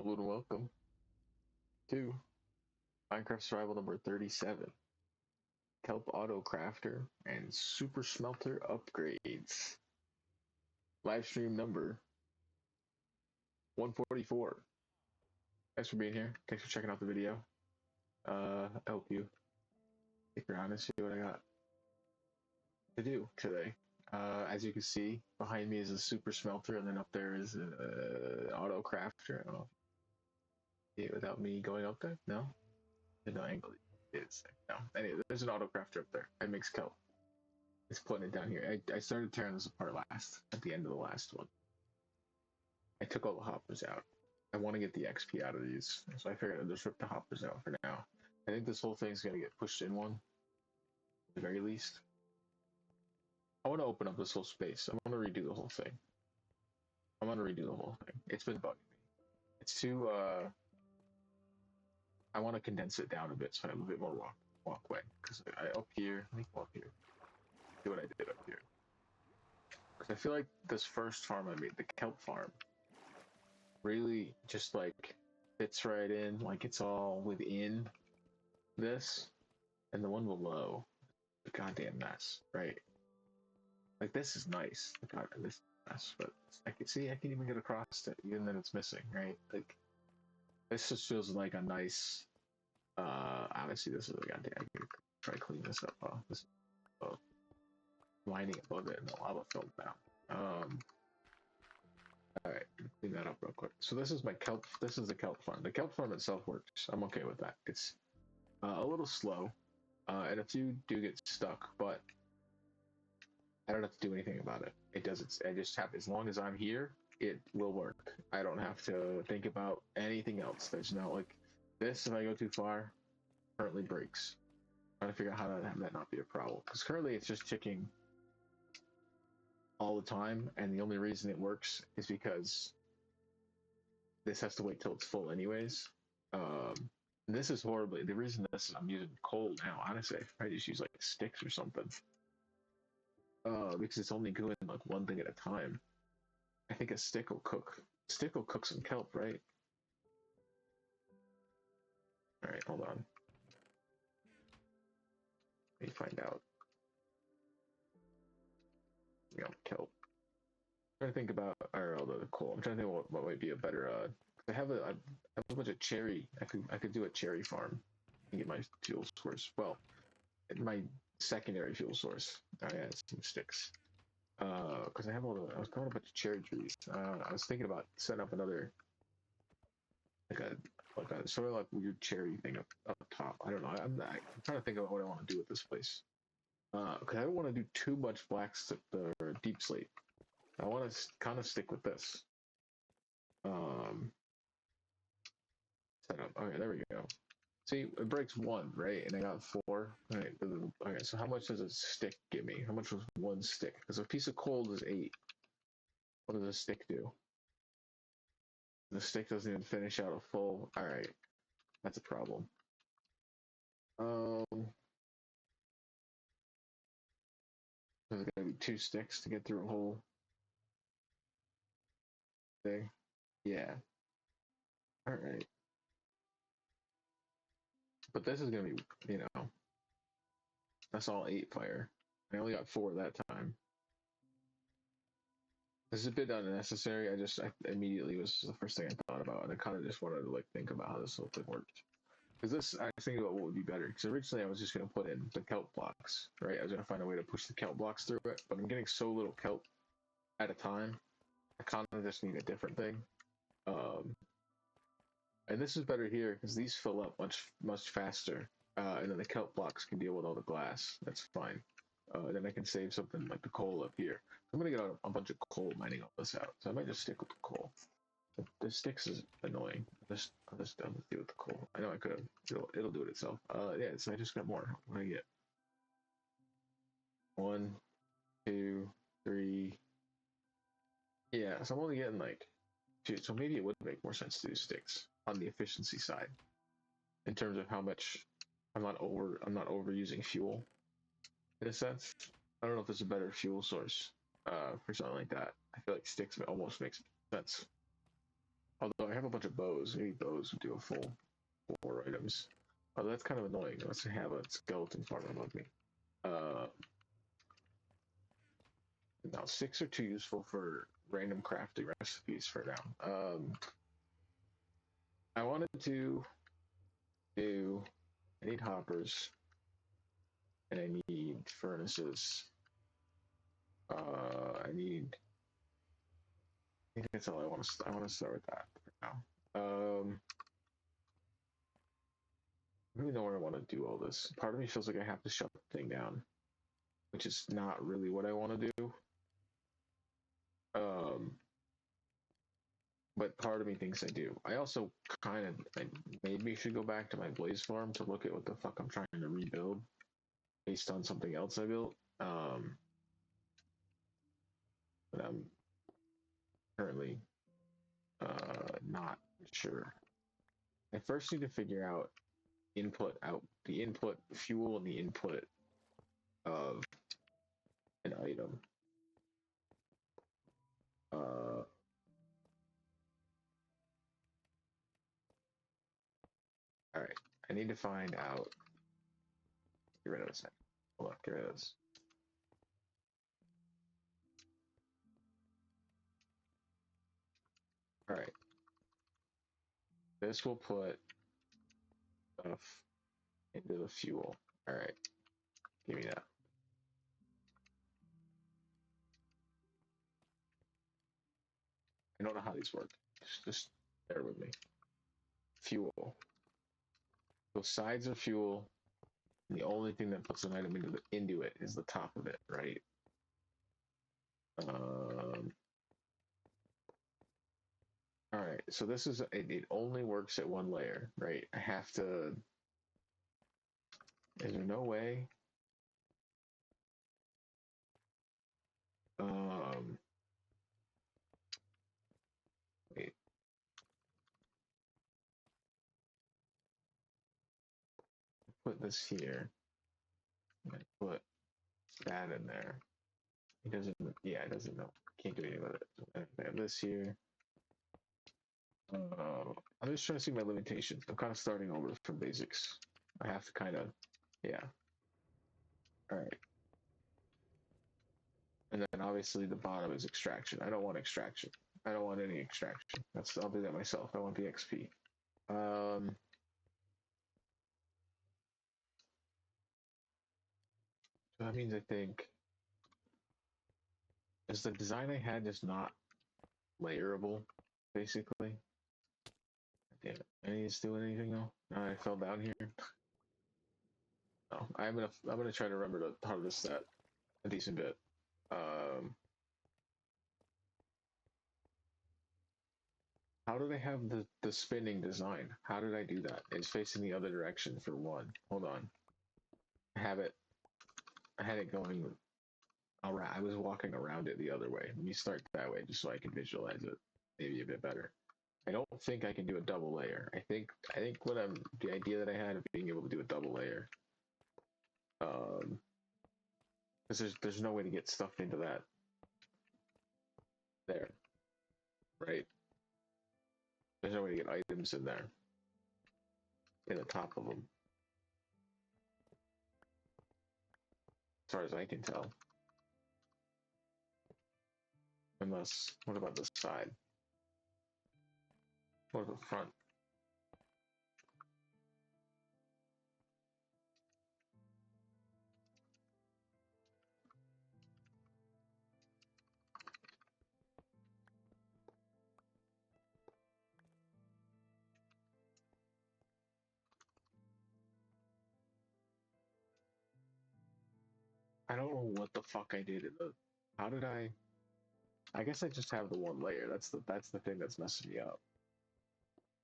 Hello and welcome to Minecraft Survival number 37, Kelp Auto Crafter and Super Smelter Upgrades. Live stream number 144. Thanks for being here. Thanks for checking out the video. I hope you stick around and see what I got to do today. As you can see, behind me is a Super Smelter, and then up there is an Auto Crafter. I don't know if you see it without me going up there. No? No angle is. No. Anyway, there's an Auto Crafter up there. It makes Kelp. It's putting it down here. I started tearing this apart at the end of the last one. I took all the hoppers out. I want to get the XP out of these, so I figured I'd just rip the hoppers out for now. I think this whole thing's gonna get pushed in one, at the very least. I want to open up this whole space. I want to redo the whole thing. I want to redo the whole thing. It's been bugging me. It's too, I want to condense it down a bit so I have a bit more walkway. Because up here, let me go up here. Do what I did up here. Because I feel like this first farm I made, the kelp farm, really just like fits right in, like it's all within this, and the one below, the goddamn mess, right? Like this is nice, God, this mess, but I can see I can even get across it, even then it's missing, right? Like this just feels like a nice. Obviously this is a goddamn. I'm gonna try to clean this up. This is lining above it and the lava filled down. Alright, clean that up real quick. So this is my kelp. This is the kelp farm. The kelp farm itself works. I'm okay with that. It's a little slow, and a few do get stuck, but I don't have to do anything about it. It does. I just have, as long as I'm here, it will work. I don't have to think about anything else. There's no like this. If I go too far, currently breaks. I'm trying to figure out how to have that not be a problem. Because currently it's just ticking all the time, and the only reason it works is because this has to wait till it's full anyways. This is horribly, the reason this I'm using coal now, honestly, I just use like sticks or something, because it's only doing like one thing at a time. I think a stick will cook some kelp, right? All right, hold on, let me find out. You know, kelp. I'm trying to think about, or the coal. I'm trying to think what might be a better. I have a bunch of cherry. I could do a cherry farm and get my fuel source. Well, my secondary fuel source. I had some sticks. Because I was growing a bunch of cherry trees. I was thinking about setting up another, like a sort of like weird cherry thing up top. I don't know. I'm trying to think about what I want to do with this place. Because I don't want to do too much or deep slate. I want to kind of stick with this. Set up. Okay, there we go. See, it breaks one, right? And I got four. All right. Okay, so how much does a stick give me? How much was one stick? Because a piece of coal is 8. What does a stick do? The stick doesn't even finish out a full. All right, that's a problem. There's gonna be 2 sticks to get through a whole thing. Yeah. All right. But this is gonna be, that's all 8 fire. I only got 4 that time. This is a bit unnecessary. I immediately was the first thing I thought about, and I kind of just wanted to like think about how this whole thing worked. Because I was thinking about what would be better. Because originally I was just gonna put in the kelp blocks, right? I was gonna find a way to push the kelp blocks through it, but I'm getting so little kelp at a time. I kind of just need a different thing. And this is better here because these fill up much faster, and then the kelp blocks can deal with all the glass. That's fine. Then I can save something like the coal up here. I'm gonna get a bunch of coal mining all this out, so I might just stick with the coal. The sticks is annoying. I'll just deal with the coal. I know I could have. It'll do it itself. Yeah. So I just got more. What do I get? 1, 2, 3. Yeah. So I'm only getting like 2. So maybe it would make more sense to do sticks on the efficiency side, in terms of how much I'm not overusing fuel in a sense. I don't know if there's a better fuel source for something like that. I feel like sticks almost makes sense. Although I have a bunch of bows. Maybe bows would do a full 4 items. Oh, that's kind of annoying unless I have a skeleton farm above me. Now 6 are too useful for random crafting recipes for now. I wanted to do. I need hoppers, and I need furnaces. I need. I think that's all I want to. I want to start with that for now. I don't really know where I want to do all this. Part of me feels like I have to shut the thing down, which is not really what I want to do. But part of me thinks I do. I also kind of maybe should go back to my blaze farm to look at what the fuck I'm trying to rebuild based on something else I built. But I'm currently not sure. I first need to figure out the input fuel and the input of an item. All right, I need to find out. Get rid of this. Hold on, get rid of this. All right, this will put stuff into the fuel. All right, give me that. I don't know how these work. Just bear with me. Fuel. Those sides are fuel. And the only thing that puts an item into it is the top of it, right? All right. So this is it only works at one layer, right? I have to. Is there no way? Wait. Put this here. And put that in there. It doesn't. Yeah, it doesn't know. Can't do anything with it. I have this here. I'm just trying to see my limitations. I'm kind of starting over from basics. I have to kind of, yeah. All right. And then obviously the bottom is extraction. I don't want extraction. I don't want any extraction. I'll do that myself. I want the XP. So that means I think is the design I had just not layerable, basically. Damn it. Any is doing anything though? I fell down here. No, I'm gonna try to remember to harvest that a decent bit. How do they have the spinning design? How did I do that? It's facing the other direction for one. Hold on. I have it. I had it going around. I was walking around it the other way. Let me start that way just so I can visualize it maybe a bit better. I don't think I can do a double layer. I think what the idea that I had of being able to do a double layer, because there's no way to get stuff into that there, right? There's no way to get items in there, in the top of them, as far as I can tell. Unless, what about this side? What about the front? I don't know what the fuck I did. How did I? I guess I just have the one layer. That's the thing that's messing me up.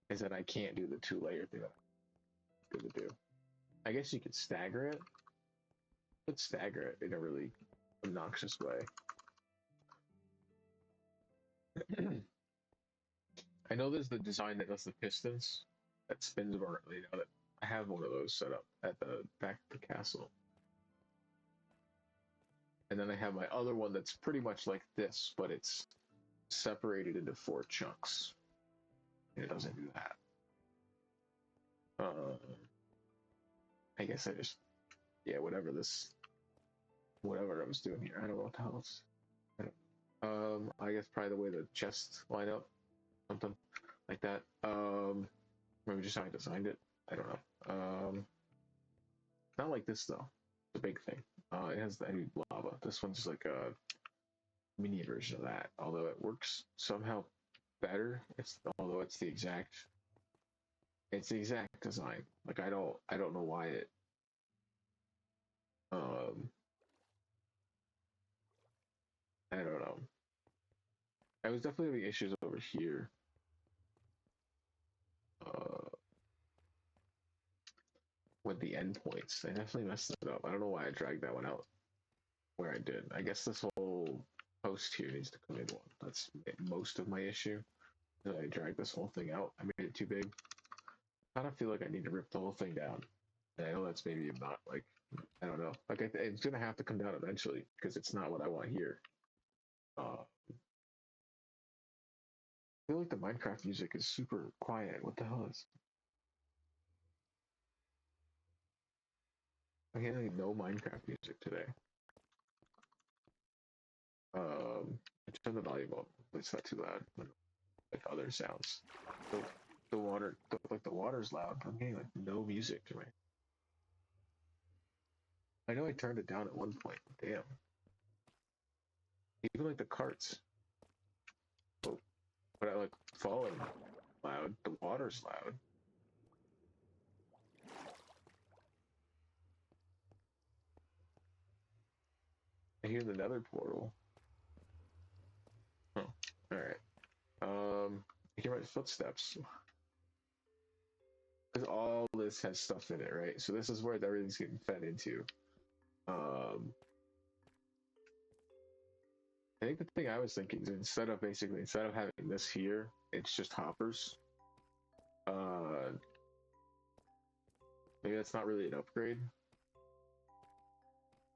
Is that I can't do the 2-layer thing that I'm going to do. I guess you could stagger it. But stagger it in a really obnoxious way. I know there's the design that does the pistons that spins vertically. Now that I have one of those set up at the back of the castle. And then I have my other one that's pretty much like this, but it's separated into 4 chunks. it doesn't do that. I guess I just, yeah, whatever I was doing here. I don't know what the hell else. I guess probably the way the chests line up, something like that. Maybe just how I designed it. I don't know. Not like this though. The big thing. It has the heavy lava. This one's like a mini version of that. Although it works somehow better. Although it's the exact design. Like I don't know why it I don't know. I was definitely having issues over here. With the endpoints. I definitely messed it up. I don't know why I dragged that one out where I did. I guess this whole post here needs to come in one. That's most of my issue. I dragged this whole thing out. I made it too big. I don't feel like I need to rip the whole thing down. And I know that's maybe not like, I don't know. Like it's gonna have to come down eventually because it's not what I want here. I feel like the Minecraft music is super quiet. What the hell is? I can't like no Minecraft music today. I turned the volume up. It's not too loud. Like other sounds. The water, like the water's loud. I'm getting like no music to me. I know I turned it down at one point. Damn. Even like the carts. Oh, but I like falling loud. The water's loud. I hear the nether portal. Oh, alright. I hear my footsteps. Because all this has stuff in it, right? So this is where everything's getting fed into. I think the thing I was thinking is instead of having this here, it's just hoppers. Maybe that's not really an upgrade.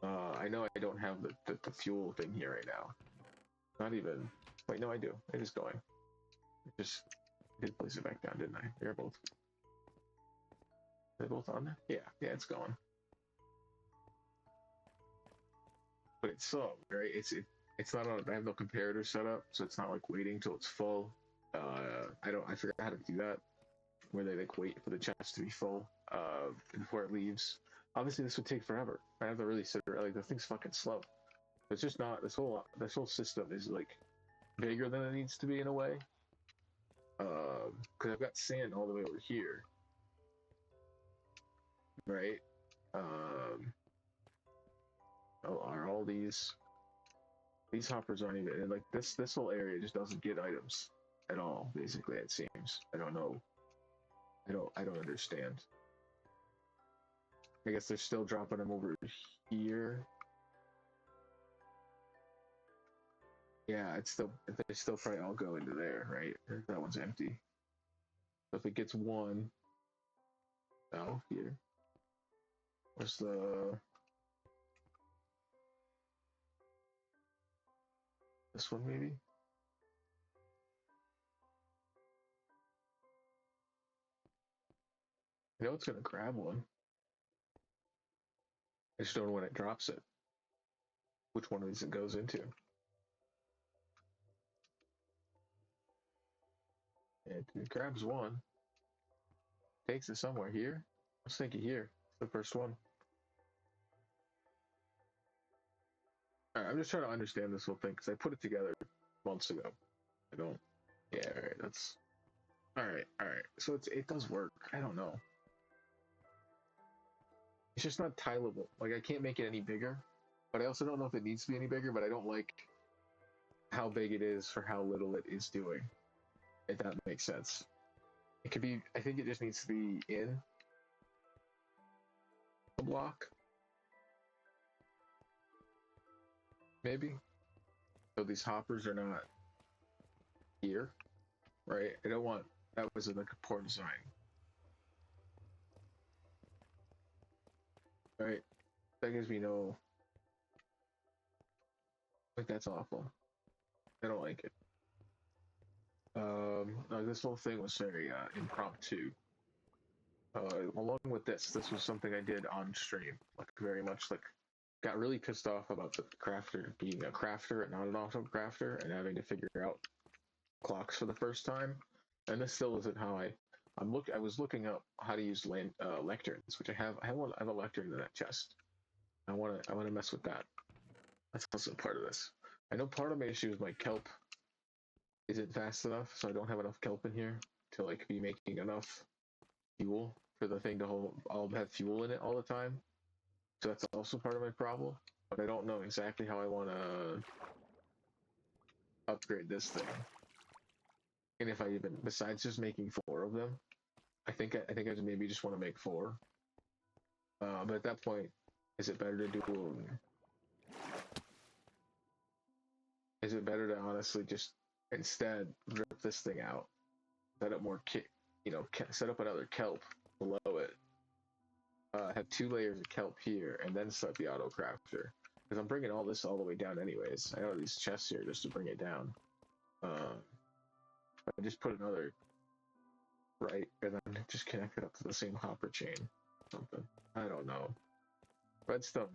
I know I don't have the fuel thing here right now. Not even. Wait, no, I do. It is going. I did place it back down, didn't I? They're both. They're both on there? Yeah, it's going. But it's slow, right? It's not on. I have no comparator set up, so it's not like waiting till it's full. I forgot how to do that, where they like wait for the chest to be full before it leaves. Obviously, this would take forever. I have to really sit there. Like the thing's fucking slow. It's just not. This whole system is like bigger than it needs to be in a way. Because I've got sand all the way over here, right? Are all these hoppers aren't even like this whole area just doesn't get items at all, basically. It seems. I don't know. I don't understand. I guess they're still dropping them over here. Yeah, they still probably all go into there, right? That one's empty. So if it gets one, oh, here. What's this one maybe? I know it's gonna grab one. I just don't know when it drops it. Which one of these it goes into. It grabs one. Takes it somewhere here. Let's take it here. It's the first one. Alright, I'm just trying to understand this whole thing because I put it together months ago. I don't. Yeah, alright, that's. Alright. So it does work. I don't know. It's just not tileable. Like I can't make it any bigger, but I also don't know if it needs to be any bigger. But I don't like how big it is for how little it is doing. If that makes sense. It could be. I think it just needs to be in the block, maybe. So these hoppers are not here, right? I don't want. That was like a poor design, right? That gives me no. Like that's awful. I don't like it. Like this whole thing was very impromptu. Along with this was something I did on stream, like very much like got really pissed off about the crafter being a crafter and not an awesome crafter and having to figure out clocks for the first time. And this still isn't how I was looking up how to use lecterns, which I have. I have a lectern in that chest. I wanna mess with that. That's also part of this. I know part of my issue is my kelp isn't fast enough, so I don't have enough kelp in here to like be making enough fuel for the thing to hold. I'll have fuel in it all the time, so that's also part of my problem. But I don't know exactly how I want to upgrade this thing, and if I even, besides just making 4 of them, I think I maybe just want to make 4. But at that point, is it better to do? Is it better to honestly just instead rip this thing out, set up more set up another kelp below it, have 2 layers of kelp here, and then start the auto crafter? Because I'm bringing all this all the way down anyways. I have these chests here just to bring it down. I just put another right, and then just connect it up to the same hopper chain. Something. I don't know. Redstone,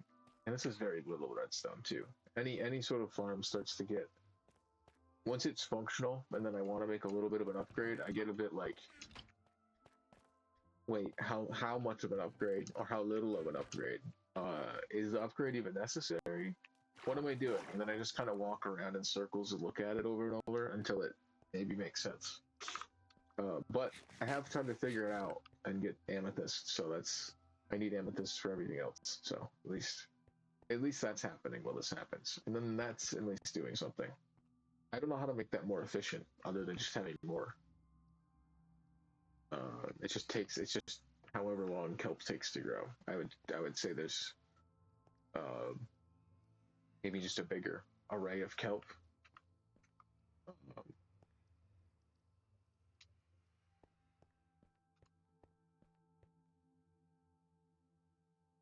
and this is very little redstone too. Any sort of farm starts to get, once it's functional, and then I want to make a little bit of an upgrade, I get a bit like, wait, how much of an upgrade or how little of an upgrade? Is the upgrade even necessary? What am I doing? And then I just kind of walk around in circles and look at it over and over until it maybe makes sense. But I have time to figure it out and get amethyst, so I need amethyst for everything else. So at least that's happening while this happens, and then that's at least doing something. I don't know how to make that more efficient other than just having more. It's just however long kelp takes to grow. I would say there's maybe just a bigger array of kelp.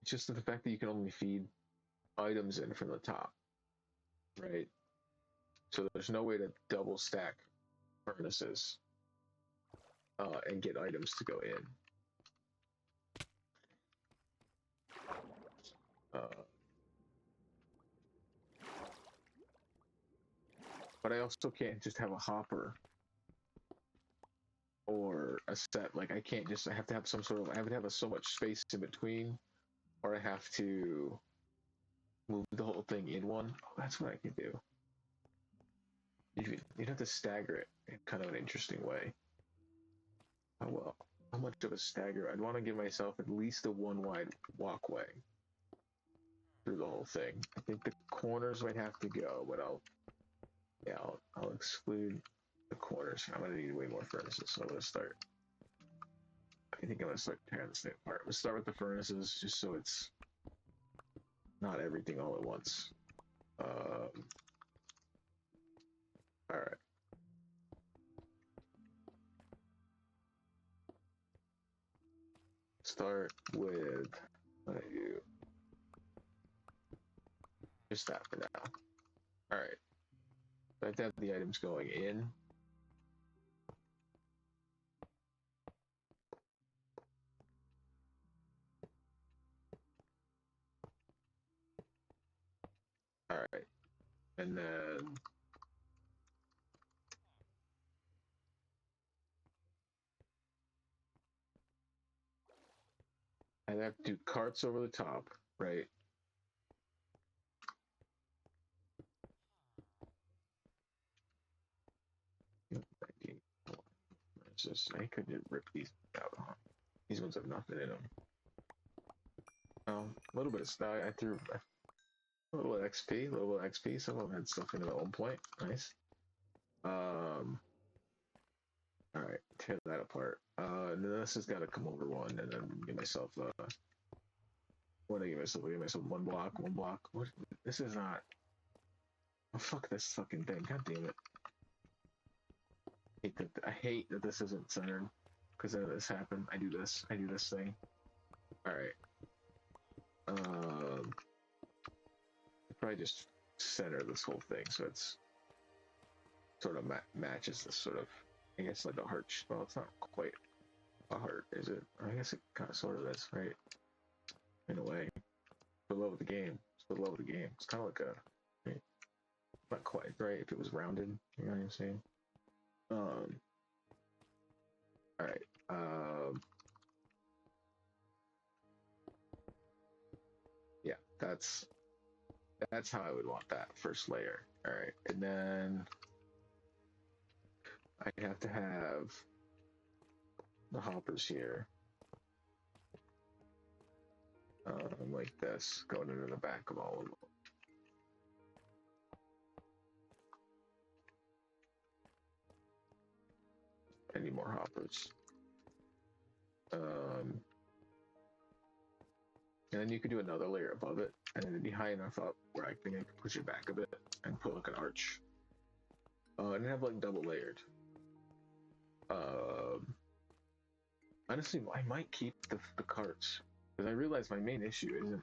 It's just the fact that you can only feed items in from the top, right? So there's no way to double stack furnaces and get items to go in. But I also can't just have a hopper or a set. Like I can't just. I have to have some sort of. I have to have so much space in between, or I have to move the whole thing in one. Oh, that's what I can do. You'd have to stagger it in kind of an interesting way. Oh well. How much of a stagger? I'd want to give myself at least a 1 wide walkway through the whole thing. I think the corners might have to go, but I'll exclude the corners. I'm gonna need way more furnaces, so I'm gonna start. I think I'm gonna start tearing this thing apart. Let's start with the furnaces, just so it's not everything all at once. All right. Start with just that for now. All right. I have to have the items going in. All right. And then I have to do carts over the top, right? I could just rip these out, huh? These ones have nothing in them. Oh, a little bit of stuff. I threw a little XP, a little XP. Some of them had stuff in it at one point. Nice. All right, tear that apart. And then this has got to come over one, and then give myself. What do I give myself? I give myself one block, one block. What? This is not. Oh, fuck this fucking thing. God damn it. I hate that this isn't centered. Because then this happened. I do this thing. Alright. Probably just center this whole thing so it's sort of matches this sort of I guess like a heart. Well, it's not quite a heart, is it? I guess it kind of sort of is, right? In a way, for the love of the game. It's for the love of the game. It's kind of like a, right? Not quite, right? If it was rounded, you know what I'm saying? All right. Yeah, that's how I would want that first layer. All right, and then I'd have to have the hoppers here, like this, going into the back of all of them. I need more hoppers. And then you could do another layer above it, and then it'd be high enough up where I think I could push it back a bit and put like an arch. And have like double layered. Honestly, I might keep the carts because I realize my main issue isn't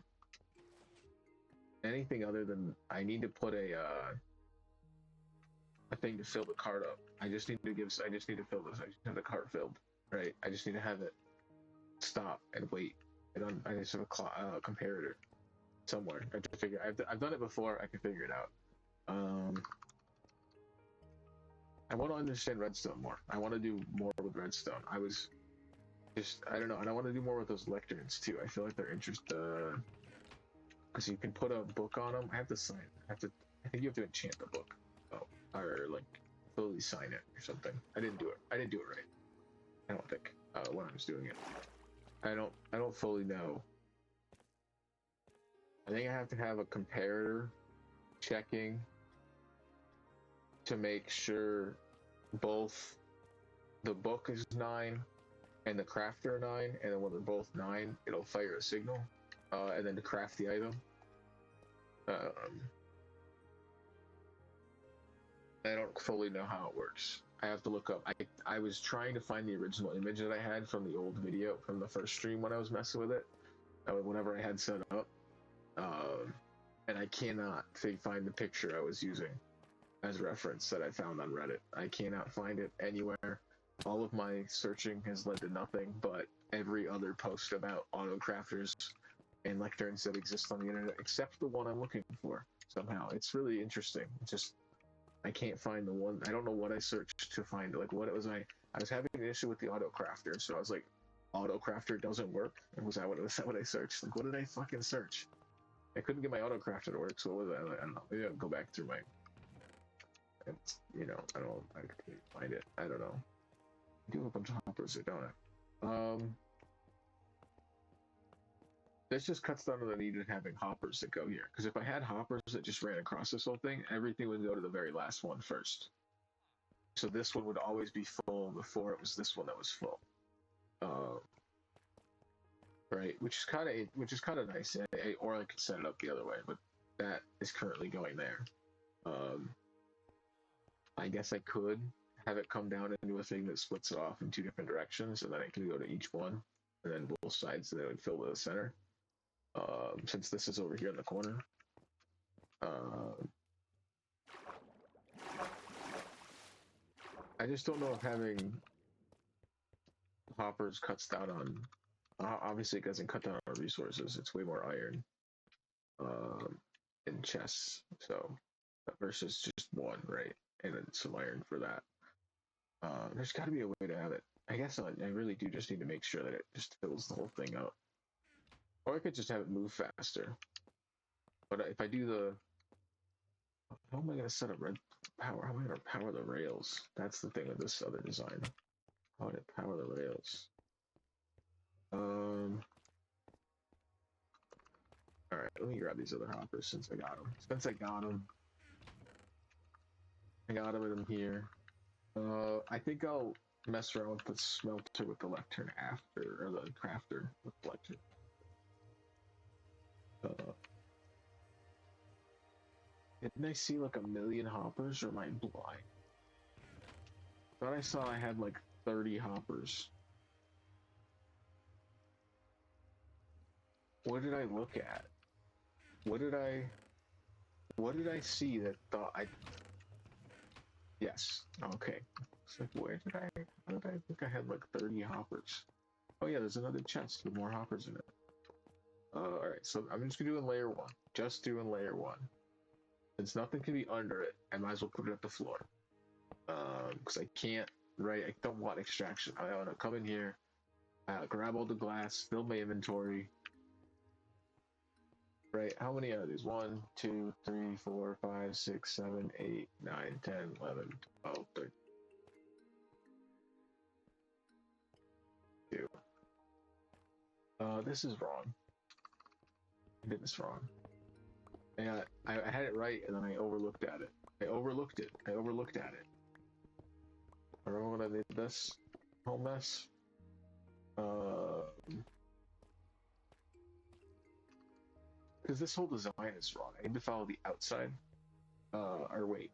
anything other than I need to put a thing to fill the cart up. I just need to fill this. I just have the cart filled, right? I just need to have it stop and wait. I just have a comparator somewhere. I have to figure. I've done it before. I can figure it out. I want to understand redstone more. I want to do more with redstone. I don't know, and I want to do more with those lecterns too. I feel like they're interesting because you can put a book on them. I have to sign. I think you have to enchant the book, or like fully sign it or something. I didn't do it right. I don't think when I was doing it. I don't fully know. I think I have to have a comparator checking to make sure both the book is 9 and the crafter 9, and then when they're both 9, it'll fire a signal, and then to craft the item. I don't fully know how it works. I have to look up. I was trying to find the original image that I had from the old video from the first stream when I was messing with it, whenever I had set up, and I cannot find the picture I was using as reference that I found on Reddit. I cannot find it anywhere. All of my searching has led to nothing but every other post about auto crafters and lecterns that exist on the internet, except the one I'm looking for. Somehow, it's really interesting. Just I can't find the one. I don't know what I searched to find. Like what it was. I was having an issue with the auto crafter, so I was like, auto crafter doesn't work. And was that what I searched? Like what did I fucking search? I couldn't get my auto crafter to work. So what was that? I don't know. Maybe I'll go back through my. I can't find it. I don't know. I do have a bunch of hoppers there, don't I? This just cuts down on the need of having hoppers that go here. Because if I had hoppers that just ran across this whole thing, everything would go to the very last one first. So this one would always be full before it was this one that was full. Right, which is kind of nice. Or I could set it up the other way, but that is currently going there. I guess I could have it come down into a thing that splits it off in 2 different directions, and then I can go to each one, and then both sides, and then it would fill the center. Since this is over here in the corner. I just don't know if having hoppers cuts down on. Obviously, it doesn't cut down on resources. It's way more iron in chests. So versus just 1, right? And then some iron for that. There's got to be a way to have it. I guess I really do just need to make sure that it just fills the whole thing up. Or I could just have it move faster. But if I do the... How am I going to set up red power? How am I going to power the rails? That's the thing with this other design. How would it power the rails? Alright, let me grab these other hoppers since I got them. I got them in here. I think I'll mess around with the smelter with the lectern after, or the crafter with the lectern. Didn't I see like 1,000,000 hoppers, or am I blind? I thought I saw I had like 30 hoppers. What did I look at? What did I see that thought I... Yes. Okay. It's like, how did I think I had like 30 hoppers? Oh yeah, there's another chest with more hoppers in it. Alright, so I'm just doing layer one. Just doing layer one. Since nothing can be under it, I might as well put it at the floor. Because I can't, right? I don't want extraction. I want to come in here, grab all the glass, fill my inventory. Right, how many are these? 1, 2, 3, 4, 5, 6, 7, 8, 9, 10, 11, 12, 13. This is wrong. I did this wrong. I had it right, and then I overlooked at it. I overlooked it. I overlooked at it. Remember when I did this whole mess? Because this whole design is wrong. I need to follow the outside. Or wait.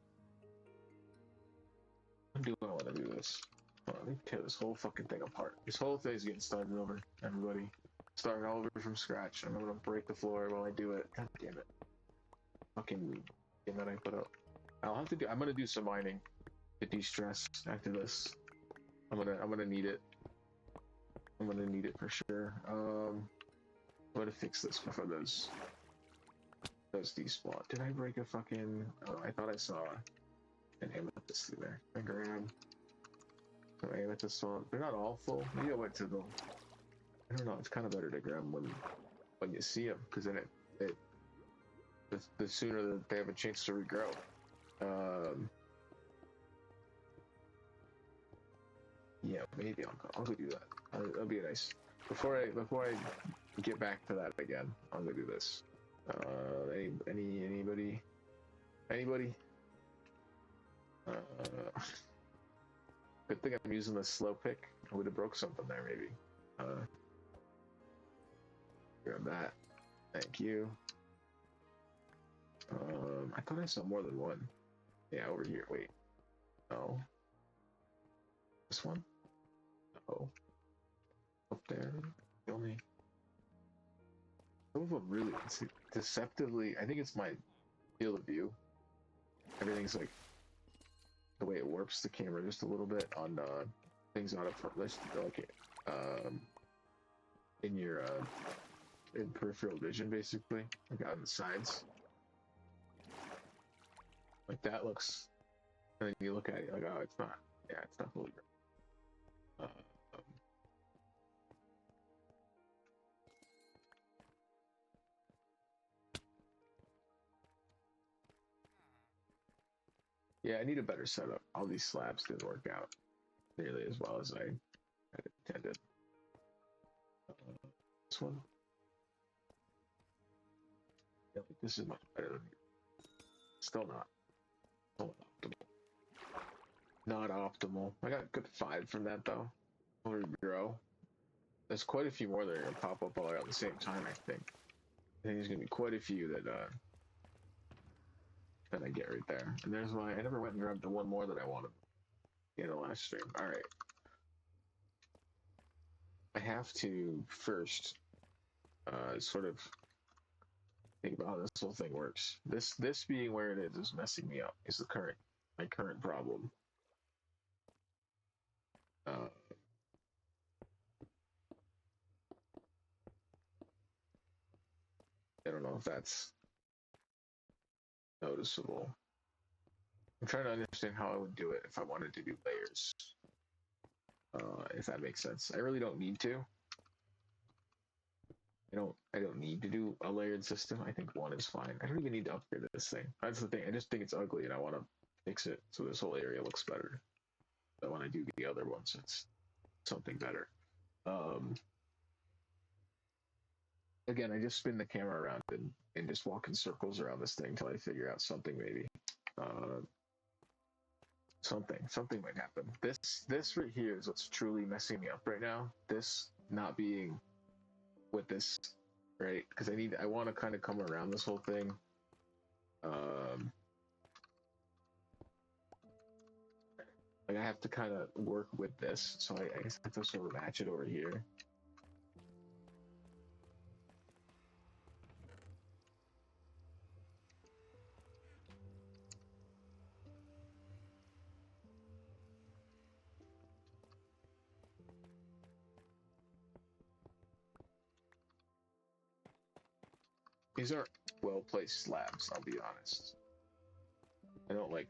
When do I want to do this? Let me tear this whole fucking thing apart. This whole thing's getting started over, everybody. Starting all over from scratch. I'm gonna break the floor while I do it. God damn it. Fucking game that I put up. I'm gonna do some mining to de-stress after this. I'm gonna need it. I'm gonna need it for sure. I'm gonna fix this before those despawn. Did I break a fucking... Oh, I thought I saw an amethyst through there. I grab some amethyst on. They're not all full. Maybe I went to them. I don't know. It's kind of better to grab them when you see them, because then the sooner that they have a chance to regrow. Yeah, maybe I'll go do that. That'll be nice. Before I get back to that again, I'll go do this. Anybody? Good thing I'm using the slow pick. I would have broke something there, maybe. Grab that. Thank you. I thought I saw more than one. Yeah, over here. Wait. No. This one? No. Up there. Only. Some of them really deceptively. I think it's my field of view. Everything's like the way it warps the camera just a little bit on things out of list, like in your in peripheral vision, basically, like on the sides. Like that looks, and then you look at it like, oh, it's not. Yeah, it's not fully. Yeah, I need a better setup. All these slabs didn't work out nearly as well as I had intended. This one. Yeah, like this is much better than still not. Still not optimal. Not optimal. I got a good 5 from that though. Over grow. There's quite a few more that are gonna pop up all at the same time, I think. I think there's gonna be quite a few that I get right there. And there's why I never went and grabbed the one more that I wanted in the last stream. Alright. I have to first sort of think about how this whole thing works. This being where it is messing me up. Is my current problem. I don't know if that's noticeable. I'm trying to understand how I would do it if I wanted to do layers. If that makes sense. I really don't need to. I don't need to do a layered system. I think one is fine. I don't even need to upgrade this thing. That's the thing. I just think it's ugly and I want to fix it so this whole area looks better. But when I do the other ones, it's something better. Again, I just spin the camera around and just walk in circles around this thing until I figure out something maybe. Something might happen. This right here is what's truly messing me up right now. This not being with this, right? Because I want to kind of come around this whole thing. Like I have to kind of work with this, so I guess I have to sort of match it over here. These aren't well-placed slabs, I'll be honest. I don't like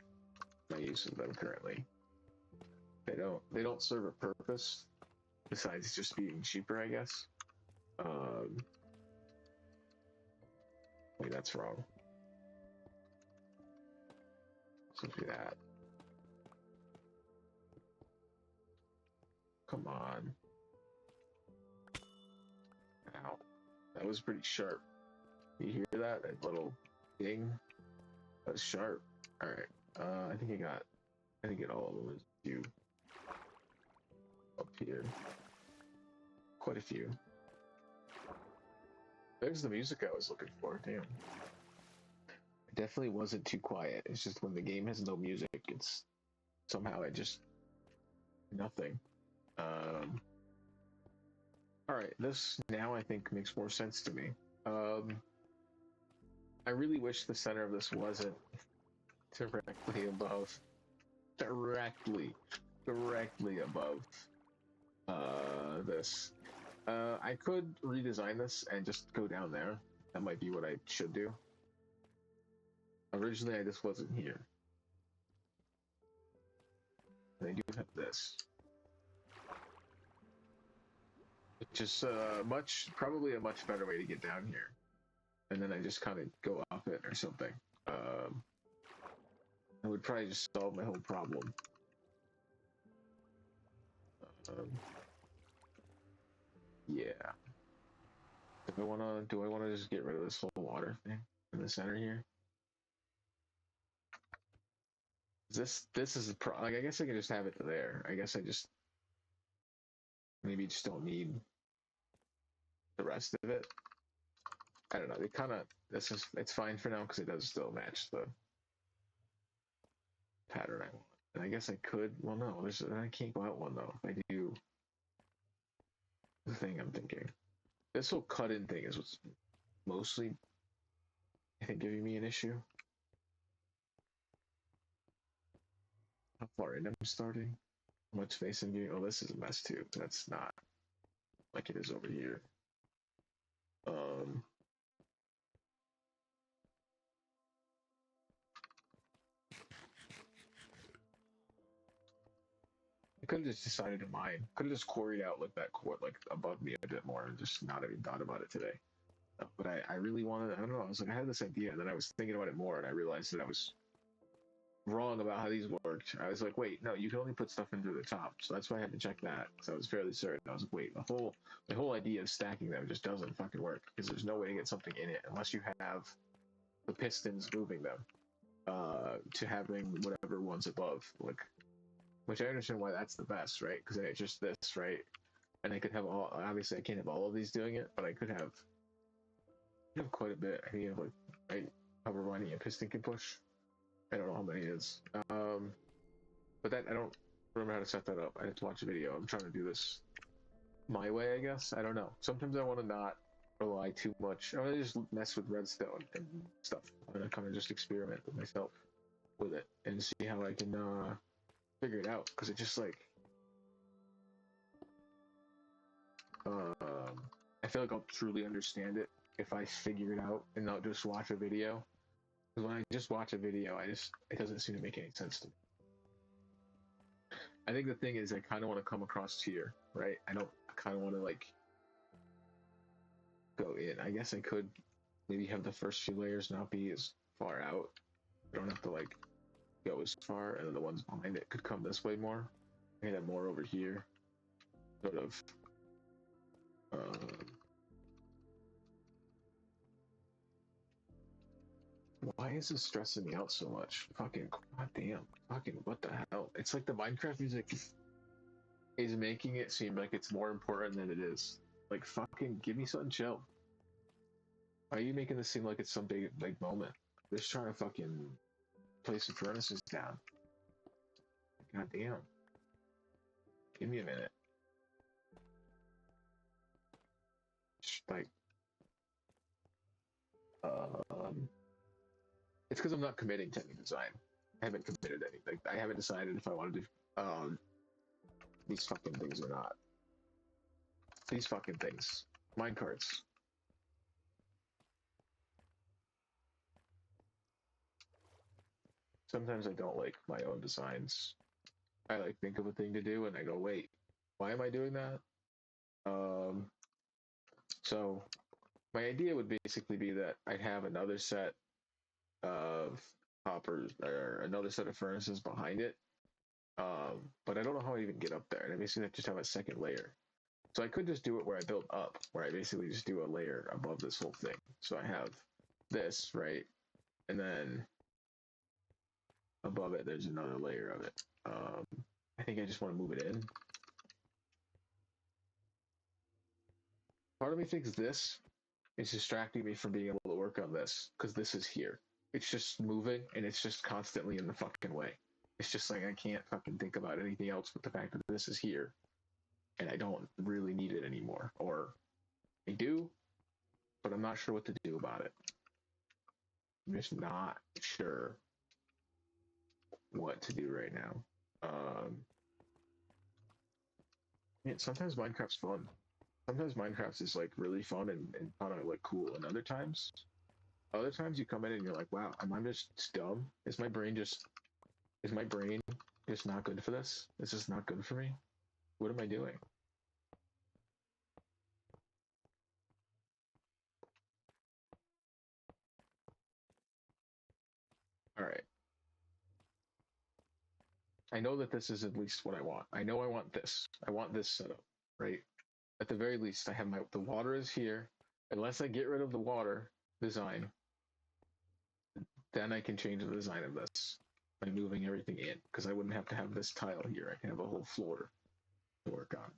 my use of them currently. They don't serve a purpose besides just being cheaper, I guess. Wait, that's wrong. So do that. Come on. Ow. That was pretty sharp. You hear that? That little ding? That was sharp. Alright. I think it all of them is a few. Up here. Quite a few. There's the music I was looking for. Damn. It definitely wasn't too quiet. It's just when the game has no music, it's somehow it just nothing. Alright, this now I think makes more sense to me. I really wish the center of this wasn't directly above. Directly above this. I could redesign this and just go down there. That might be what I should do. Originally, I just wasn't here. And I do have this. Which is probably a much better way to get down here. And then I just kind of go up it or something. I would probably just solve my whole problem. Yeah. Do I wanna just get rid of this whole water thing in the center here? This is like, I guess I can just have it there. I guess I just maybe just don't need the rest of it. I don't know. They kind of it's fine for now because it does still match the pattern I want. And I guess I could. Well, no, I can't go out one though. If I do the thing I'm thinking, this whole cut-in thing is what's mostly, I think, giving me an issue. How far in I'm starting? How much space I'm getting? Oh, this is a mess too. That's not like it is over here. I could have just decided to mine. Could have just quarried out like that court like above me a bit more and just not even thought about it today. But I really wanted, I don't know, I was like, I had this idea, and then I was thinking about it more, and I realized that I was wrong about how these worked. I was like, wait, no, you can only put stuff into the top, so that's why I had to check that. So I was fairly certain. I was like, wait, the whole idea of stacking them just doesn't fucking work, because there's no way to get something in it unless you have the pistons moving them to having whatever one's above, like, which I understand why that's the best, right? Because then it's just this, right? And I could have all, obviously I can't have all of these doing it, but I could have quite a bit. I think like, right, however many a piston can push. I don't know how many it is. But that, I don't remember how to set that up. I have to watch a video. I'm trying to do this my way, I guess. I don't know. Sometimes I want to not rely too much. I want to just mess with redstone and stuff. I'm gonna kind of just experiment with myself with it and see how I can figure it out. Because it just like, I feel like I'll truly understand it if I figure it out and not just watch a video. Because when I just watch a video, it doesn't seem to make any sense to me. I think the thing is, I kind of want to come across here, right? I kind of want to like go in. I guess I could maybe have the first few layers not be as far out. I don't have to like go as far, and then the ones behind it could come this way more. I could have more over here, sort of. Why is this stressing me out so much? Fucking goddamn. Fucking what the hell? It's like the Minecraft music is making it seem like it's more important than it is. Like fucking give me something chill. Why are you making this seem like it's some big moment? I'm just trying to fucking place some furnaces down. Goddamn. Give me a minute. Like it's because I'm not committing to any design. I haven't committed anything. I haven't decided if I want to do these fucking things or not. These fucking things. Minecarts. sometimes I don't like my own designs. I like think of a thing to do and I go, wait, why am I doing that? Um, so my idea would basically be that I'd have another set of hoppers or another set of furnaces behind it. But I don't know how I even get up there. And I basically just have a second layer. So I could just do it where I build up, where I basically just do a layer above this whole thing. So I have this, right? And then above it, there's another layer of it. I think I just want to move it in. Part of me thinks this is distracting me from being able to work on this because this is here. It's just moving and it's just constantly in the fucking way. It's just like I can't fucking think about anything else but the fact that this is here and I don't really need it anymore. Or I do, but I'm not sure what to do about it. I'm just not sure what to do right now. Sometimes Minecraft's fun. Sometimes Minecraft is like really fun and kind of like cool, and other times you come in and you're like, wow, am I just dumb? Is my brain just not good for this? Is this not good for me? What am I doing? All right. I know that this is at least what I want. I know I want this. I want this setup, right? At the very least, I have the water is here. Unless I get rid of the water design, then I can change the design of this by moving everything in, because I wouldn't have to have this tile here. I can have a whole floor to work on.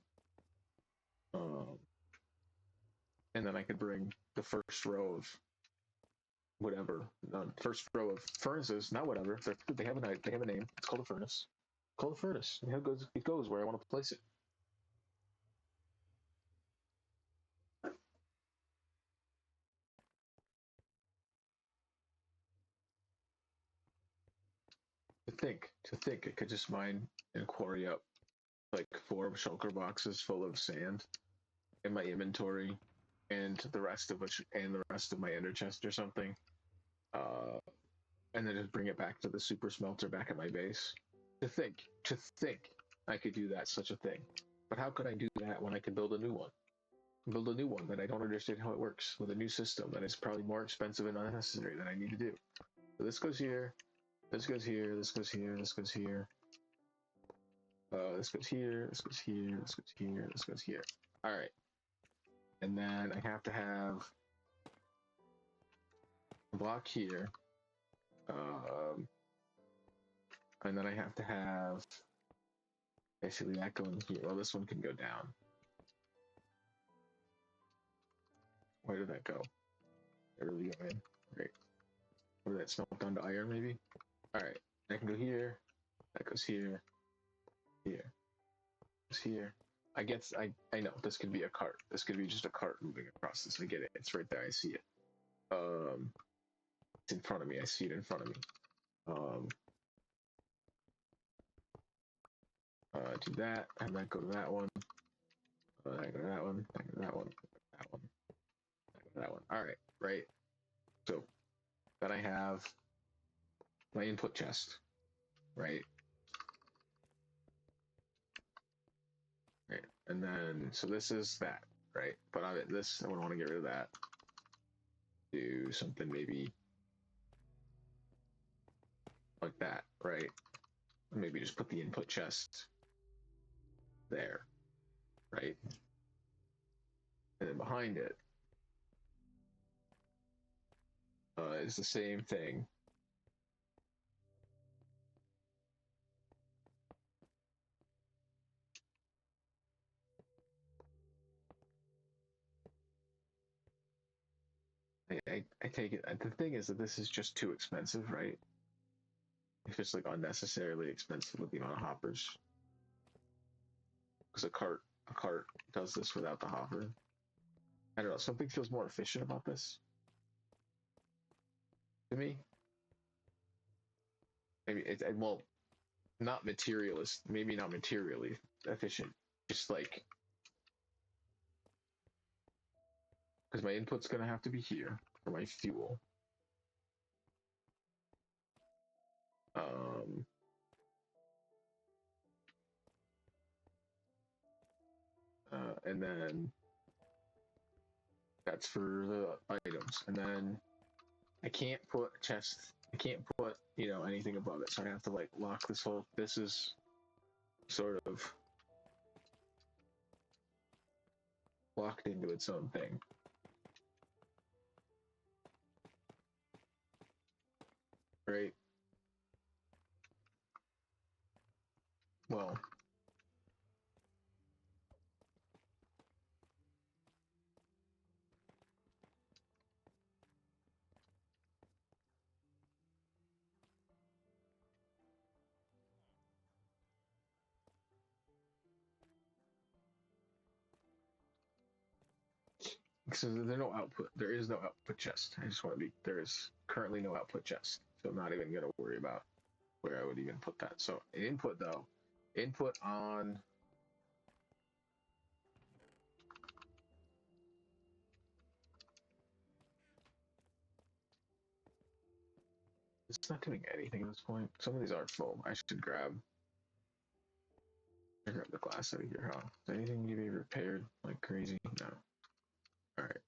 And then I could bring the first row of whatever, first row of furnaces, not whatever. They have a name. It's called a furnace. Call a furnace. And it goes where I want to place it. To think, it could just mine and quarry up like 4 shulker boxes full of sand in my inventory, and the rest of my ender chest or something. Uh, and then just bring it back to the super smelter back at my base. To think I could do that, such a thing. But how could I do that when I could build a new one? Build a new one that I don't understand how it works with a new system that is probably more expensive and unnecessary than I need to do. So this goes here, this goes here, this goes here, this goes here. This goes here, this goes here, this goes here, this goes here. All right. And then I have to have a block here. And then I have to have basically that going here. Well, this one can go down. Where did that go? It really go in. Great. Or that smelt down to iron, maybe? Alright. I can go here. That goes here. Here. Goes here. I know this could be a cart. This could be just a cart moving across this. I get it. It's right there. I see it. It's in front of me. I see it in front of me. Do that, and then go to that one. I go to that one. I go to that one. That one. I go to that one. All right, right. So then I have my input chest, right? Right, and then so this is that, right? But I would want to get rid of that. Do something maybe like that, right? Maybe just put the input chest there, right? And then behind it is the same thing. I take it. The thing is that this is just too expensive, right? It's just like unnecessarily expensive with the amount of hoppers. Because a cart does this without the hopper. I don't know. Something feels more efficient about this to me. Maybe well, not materialist. Maybe not materially efficient. Just like because my input's gonna have to be here for my fuel. Um, and then that's for the items. And then I can't put a chest. I can't put, you know, anything above it. So I have to like lock this whole. This is sort of locked into its own thing. Right? Well, so there's no output. There is no output chest. I just want to be. There is currently no output chest. So I'm not even going to worry about where I would even put that. So input though. Input on. It's not doing anything at this point. Some of these are full. I should grab the glass out of here, huh? Does anything need to be repaired like crazy? No. Alright.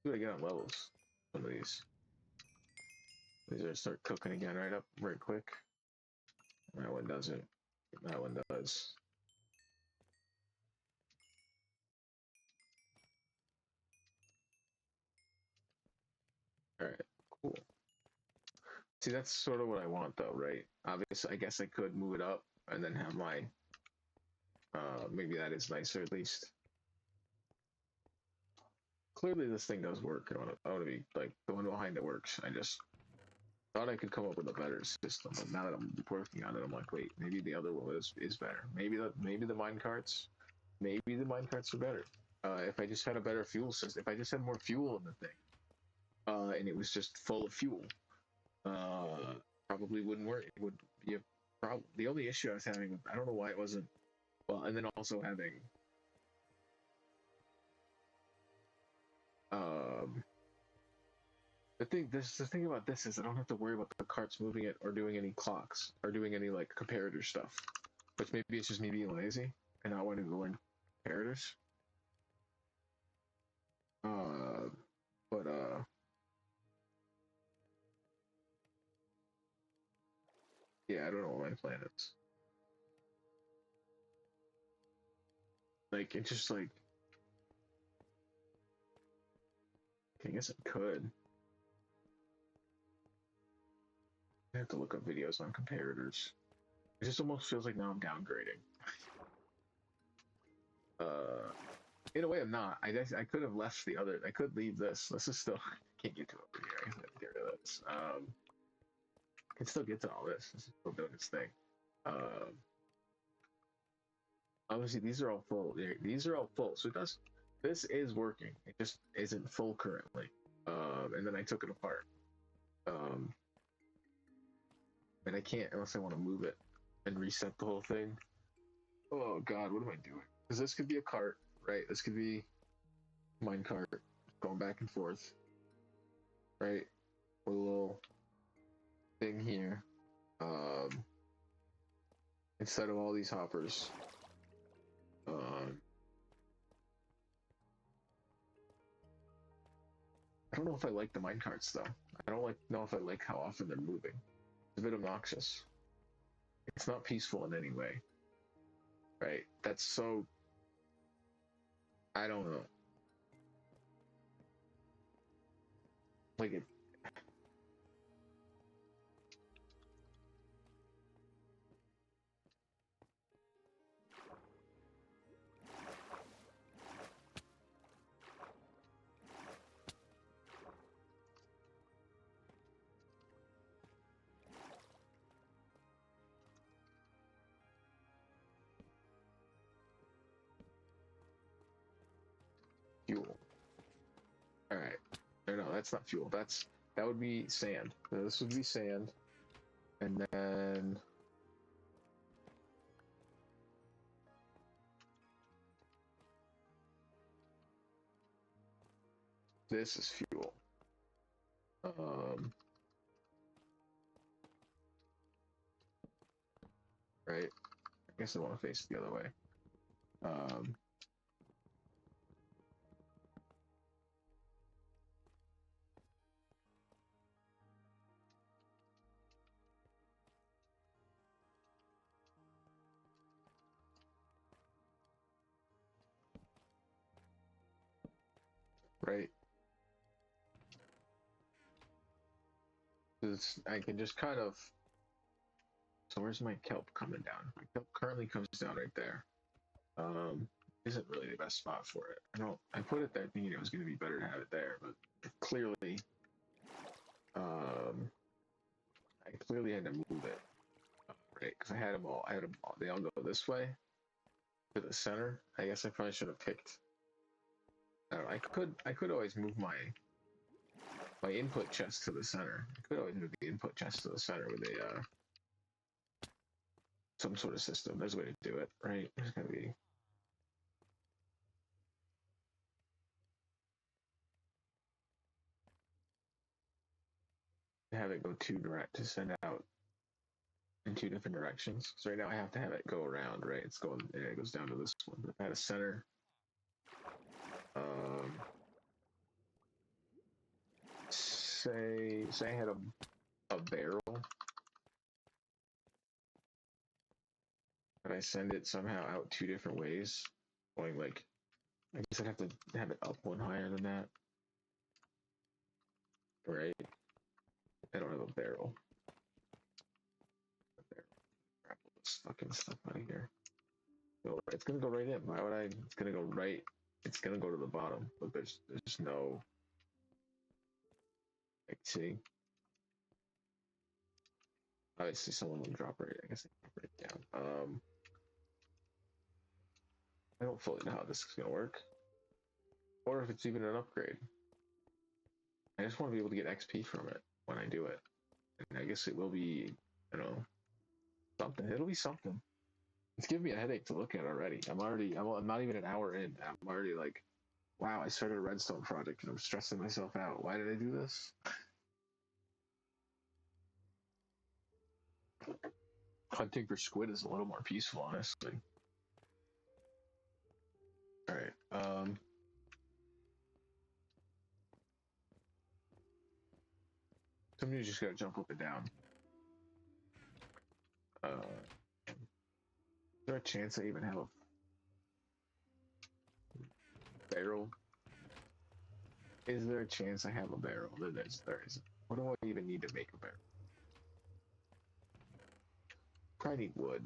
Do I get on levels? Some of these. These are start cooking again right up right quick. That one doesn't. That one does. Alright, cool. See, that's sort of what I want though, right? Obviously, I guess I could move it up and then have my maybe that is nicer at least. Clearly this thing does work. I want to be like the one behind it works. I just thought I could come up with a better system, but now that I'm working on it, I'm like, wait, maybe the other one is better. Maybe the mine carts, maybe the mine carts are better. If I just had a better fuel system, if I just had more fuel in the thing, and it was just full of fuel, uh, probably wouldn't work. It would be a problem. The only issue I was having, I don't know why it wasn't. Well, and then also having, um, the thing about this is I don't have to worry about the carts moving it or doing any clocks or doing any like comparator stuff. Which maybe it's just me being lazy and not wanting to learn comparators. Uh, but yeah, I don't know what my plan is. Like it's just like I guess I could. I have to look up videos on comparators. It just almost feels like now I'm downgrading. Uh, in a way, I'm not. I guess I could have left the other. I could leave this. This is still can't get to it over here. I have to get rid of this. Can still get to all this. This is still doing its thing. Um, obviously these are all full. These are all full. So it does. This is working. It just isn't full currently. And then I took it apart. Um, and I can't unless I want to move it and reset the whole thing. Oh God, what am I doing? Because this could be a cart, right? This could be mine cart going back and forth, right? With a little thing here. Um, instead of all these hoppers. Um, I don't know if I like the mine carts though. I don't know if I like how often they're moving. It's a bit obnoxious. It's not peaceful in any way, right? That's so. I don't know. Like it. Fuel. All right. No, that's not fuel. That would be sand. No, this would be sand, and then this is fuel. Um, right? I guess I want to face it the other way. Right? Because I can just kind of. So where's my kelp coming down? My kelp currently comes down right there. Isn't really the best spot for it. I put it there thinking it was going to be better to have it there, but clearly, I clearly had to move it, right? Because I had them all. They all go this way to the center. I guess I probably should have picked. I don't know. I could always move my input chest to the center. I could always move the input chest to the center with a some sort of system. There's a way to do it, right? There's gotta be. Have it go two direct to send out in two different directions. So right now I have to have it go around, right? It goes down to this one. If I had a center, um, say I had a barrel, and I send it somehow out two different ways, going like, I guess I'd have to have it up one higher than that, right? I don't have a barrel. Crap, all this fucking stuff out of here. So it's gonna go right in. Why would I? It's gonna go right. It's gonna go to the bottom, but there's no. Like, see, obviously someone will drop it. I guess they drop it down. I don't fully know how this is gonna work, or if it's even an upgrade. I just want to be able to get XP from it when I do it, and I guess it will be, you know, something. It'll be something. It's giving me a headache to look at already. I'm not even an hour in. I'm already like, wow, I started a redstone project and I'm stressing myself out. Why did I do this? Hunting for squid is a little more peaceful, honestly. All right. Somebody just gotta jump up and down. Is there a chance I even have a barrel? Is there a chance I have a barrel? There isn't. What do I even need to make a barrel? Probably need wood.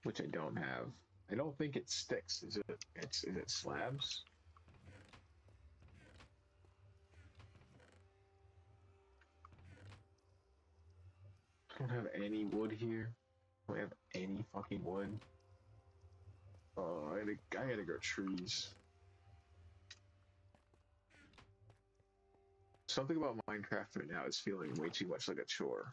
Which I don't have. I don't think it sticks. Is it slabs? I don't have any wood here. I don't have any fucking wood. Oh, I gotta grow trees. Something about Minecraft right now is feeling way too much like a chore.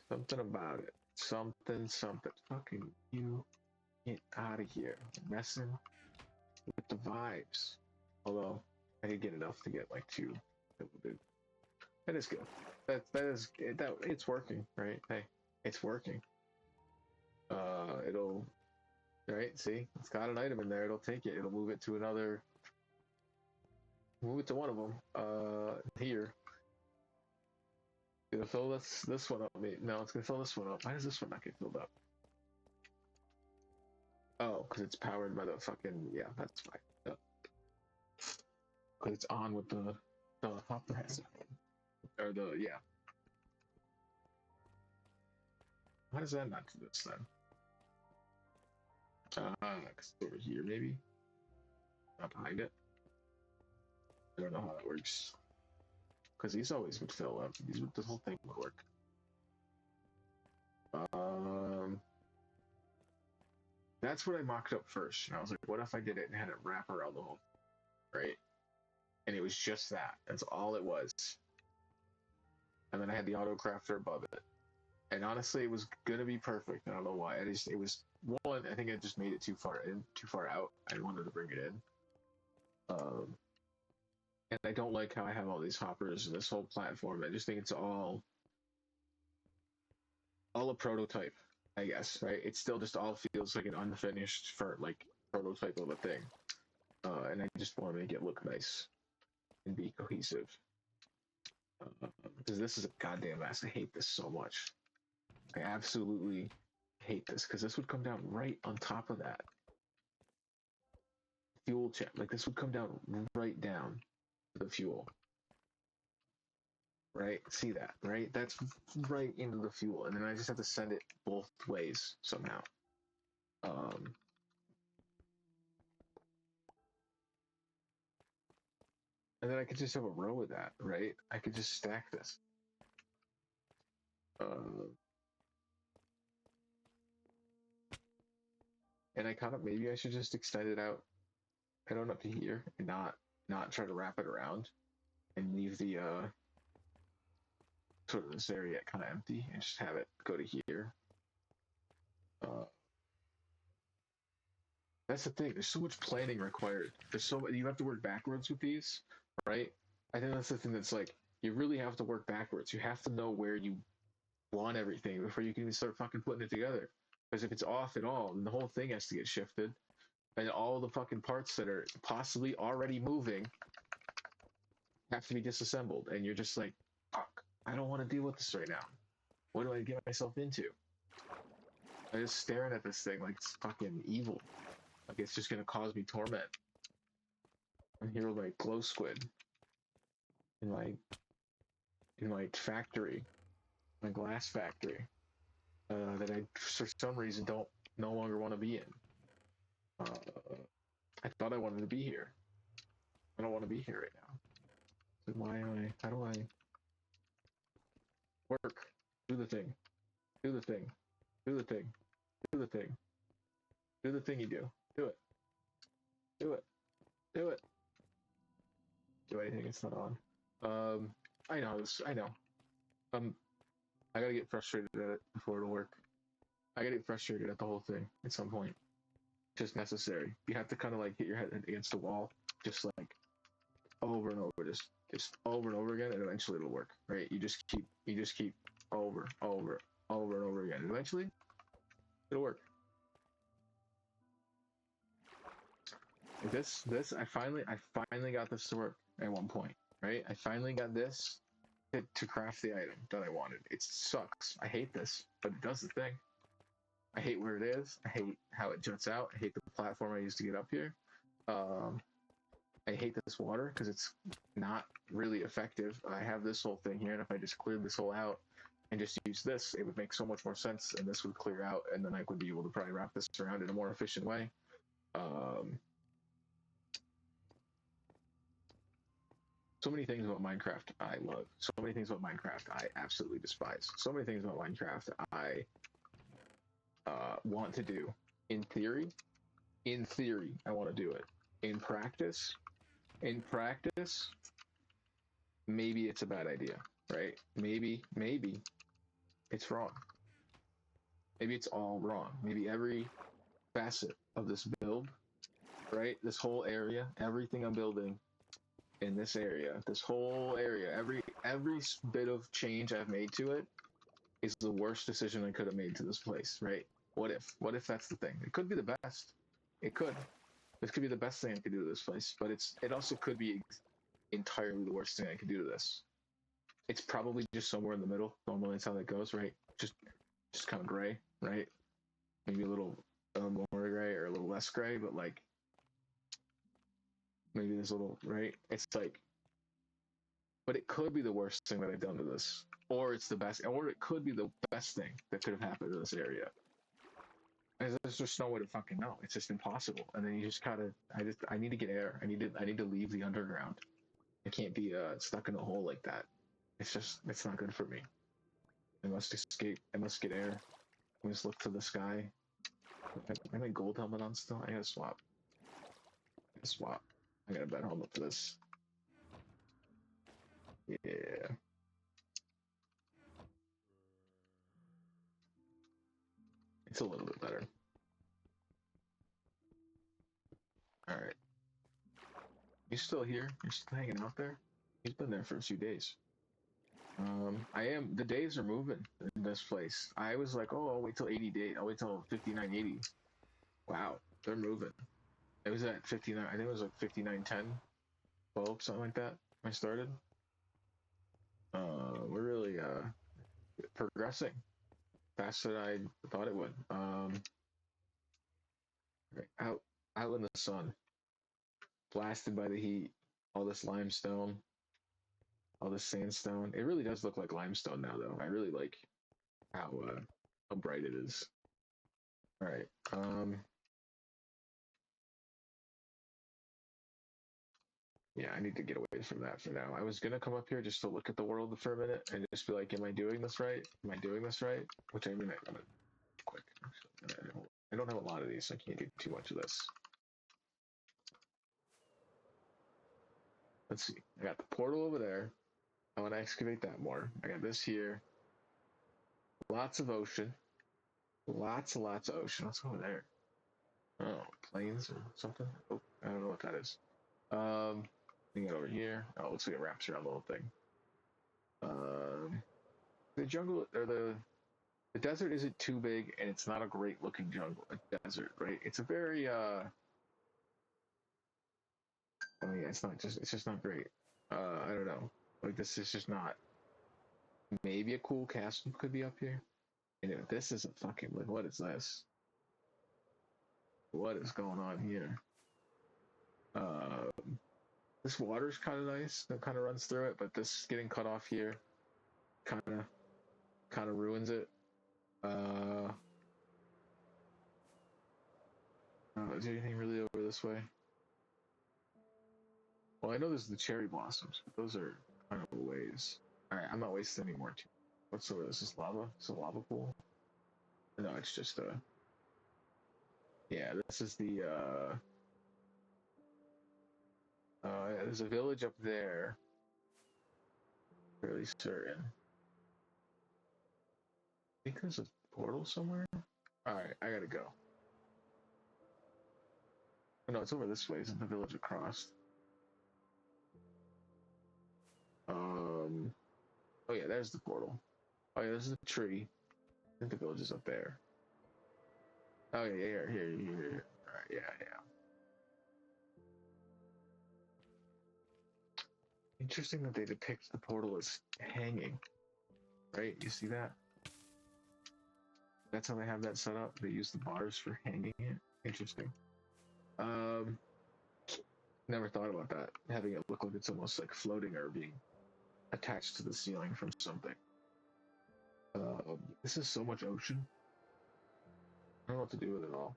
Something about it. Something. Fucking you. Get out of here. I'm messing with the vibes. Although, I did get enough to get like two. That is good. It's working, right? Hey, it's working. It'll right. See, it's got an item in there. It'll take it. It'll move it to another. Move it to one of them. Here. It'll fill this one up. No, it's gonna fill this one up. Why does this one not get filled up? Oh, because it's powered by the fucking yeah. That's fine. Because it's on with the hopper has or the yeah. How does that not do this then? Cause it's over here maybe. Not behind it. I don't know how that works. Because these always would fill up. This whole thing would work. That's what I mocked up first. And I was like, what if I did it and had it wrap around the whole thing, right? And it was just that. That's all it was. And then I had the auto crafter above it. And honestly, it was gonna be perfect. I don't know why. It was one. I think I just made it too far out. I wanted to bring it in. And I don't like how I have all these hoppers and this whole platform. I just think it's all a prototype, I guess, right? It still just all feels like an unfinished for like prototype of a thing. And I just want to make it look nice and be cohesive. Because this is a goddamn mess. I hate this so much. I absolutely hate this because this would come down right on top of that fuel check. Like this would come down right down to the fuel. Right? See that, right? That's right into the fuel. And then I just have to send it both ways somehow. And then I could just have a row of that, right? I could just stack this. And I kind of, maybe I should just extend it out, head on up to here and not try to wrap it around and leave the sort of this area kind of empty and just have it go to here. That's the thing. There's so much planning required. You have to work backwards with these, right? I think that's the thing that's like you really have to work backwards. You have to know where you want everything before you can even start fucking putting it together. Because if it's off at all, then the whole thing has to get shifted, and all the fucking parts that are possibly already moving have to be disassembled. And you're just like, fuck, I don't want to deal with this right now. What do I get myself into? I'm just staring at this thing like it's fucking evil. Like it's just gonna cause me torment. I'm here with my glow squid in my factory, my glass factory, that I for some reason don't no longer want to be in. I thought I wanted to be here. I don't want to be here right now. So why am I? How do I work? Do the thing. Do the thing. Do the thing. Do the thing. Do the thing you do. Do it. Do it. Do it. Do anything. It's not on. I know this. I know. I gotta get frustrated at it before it'll work. I gotta get frustrated at the whole thing at some point. Just necessary. You have to kind of like hit your head against the wall, just like over and over, just over and over again, and eventually it'll work. Right? You just keep over, over, over and over again. And eventually, it'll work. I finally got this to work at one point. Right? I finally got this to craft the item that I wanted. It sucks. I hate this, but it does the thing. I hate where it is. I hate how it juts out. I hate the platform I used to get up here. I hate this water because it's not really effective. I have this whole thing here, and if I just cleared this whole out and just use this, it would make so much more sense, and this would clear out, and then I would be able to probably wrap this around in a more efficient way. So many things about Minecraft I love. So many things about Minecraft I absolutely despise. So many things about Minecraft I want to do. In theory, I want to do it. In practice, maybe it's a bad idea, right? Maybe it's wrong. Maybe it's all wrong. Maybe every facet of this build, right? This whole area, everything I'm building in this area, this whole area, every bit of change I've made to it is the worst decision I could have made to this place, right? What if that's the thing? It could be the best. It could. This could be the best thing I could do to this place, but it also could be entirely the worst thing I could do to this. It's probably just somewhere in the middle. Normally that's how that goes, right? Just kind of gray, right? Maybe a little more gray or a little less gray, but like maybe this little, right? It's like, but it could be the worst thing that I've done to this, or it's the best, or it could be the best thing that could have happened to this area. And there's just no way to fucking know. It's just impossible. And then you just gotta. I need to get air. I need to leave the underground. I can't be stuck in a hole like that. It's not good for me. I must escape. I must get air. I must look to the sky. I have my gold helmet on still. I gotta swap. I got a better helmet for this. Yeah. It's a little bit better. Alright. He's still here. He's still hanging out there. He's been there for a few days. The days are moving in this place. I was like, oh, I'll wait till 80 days. I'll wait till 5980. Wow, they're moving. It was at 59, I think it was like 5910, 12, something like that. I started. We're really progressing faster than I thought it would. Right, out in the sun, blasted by the heat, all this limestone, all this sandstone. It really does look like limestone now, though. I really like how bright it is. All right. Yeah, I need to get away from that for now. I was gonna come up here just to look at the world for a minute and just be like, "Am I doing this right? Am I doing this right?" Which I'm gonna quick. Actually, I don't have a lot of these, so I can't do too much of this. Let's see. I got the portal over there. I want to excavate that more. I got this here. Lots of ocean. Lots and lots of ocean. What's over there? Oh, plains or something? Oh, I don't know what that is. Thing over here. Oh, looks like it wraps around the whole thing. The jungle or the desert isn't too big, and it's not a great looking jungle. A desert, right? It's a very I mean, it's just not great. I don't know. Like this is just not. Maybe a cool castle could be up here. And if this is a fucking like, what is this? What is going on here? This water's kind of nice. That kind of runs through it, but this getting cut off here, kind of ruins it. Is there anything really over this way? Well, I know there's the cherry blossoms, but those are kind of a ways. All right, I'm not wasting any more time. What's over this? Is lava? It's a lava pool? No, it's just a. Yeah, this is the. There's a village up there. Fairly certain. I think there's a portal somewhere. All right, I gotta go. Oh, no, it's over this way. Isn't the village across? Oh yeah, there's the portal. Oh yeah, there's the tree. I think the village is up there. Oh yeah, here. All right, yeah. Interesting that they depict the portal as hanging. Right? You see that? That's how they have that set up. They use the bars for hanging it. Interesting. Um, Never thought about that. Having it look like it's almost like floating or being attached to the ceiling from something. This is so much ocean. I don't know what to do with it all.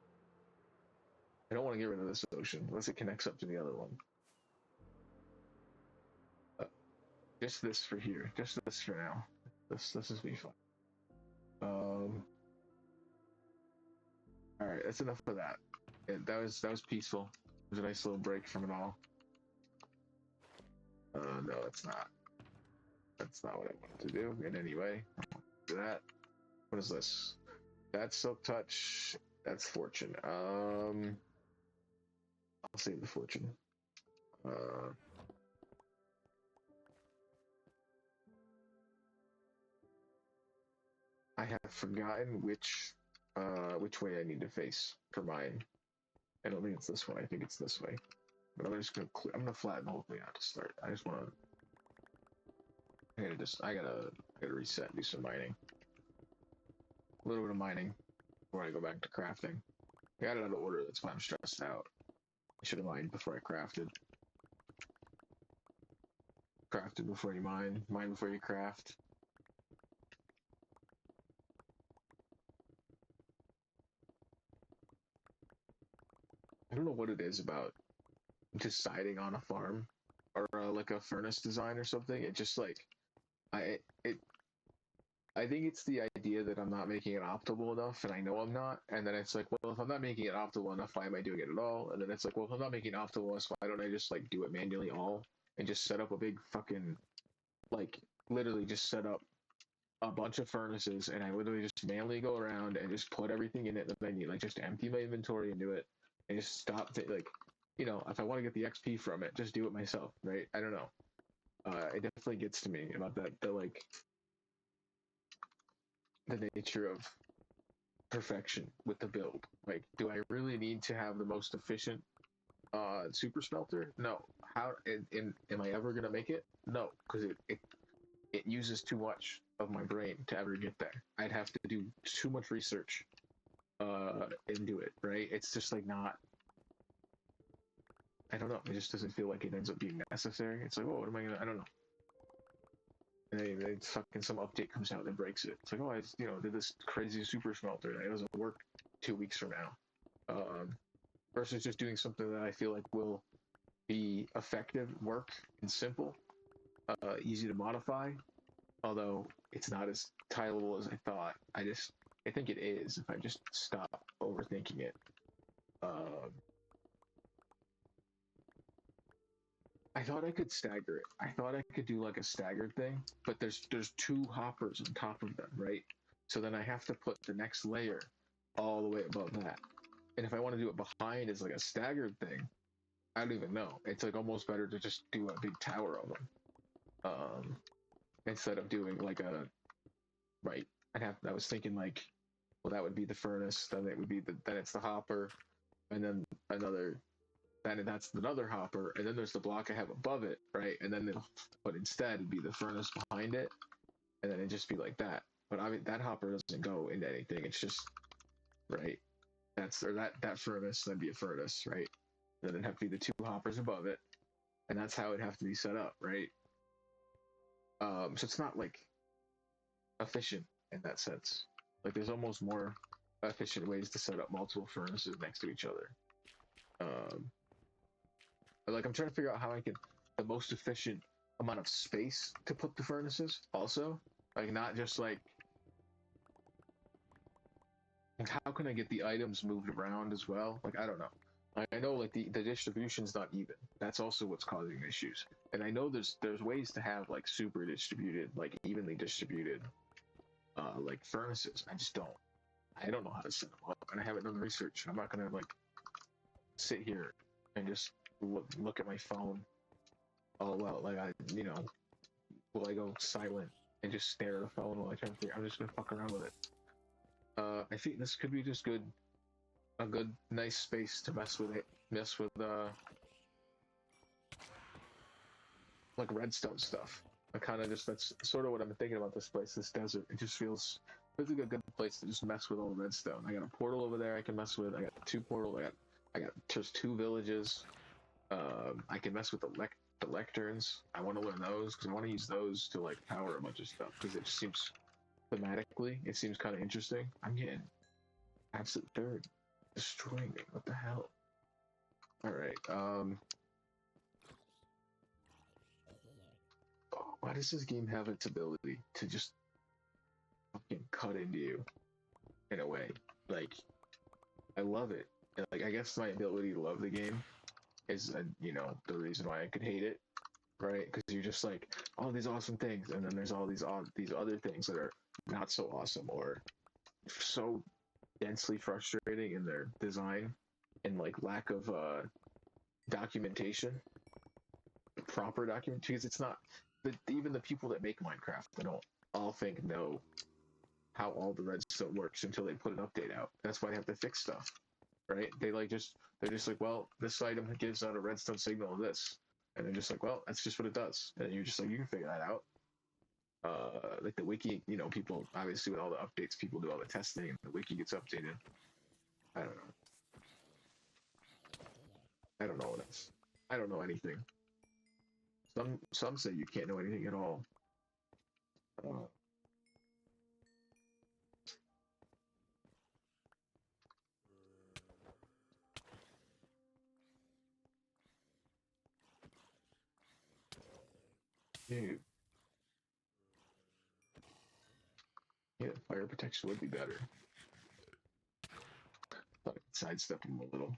I don't want to get rid of this ocean unless it connects up to the other one. Uh, just this for here. Just this for now. This is me fun. All right, that's enough of that. Yeah, that was peaceful. It was a nice little break from it all. No, it's not. That's not what I wanted to do in any way. Do that. What is this? That's Silk Touch. That's Fortune. I'll save the Fortune. Uh, I have forgotten which way I need to face for mine. I don't think it's this one. I think it's this way. But I'm just gonna I'm gonna flatten the whole thing out to start. I just wanna. I gotta reset, do some mining. A little bit of mining before I go back to crafting. I got it out of order. That's why I'm stressed out. I should have mined before I crafted. Crafted before you mine. Mine before you craft. I don't know what it is about deciding on a farm or like a furnace design or something. It just like I it I think it's the idea that I'm not making it optimal enough, and I know I'm not. And then it's like, well, if I'm not making it optimal enough, why am I doing it at all? And then it's like, well, if I'm not making it optimal enough, why don't I just like do it manually all and just set up a big fucking like literally just set up a bunch of furnaces, and I literally just manually go around and just put everything in it in the menu, like just empty my inventory and do it, and just stop like you know, if I want to get the XP from it, just do it myself, right? I don't know. It definitely gets to me about that, the like the nature of perfection with the build. Like, do I really need to have the most efficient super smelter? No. How am I ever gonna make it? No, because it uses too much of my brain to ever get there. I'd have to do too much research and do it, right? It's just like not. I don't know. It just doesn't feel like it ends up being necessary. It's like, oh, what am I gonna? I don't know. And they fucking some update comes out that breaks it. It's like, oh, I you know did this crazy super smelter that doesn't work 2 weeks from now. Versus just doing something that I feel like will be effective, work, and simple, easy to modify. Although it's not as tileable as I thought. I think it is if I just stop overthinking it. Um, I thought I could stagger it. I thought I could do like a staggered thing, but there's two hoppers on top of them, right? So then I have to put the next layer all the way above that. And if I want to do it behind as like a staggered thing, I don't even know. It's like almost better to just do a big tower of them, instead of doing like a right. I was thinking like, well, that would be the furnace. Then it would be then it's the hopper, and then another then that's another hopper, and then there's the block I have above it, right? And then but instead it'd be the furnace behind it, and then it'd just be like that. But I mean that hopper doesn't go into anything. It's just right. That's or that furnace then be a furnace, right? Then it'd have to be the two hoppers above it, and that's how it'd have to be set up, right? So it's not like efficient in that sense. Like there's almost more efficient ways to set up multiple furnaces next to each other. Um, like I'm trying to figure out how I can the most efficient amount of space to put the furnaces. Also, like not just like how can I get the items moved around as well? Like I don't know. I know like the distribution's not even. That's also what's causing issues. And I know there's ways to have like super distributed, like evenly distributed, like furnaces. I don't know how to set them up, and I haven't done the research. I'm not gonna like sit here and just look at my phone. Oh well, like will I go silent and just stare at the phone while I try to figure? I'm just gonna fuck around with it. I think this could be just a good, nice space to mess with it, mess with like redstone stuff. I kind of just that's sort of what I'm thinking about this place, this desert. It just feels like a good place to just mess with all the redstone. I got a portal over there I can mess with. I got two portals. I got just two villages. I can mess with the lecterns. I want to learn those because I want to use those to like power a bunch of stuff because it just seems thematically it seems kind of interesting. I'm getting absolute third, destroying me. What the hell? All right. Why does this game have its ability to just fucking cut into you in a way? Like I love it. And, like I guess my ability to love the game is the reason why I could hate it, right? Because you're just like all these awesome things, and then there's all these other things that are not so awesome or so densely frustrating in their design and like lack of documentation, proper document. Because it's not even the people that make Minecraft, they don't all know how all the redstone works until they put an update out. That's why they have to fix stuff, right? They're just like, well, this item gives out a redstone signal of this, and they're just like, well, that's just what it does, and you're just like, you can figure that out. Like the wiki, people obviously with all the updates, people do all the testing, and the wiki gets updated. I don't know. I don't know what else. I don't know anything. Some say you can't know anything at all. Uh, Dude, yeah, fire protection would be better. Thought I could sidestep them a little.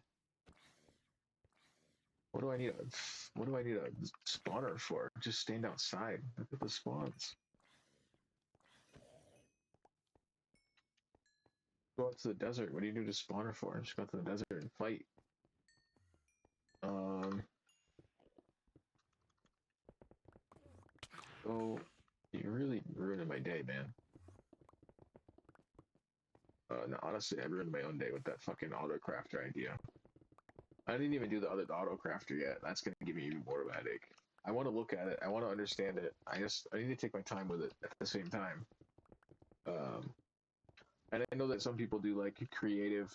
What do I need a what do I need a spawner for? Just stand outside. Look at the spawns. Go out to the desert. What do you need a spawner for? Just go out to the desert and fight. Um. Oh, you're really ruining my day, man. No, honestly, I ruined my own day with that fucking auto crafter idea. I didn't even do the other auto crafter yet. That's gonna give me even more of a headache. I want to look at it. I want to understand it. I need to take my time with it at the same time. Um, and I know that some people do like creative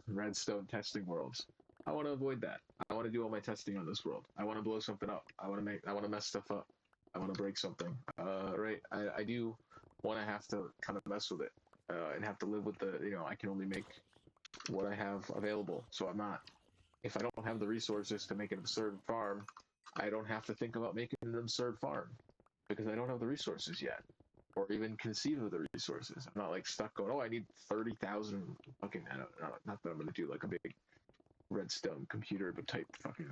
redstone testing worlds. I want to avoid that. I want to do all my testing on this world. I want to blow something up. I want to mess stuff up. I want to break something. Right. I do want to have to kind of mess with it. And have to live with the, I can only make what I have available. So I'm not, if I don't have the resources to make an absurd farm, I don't have to think about making an absurd farm because I don't have the resources yet, or even conceive of the resources. I'm not like stuck going, oh, I need 30,000 fucking. I don't know, not that I'm gonna do like a big redstone computer, but type fucking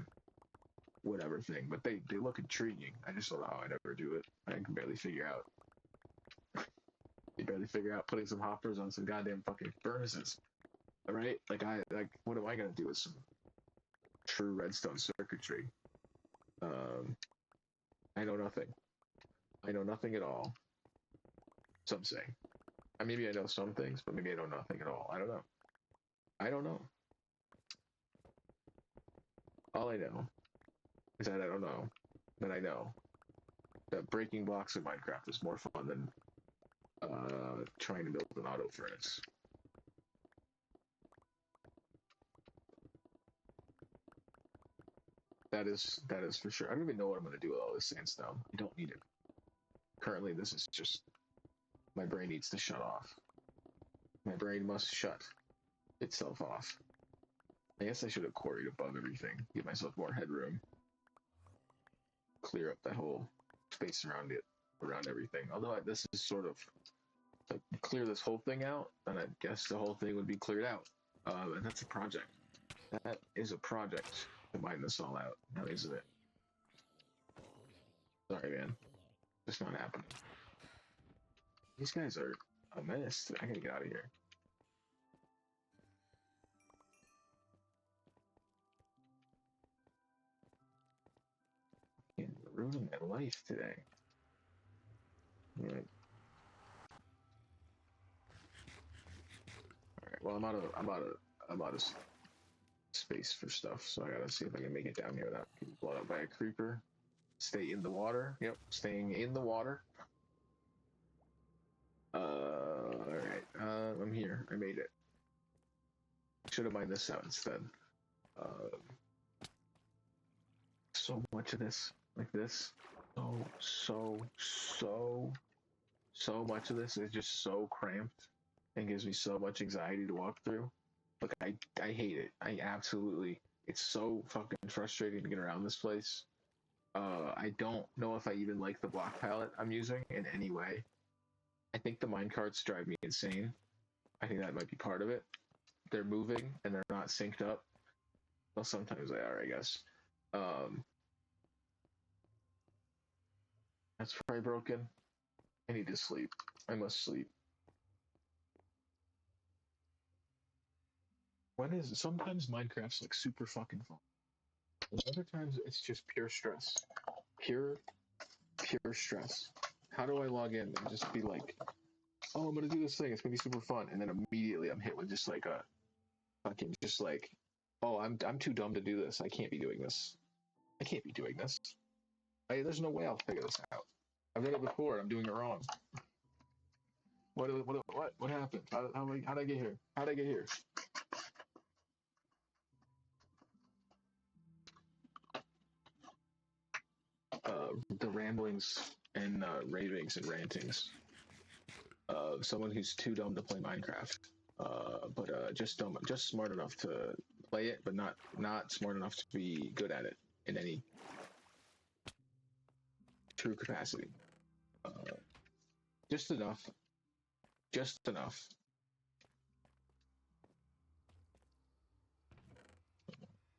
whatever thing. But they look intriguing. I just don't know how I'd ever do it. I can barely figure out. You barely figure out putting some hoppers on some goddamn fucking furnaces. Right? Like what am I gonna do with some true redstone circuitry? Um, I know nothing. I know nothing at all. Some say. Maybe I know some things, but maybe I know nothing at all. I don't know. I don't know. All I know is that I don't know that I know that breaking blocks in Minecraft is more fun than trying to build an auto furnace. That is for sure. I don't even know what I'm going to do with all this sandstone. I don't need it. Currently, this is just my brain needs to shut off. My brain must shut itself off. I guess I should have quarried above everything, give myself more headroom, clear up that whole space around it, around everything. Although this is sort of to clear this whole thing out, then I guess the whole thing would be cleared out. And that's a project. That is a project to mine this all out. Now, isn't it? Sorry, man. It's not happening. These guys are a menace. I gotta get out of here. You're ruining my life today. Alright. Alright, well I'm out of space for stuff, so I gotta see if I can make it down here without getting blown up by a creeper. Stay in the water. Yep, staying in the water. Alright. I'm here. I made it. Should have mined this out instead. Uh, so much of this, like this. So much of this is just so cramped and gives me so much anxiety to walk through. Look, I hate it. I absolutely. It's so fucking frustrating to get around this place. I don't know if I even like the block palette I'm using in any way. I think the minecarts drive me insane. I think that might be part of it. They're moving and they're not synced up. Well, sometimes they are, I guess. Um, that's probably broken. I need to sleep. I must sleep. Sometimes Minecraft's like super fucking fun. And other times it's just pure stress. Pure stress. How do I log in and just be like, oh, I'm gonna do this thing. It's gonna be super fun, and then immediately I'm hit with just like a fucking just like, oh, I'm too dumb to do this. I can't be doing this. I can't be doing this. There's no way I'll figure this out. I've done it before. And I'm doing it wrong. What happened? How'd I get here? How'd I get here? The ramblings and ravings and rantings of someone who's too dumb to play Minecraft, but just dumb, just smart enough to play it, but not smart enough to be good at it in any true capacity. Just enough. Just enough.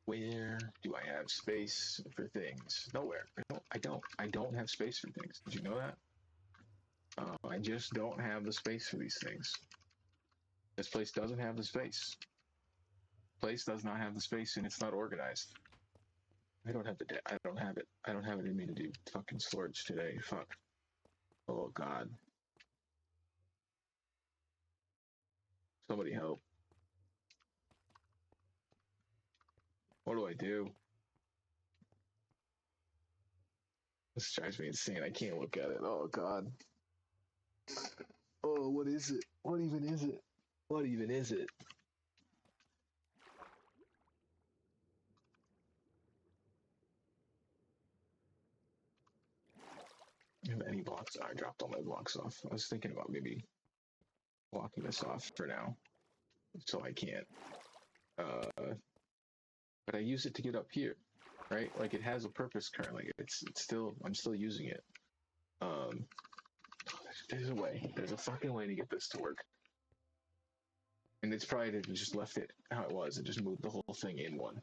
Where do I have space for things? Nowhere. I don't have space for things. Did you know that? I just don't have the space for these things. This place doesn't have the space. Place does not have the space, and it's not organized. I don't have the. I don't have it. I don't have it in me to do fucking storage today. Fuck. Oh god. Somebody help. What do I do? This drives me insane. I can't look at it. Oh god. Oh, what is it? What even is it? What even is it? Have any blocks? I dropped all my blocks off. I was thinking about maybe blocking this off for now, so I can't. But I use it to get up here, right? Like it has a purpose currently. It's still I'm still using it. Um, there's a way. There's a fucking way to get this to work. And it's probably to just left it how it was and just moved the whole thing in one.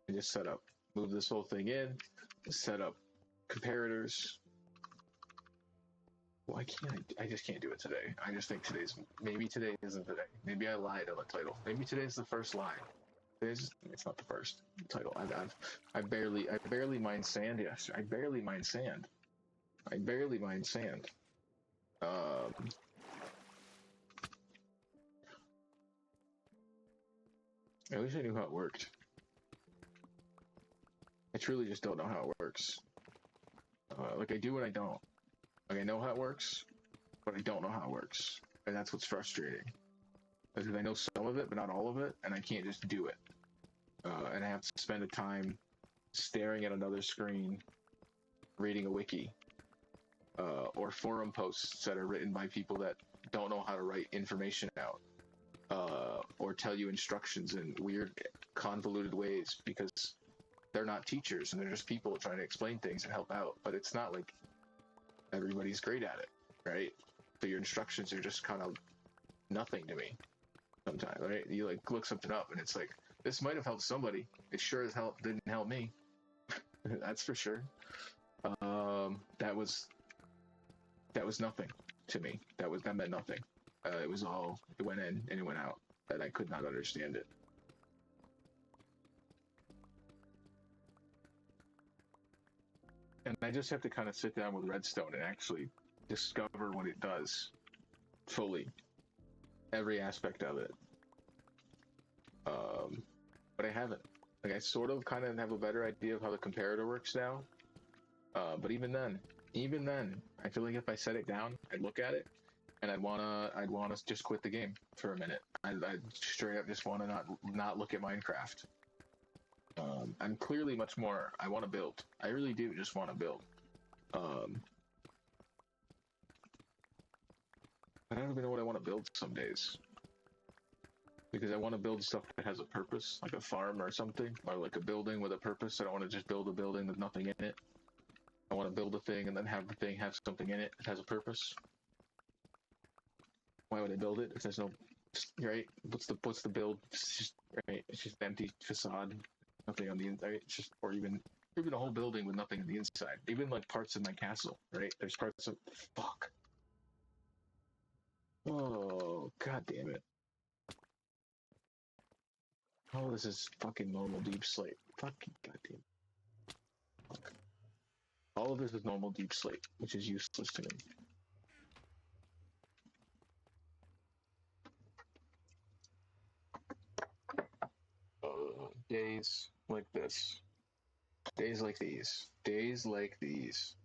And just set up, move this whole thing in, set up comparators. Why can't I just can't do it today. I just think maybe today isn't the day. Maybe I lied on the title. Maybe today's the first lie. It's not the first title. I barely mine sand. Yes, I barely mine sand. I barely mine sand. Um, I wish I knew how it worked. I truly just don't know how it works. Like I do and I don't. Like I know how it works, but I don't know how it works, and that's what's frustrating. Because I know some of it, but not all of it, and I can't just do it. And I have to spend the time staring at another screen, reading a wiki, or forum posts that are written by people that don't know how to write information out, or tell you instructions in weird, convoluted ways because they're not teachers and they're just people trying to explain things and help out. But it's not like everybody's great at it, right? So your instructions are just kind of nothing to me sometimes, right? You like look something up and it's like, this might have helped somebody. It sure as hell didn't help me. That's for sure. That was nothing to me. That meant nothing. It was all, it went in and it went out, and I could not understand it. And I just have to kind of sit down with Redstone and actually discover what it does fully, every aspect of it. But I haven't. Like I sort of kind of have a better idea of how the comparator works now. But even then, I feel like if I set it down, I'd look at it, and I'd wanna just quit the game for a minute. I'd straight up just wanna not look at Minecraft. I'm clearly much more. I want to build. I really do just want to build. But I don't even know what I want to build some days. Because I want to build stuff that has a purpose, like a farm or something, or like a building with a purpose. I don't want to just build a building with nothing in it. I want to build a thing and then have the thing have something in it that has a purpose. Why would I build it if there's no, right? What's the build? It's just right. It's just empty facade, nothing on the inside. It's just, or even a whole building with nothing on the inside. Even like parts of my castle, right? There's parts of fuck. Oh god damn it! Oh, this is fucking normal deep slate. Fucking goddamn. Fuck. All of this is normal deep slate, which is useless to me. Days like this. Days like these. Days like these.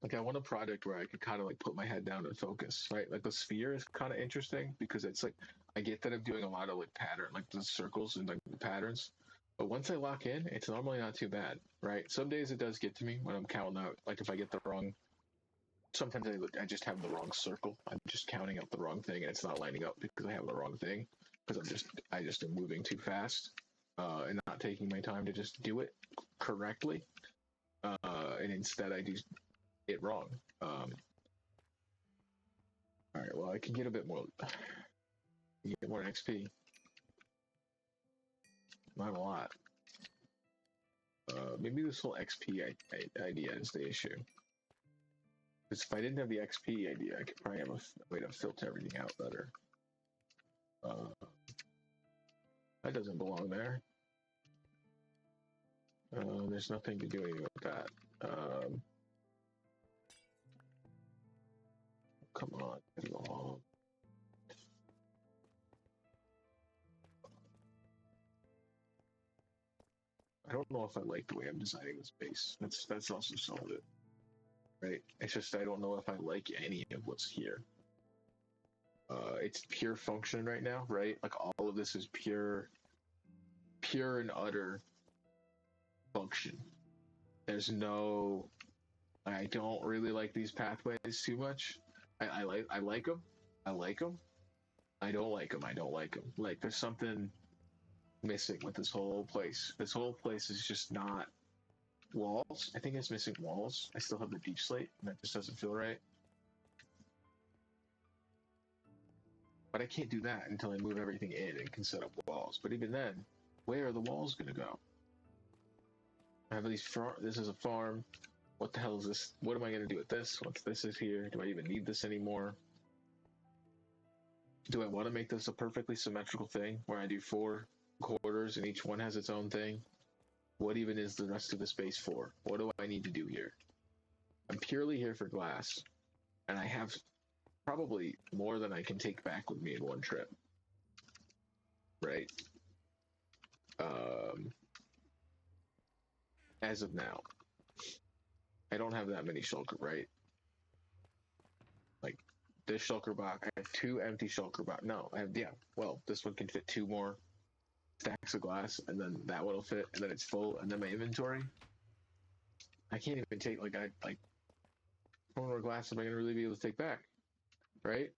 Like I want a project where I could kind of like put my head down and focus, right? Like the sphere is kind of interesting because it's like I get that I'm doing a lot of like pattern, like the circles and like the patterns. But once I lock in, it's normally not too bad, right? Some days it does get to me when I'm counting out, like if I get the wrong. Sometimes I just have the wrong circle. I'm just counting out the wrong thing and it's not lining up because I have the wrong thing because I just am moving too fast. and not taking my time to just do it correctly. And instead I do it wrong. All right, well I can get a bit more, get more XP. Not a lot. Maybe this whole XP idea is the issue. Because if I didn't have the XP idea, I could probably have a way to filter everything out better. That doesn't belong there. There's nothing to do anything with that. Come on, get along. I don't know if I like the way I'm designing the space. That's also some of it, right? It's just I don't know if I like any of what's here. It's pure function right now, right? Like all of this is pure and utter function. There's no. I don't really like these pathways too much. I like them. I like them. I don't like them. I don't like them. Like there's something missing with this whole place. This whole place is just not walls. I think it's missing walls. I still have the deep slate, and that just doesn't feel right. But I can't do that until I move everything in and can set up walls. But even then, where are the walls going to go? I have these this is a farm. What the hell is this? What am I going to do with this? Once this is here, do I even need this anymore? Do I want to make this a perfectly symmetrical thing where I do 4 quarters and each one has its own thing? What even is the rest of the space for? What do I need to do here? I'm purely here for glass, and I have probably more than I can take back with me in one trip. Right? As of now, I don't have that many shulker, right? Like this shulker box, I have 2 empty shulker box. No, I have, yeah. Well, this one can fit 2 more stacks of glass, and then that one will fit, and then it's full, and then my inventory. I can't even take how much more glass am I gonna really be able to take back? Right?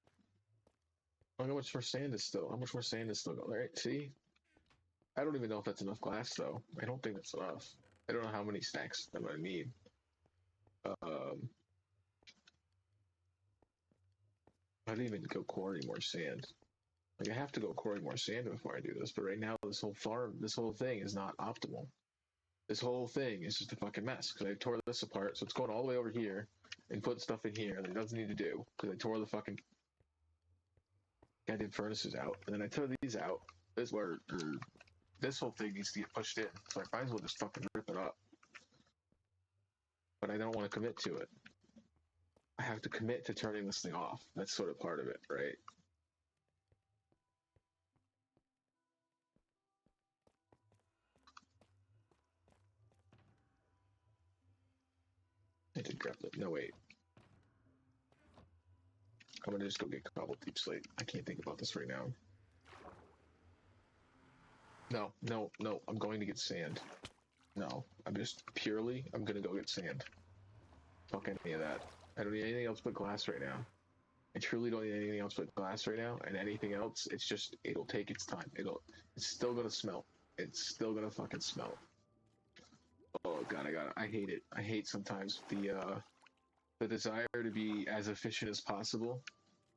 How much more sand is still? How much more sand is still going? Right? See, I don't even know if that's enough glass though. I don't think that's enough. I don't know how many stacks I'm gonna need. I didn't even go quarry more sand. Like I have to go quarry more sand before I do this. But right now, this whole farm, this whole thing is not optimal. This whole thing is just a fucking mess because I tore this apart. So it's going all the way over here and put stuff in here that it doesn't need to do because I tore the fucking goddamn furnaces out. And then I tore these out. This where this whole thing needs to get pushed in. So I might as well just fucking rip it up. But I don't want to commit to it. I have to commit to turning this thing off. That's sort of part of it, right? I did grab it. No, wait. I'm gonna just go get cobbled deep slate. I can't think about this right now. No, no, no. I'm going to get sand. No, I'm gonna go get sand. Fuck any of that. I don't need anything else but glass right now. I truly don't need anything else but glass right now, and anything else, it'll take its time. It's still gonna smelt. It's still gonna fucking smelt. Oh god, I hate it. I hate sometimes the desire to be as efficient as possible,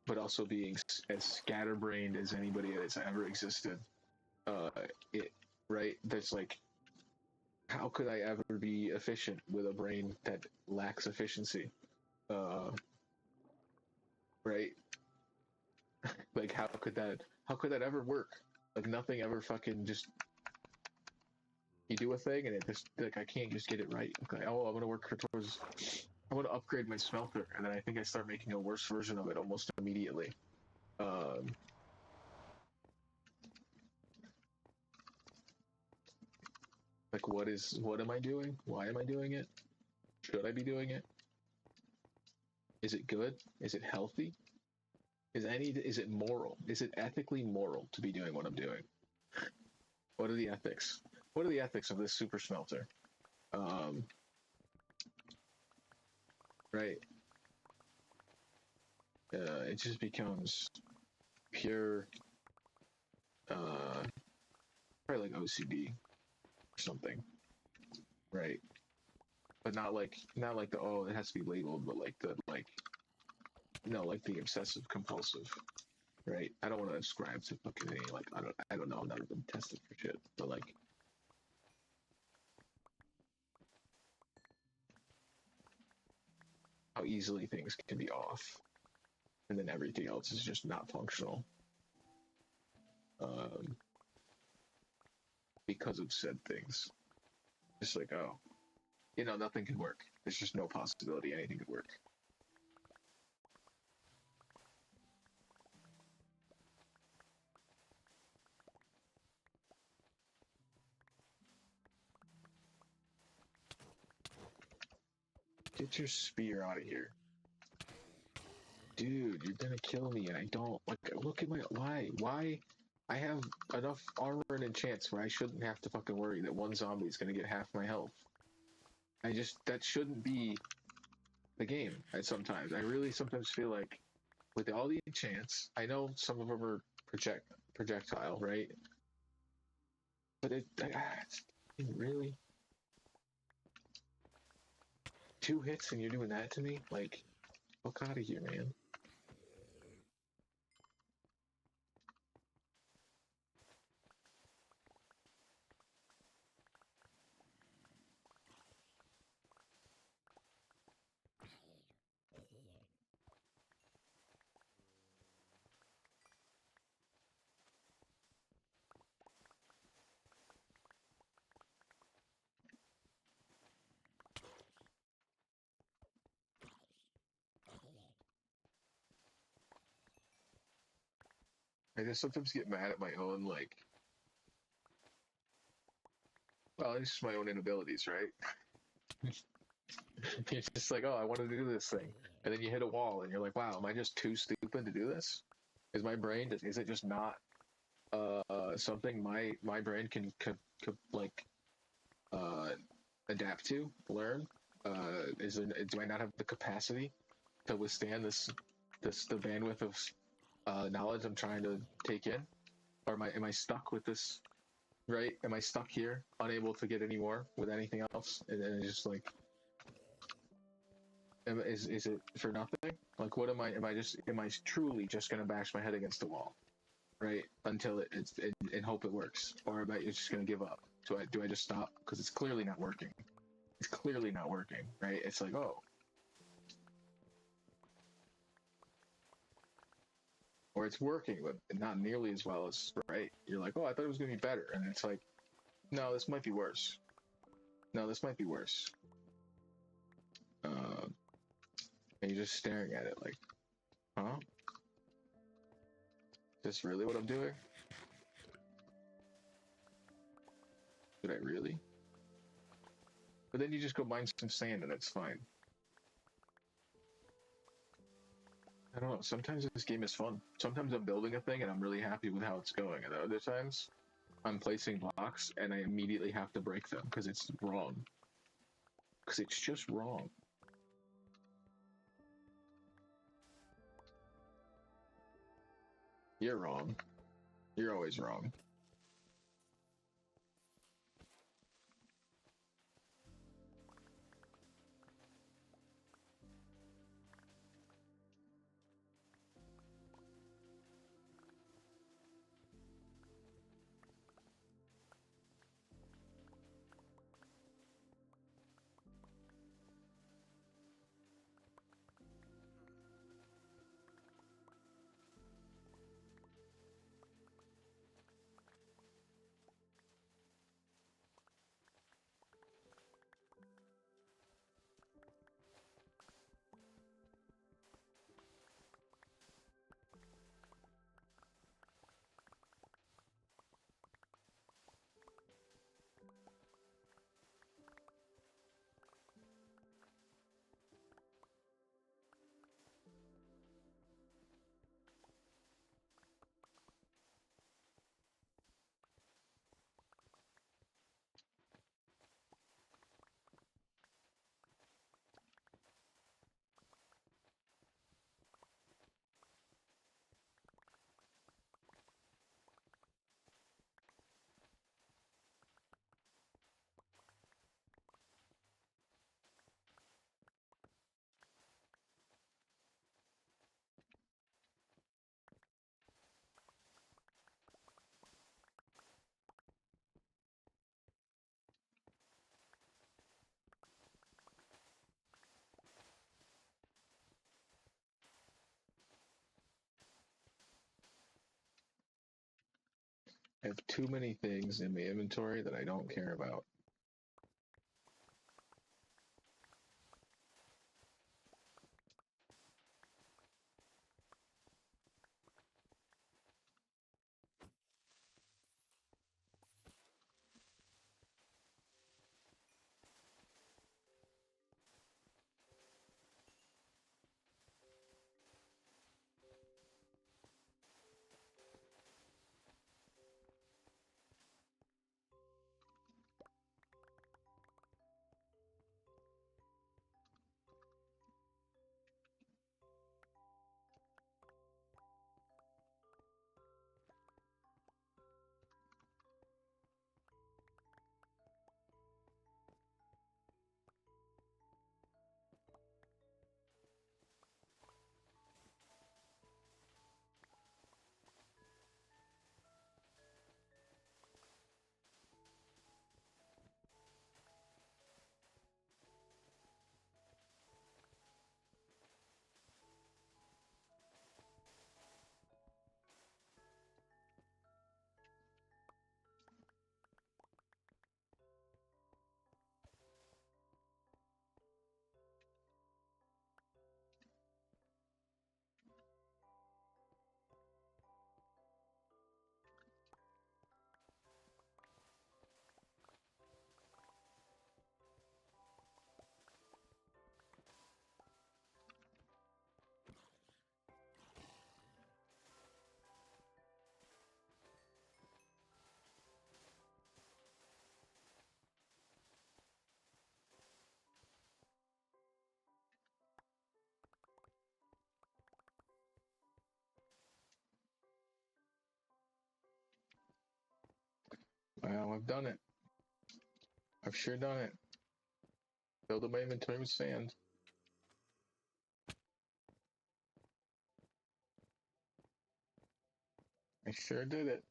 but also being as scatterbrained as anybody that's ever existed. Uh, it right? There's like, how could I ever be efficient with a brain that lacks efficiency? Right? Like, How could that ever work? Like, nothing ever fucking just. You do a thing and it just like I can't just get it right. Okay, oh, I'm gonna work towards. I want to upgrade my smelter, and then I think I start making a worse version of it almost immediately. Um, like, what am I doing? Why am I doing it? Should I be doing it? Is it good? Is it healthy? Is it moral? Is it ethically moral to be doing what I'm doing? What are the ethics? What are the ethics of this super smelter? Um, right. It just becomes pure. Uh, probably like OCD or something, right? But not like the oh it has to be labeled, but like the like no like the obsessive compulsive, right? I don't want to ascribe to fucking any like I don't know, I've never been tested for shit, but like how easily things can be off, and then everything else is just not functional. Um, because of said things. Just like, oh, nothing can work. There's just no possibility anything could work. Get your spear out of here. Dude, you're gonna kill me, and I don't, like, look at my, why? I have enough armor and enchants where I shouldn't have to fucking worry that one zombie is gonna get half my health. That shouldn't be the game. I really sometimes feel like, with all the enchants, I know some of them are projectile, right? But really? 2 hits and you're doing that to me? Like, fuck out of here, man. I just sometimes get mad at my own, like, well, it's just my own inabilities, right? You're just like, oh, I wanted to do this thing. And then you hit a wall and you're like, wow, am I just too stupid to do this? Is my brain, is it just not something my brain can like, uh, adapt to, learn? Do I not have the capacity to withstand the bandwidth of knowledge I'm trying to take in? Or am I stuck with this, right? Am I stuck here, unable to get any more with anything else? And then it's just like, is it for nothing? Like, what am I truly just gonna bash my head against the wall, right? Until and hope it works? Or am I just gonna give up? Do I just stop? Because it's clearly not working. It's clearly not working, right? It's like, oh, or it's working, but not nearly as well as, right? You're like, oh, I thought it was gonna be better. And it's like, no, this might be worse. No, this might be worse. Uh, and you're just staring at it like, huh? Is this really what I'm doing? Did I really? But then you just go mine some sand and it's fine. I don't know. Sometimes this game is fun. Sometimes I'm building a thing and I'm really happy with how it's going. And other times I'm placing blocks and I immediately have to break them because it's wrong. Because it's just wrong. You're wrong. You're always wrong. I have too many things in my inventory that I don't care about. Well, I've done it. I've sure done it. Filled up my inventory with sand. I sure did it.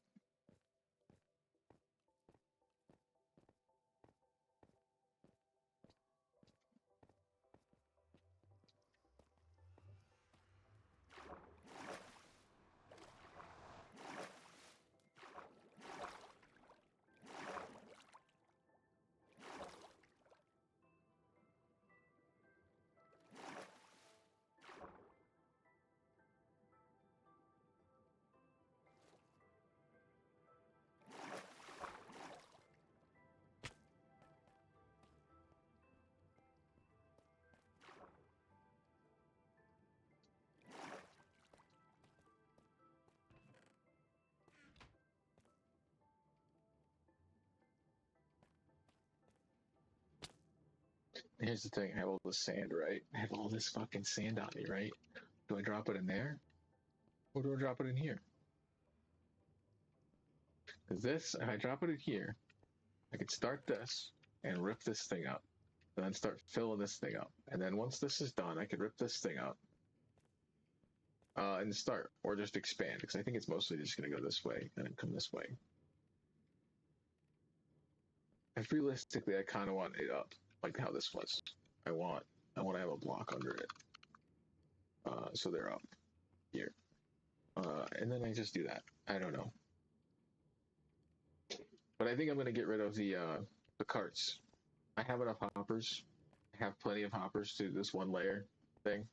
Here's the thing, I have all this sand, right? I have all this fucking sand on me, right? Do I drop it in there? Or do I drop it in here? Because this, if I drop it in here, I could start this and rip this thing up. And then start filling this thing up. And then once this is done, I could rip this thing up. And start, or just expand, because I think it's mostly just going to go this way and then come this way. And realistically, I kind of want it up, like how this was. I want to have a block under it. So they're up here. And then I just do that. I don't know. But I think I'm going to get rid of the carts. I have enough hoppers. I have plenty of hoppers to this one layer thing.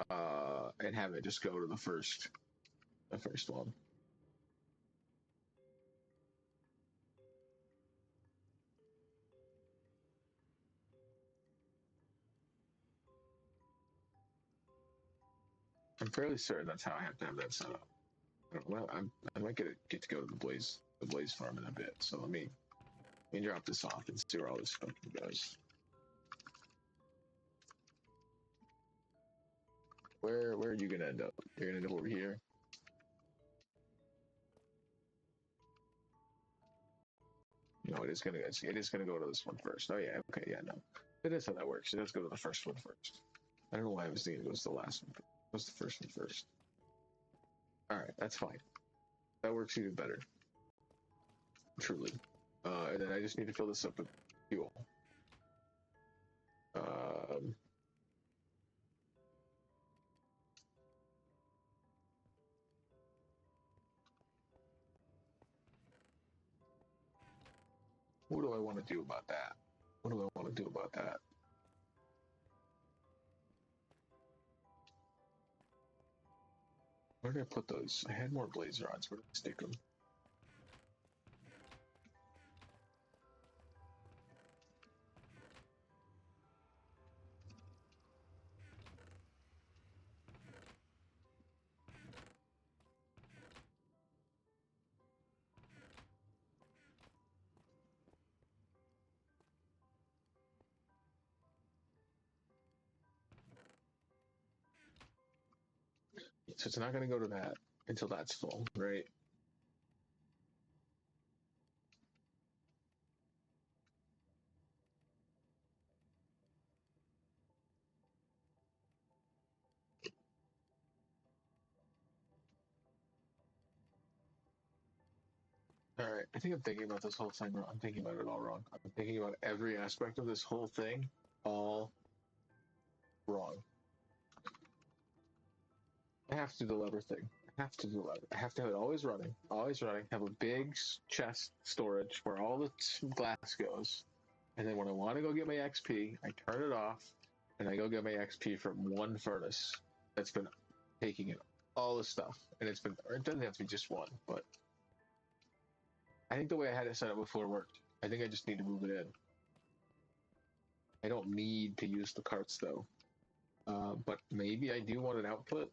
And have it just go to the first one. I'm fairly certain that's how I have to have that set up. Well, I might get to go to the blaze farm in a bit. So let me drop this off and see where all this fucking goes. Where are you gonna end up? You're gonna end up over here. No, it is gonna go to this one first. Oh yeah, okay, yeah, no, it is how that works. It does go to the first one first. I don't know why I was thinking it was the last one. It was the first one first. All right, that's fine. That works even better. Truly. And then I just need to fill this up with fuel. Um, What do I want to do about that? What do I want to do about that? Where did I put those? I had more blaze rods. Where did I stick them? So it's not going to go to that until that's full, right? All right. I think I'm thinking about this whole thing wrong. I'm thinking about it all wrong. I'm thinking about every aspect of this whole thing all wrong. I have to do the lever thing. I have to do the lever. I have to have it always running, always running. Have a big chest storage where all the glass goes. And then when I want to go get my XP, I turn it off and I go get my XP from one furnace that's been taking in all the stuff. And it's been, or it doesn't have to be just one, but I think the way I had it set up before worked. I think I just need to move it in. I don't need to use the carts though. But maybe I do want an output.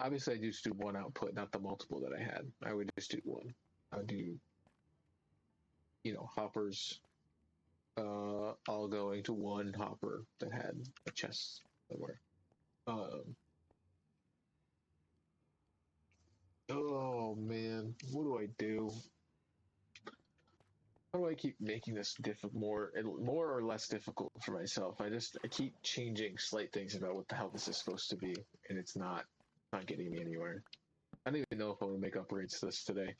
Obviously, I just do one output, not the multiple that I had. I would just do one. I would do, hoppers, all going to one hopper that had a chest somewhere. Oh man, what do I do? How do I keep making this more or less difficult for myself? I keep changing slight things about what the hell this is supposed to be, and it's not getting me anywhere. I don't even know if I'm gonna make upgrades to this today.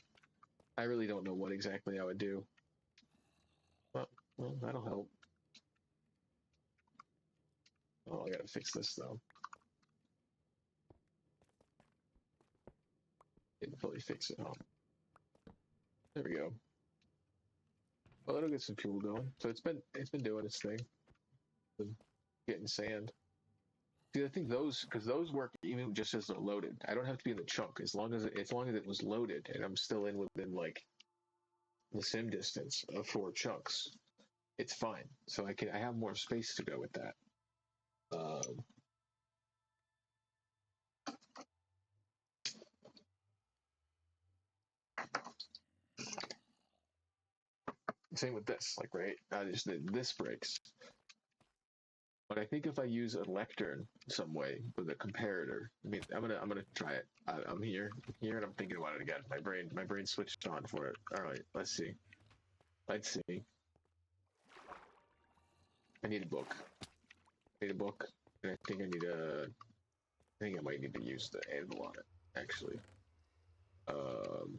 I really don't know what exactly I would do. Well, that'll help. Oh, I gotta fix this though. Didn't fully fix it, huh? There we go. Well, that'll get some fuel going. So it's been doing its thing. Been getting sand. See, I think because those work even just as they're loaded. I don't have to be in the chunk as long as it was loaded and I'm still within like the sim distance of 4 chunks. It's fine. So I have more space to go with that. Um, Same with this, like right. This breaks. But I think if I use a lectern some way with a comparator, I mean, I'm gonna try it. I'm here, and I'm thinking about it again. My brain switched on for it. All right, let's see. Let's see. I need a book. I need a book, and I think I might need to use the anvil on it. Actually, um,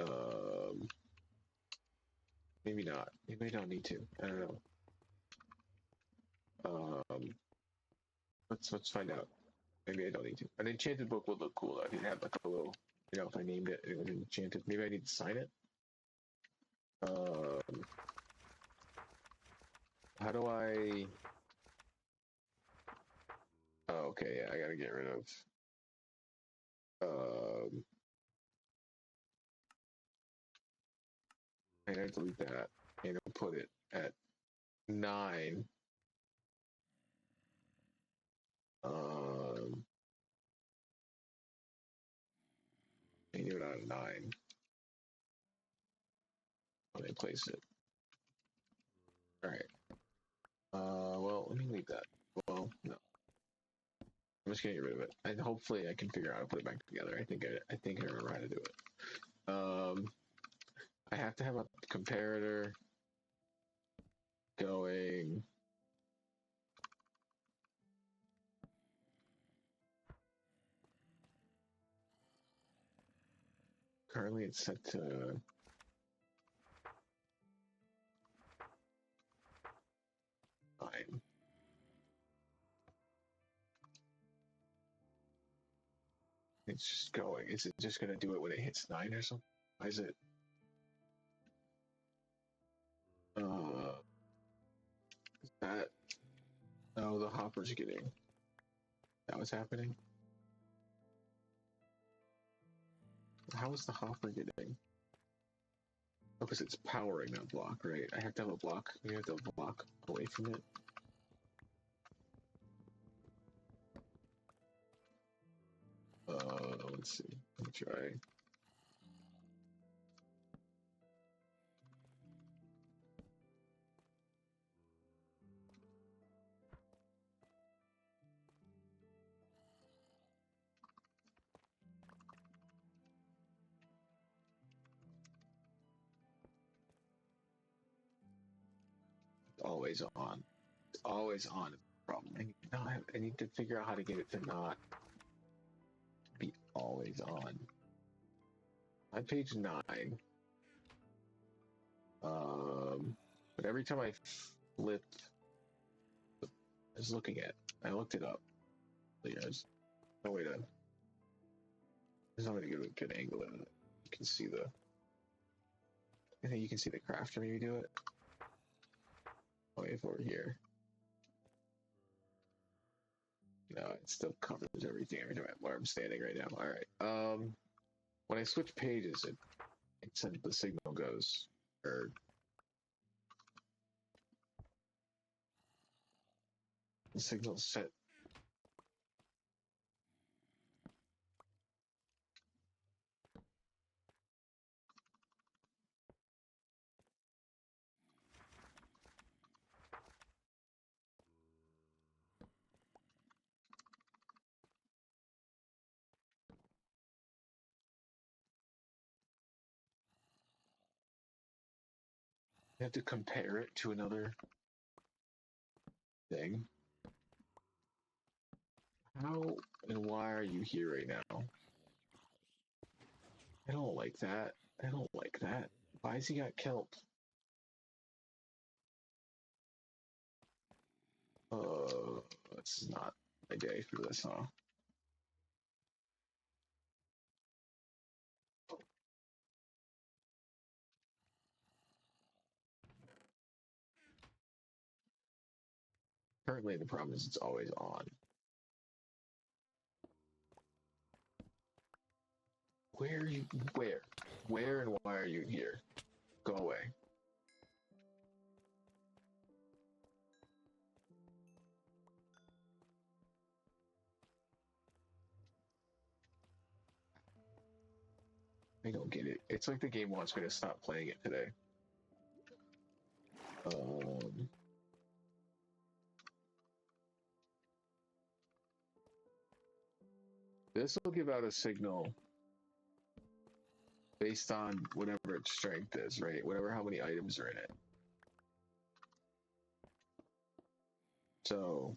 um, maybe not. Maybe I don't need to. I don't know. Um, let's find out. Maybe I don't need to. An enchanted book would look cool though. If you had like a little, if I named it, it was enchanted. Maybe I need to sign it. Um, how do I? Oh, okay, yeah, I gotta get rid of. Um, I gotta delete that and put it at 9. Um, I do it on 9. Let me place it. All right. Well, let me leave that. Well, no, I'm just gonna get rid of it, and hopefully I can figure out how to put it back together. I think I remember how to do it. I have to have a comparator going. Currently, it's set to 9. it's just going? Is it just gonna do it when it hits 9 or something? Why is it? Is that? Oh, the hopper's getting. That was happening. How is the hopper getting? Oh, because it's powering that block, right? I have to have a block. We have to have a block away from it. Let's see. Let me try. Always on. It's always on is the problem. I need to figure out how to get it to not be always on. On page 9. But every time I flipped, I was looking at. I looked it up. There's no way to. There's no way to get a good angle in it. You can see the. I think you can see the crafter maybe do it. Oh, if over here. No, it still covers everything every time where I'm standing right now. All right. When I switch pages, it said the signal goes or the signal set. I have to compare it to another thing. How and why are you here right now? I don't like that. I don't like that. Why has he got kelp? This is not my day for this, huh? Currently, the problem is it's always on. Where are you? Where? Where and why are you here? Go away. I don't get it. It's like the game wants me to stop playing it today. This will give out a signal based on whatever its strength is, right? Whatever how many items are in it. So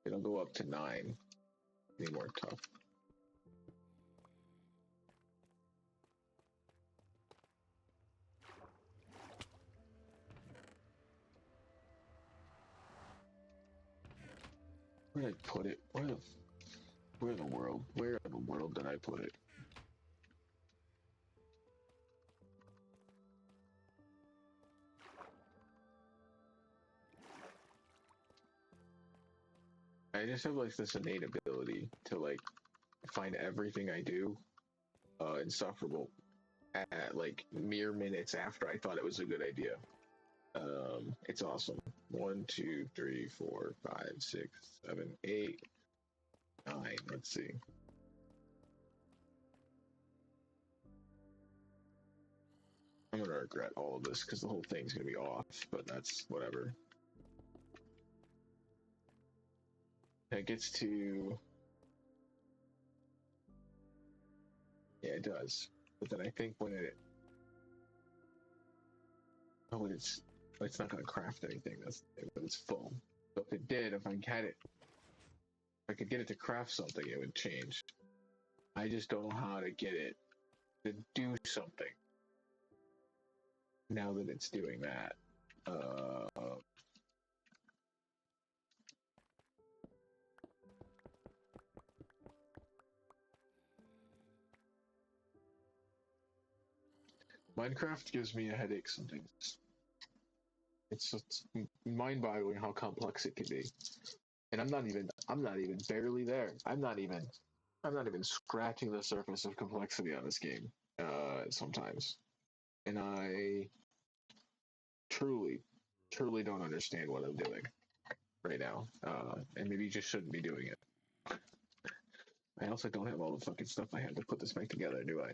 it'll go up to 9. Any more tough. Where did I put it? Where in the world? Where in the world did I put it? I just have like this innate ability to like find everything I do insufferable at like mere minutes after I thought it was a good idea. It's awesome. 1, 2, 3, 4, 5, 6, 7, 8, 9. Let's see. I'm gonna regret all of this because the whole thing's gonna be off, but that's whatever. It gets to. Yeah, it does. But then I think when it. Oh, it's not gonna craft anything. That's but it's full. So if it did, if I had it, if I could get it to craft something, it would change. I just don't know how to get it to do something. Now that it's doing that, Minecraft gives me a headache sometimes. It's just mind-boggling how complex it can be. And I'm not even barely there. I'm not even scratching the surface of complexity on this game. Sometimes. And I truly, truly don't understand what I'm doing right now. And maybe just shouldn't be doing it. I also don't have all the fucking stuff I have to put this back together, do I?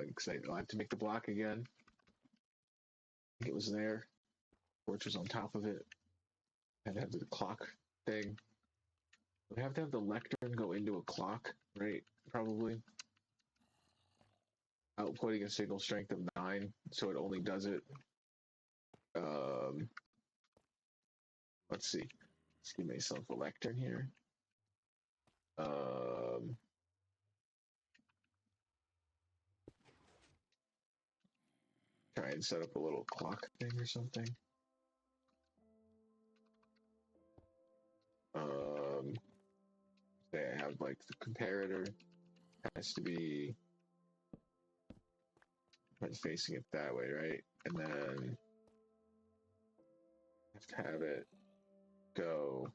Because I have to make the block again. I think it was there. Torch was on top of it. I had to have the clock thing. We have to have the lectern go into a clock, right? Probably. Outputting a signal strength of 9, so it only does it. Um, let's see. Let's give myself a lectern here. Try and set up a little clock thing or something. Say I have like the comparator has to be facing it that way, right? And then I have to have it go.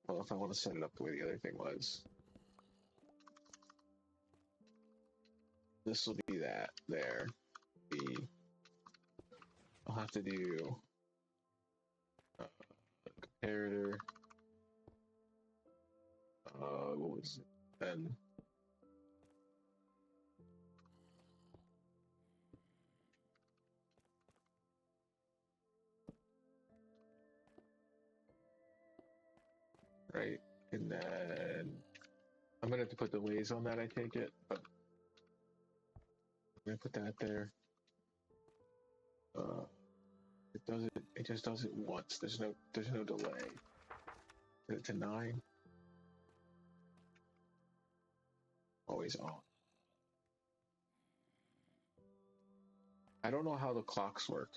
Well, if I want to set it up the way the other thing was, this will be that there. I'll have to do comparator. What was it then? Right, and then I'm gonna have to put delays on that. I take it, but I'm gonna put that there. It does it. It just does it once. There's no delay. Set it to 9. Always on. I don't know how the clocks work.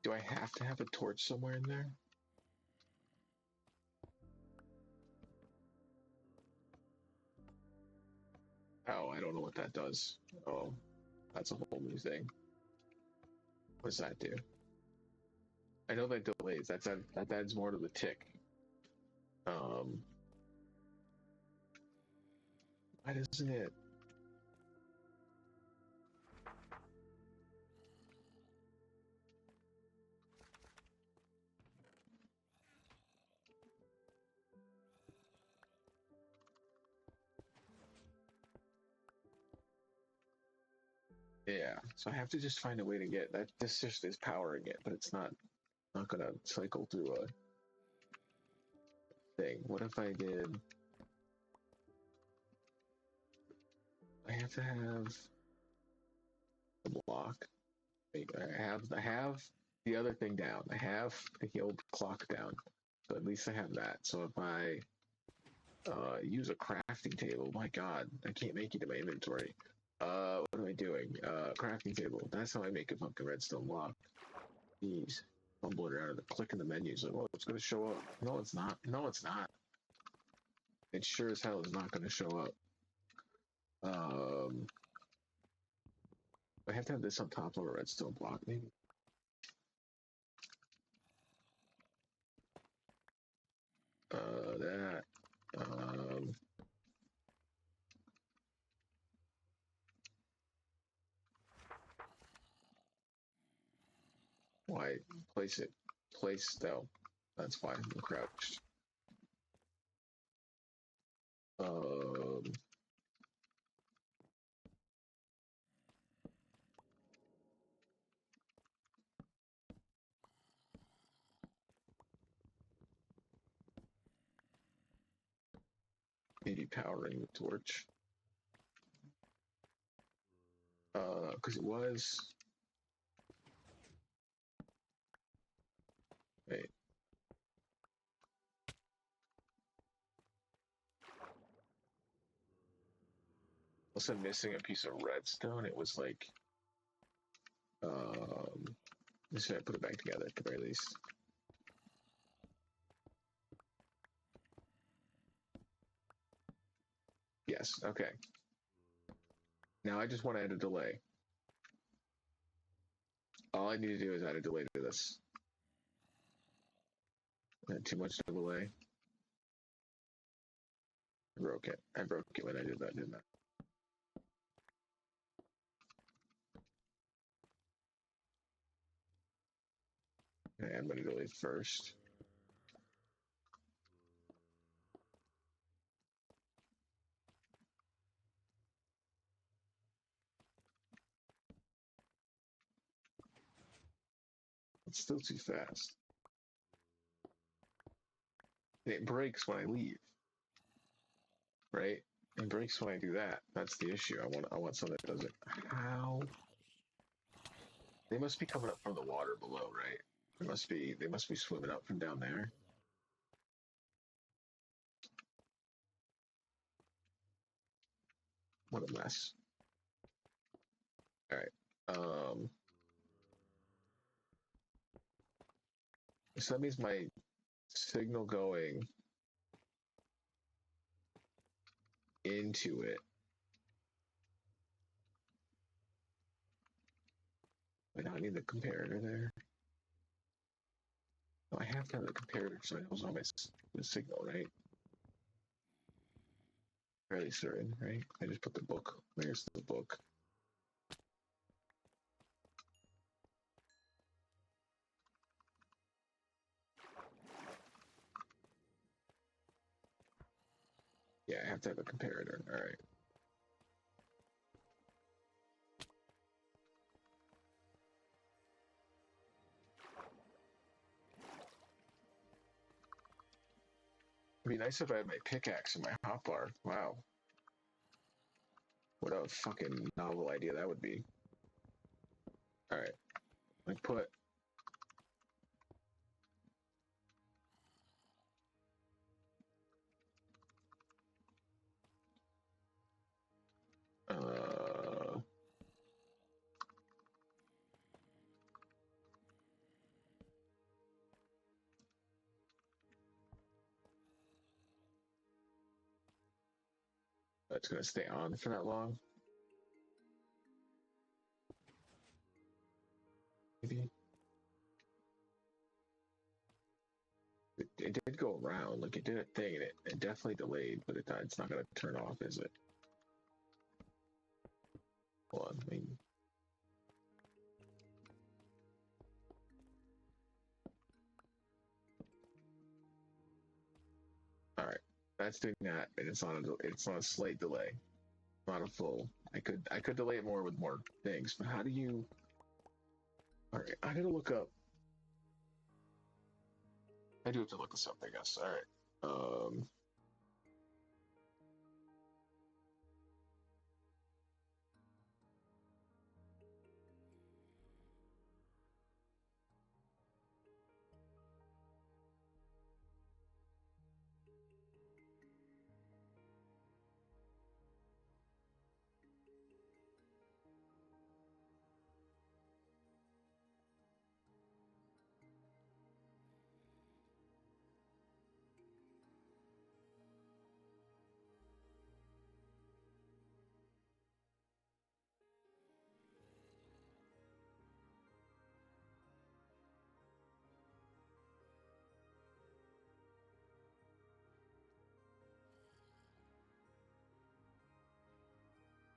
Do I have to have a torch somewhere in there? Oh, I don't know what that does. Oh, that's a whole new thing. What does that do? I know that delays. That adds more to the tick. Why doesn't it? Yeah, so I have to just find a way to get that. This just is powering it, but it's not gonna cycle through a thing. What if I did? I have to have the block. Wait, I have the other thing down. I have the old clock down. So at least I have that. So if I use a crafting table, my god, I can't make it in my inventory. What am I doing? Crafting table. That's how I make a fucking redstone block. Jeez. Fumbling around and clicking the menus like, well, it's gonna show up. No, it's not. No, it's not. It sure as hell is not gonna show up. I have to have this on top of a redstone block, maybe. That. Why place it? Place though. That's why I'm crouched. Maybe powering the torch. Because it was. Wait. Also missing a piece of redstone. It was like. Just gonna put it back together at the very least. Yes. Okay. Now I just want to add a delay. All I need to do is add a delay to this. Not too much delay. I broke it. I broke it when I did that, didn't I? Okay, I'm going to delay first. It's still too fast. And it breaks when I leave. Right? It breaks when I do that. That's the issue. I want something that does it. How? They must be coming up from the water below, right? They must be swimming up from down there. What a mess. Alright. So that means my signal going into it. Wait, I need the comparator there. No, I have to have the comparator so it knows all my signal, right? Fairly certain, right? I just put the book. There's the book. Yeah, I have to have a comparator. All right. It'd be nice if I had my pickaxe and my hotbar. Wow. What a fucking novel idea that would be. All right. I put that's gonna stay on for that long. Maybe it did go around, like it did a thing, and it definitely delayed, but it's not gonna turn off, is it? Hold on, I mean, all right, that's doing that, and it's on a slight delay, not a full. I could delay it more with more things, but how do you? All right, I gotta look up. I do have to look this up, I guess. All right.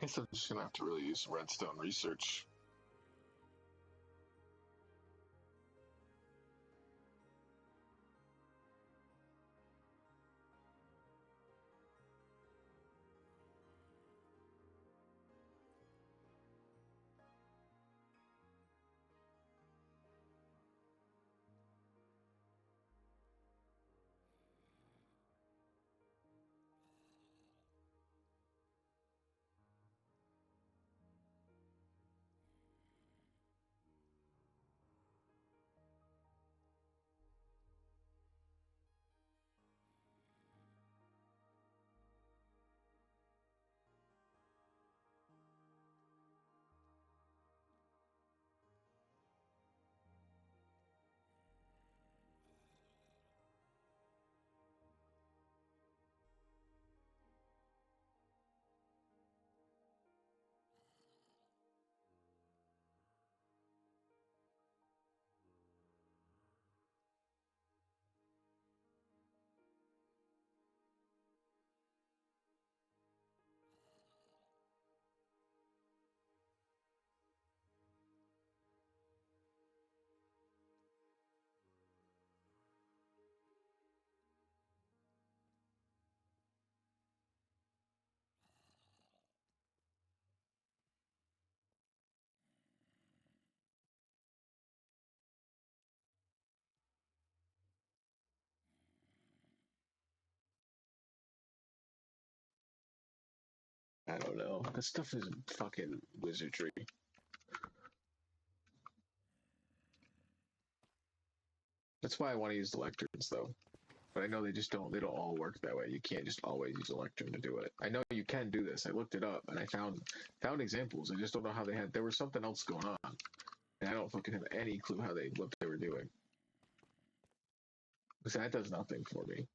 I guess I'm just gonna have to really use some redstone research. I don't know. This stuff is fucking wizardry. That's why I want to use the lecterns, though. But I know they don't all work that way. You can't just always use a lectern to do it. I know you can do this. I looked it up, and I found examples. I just don't know how there was something else going on. And I don't fucking have any clue what they were doing. Because that does nothing for me.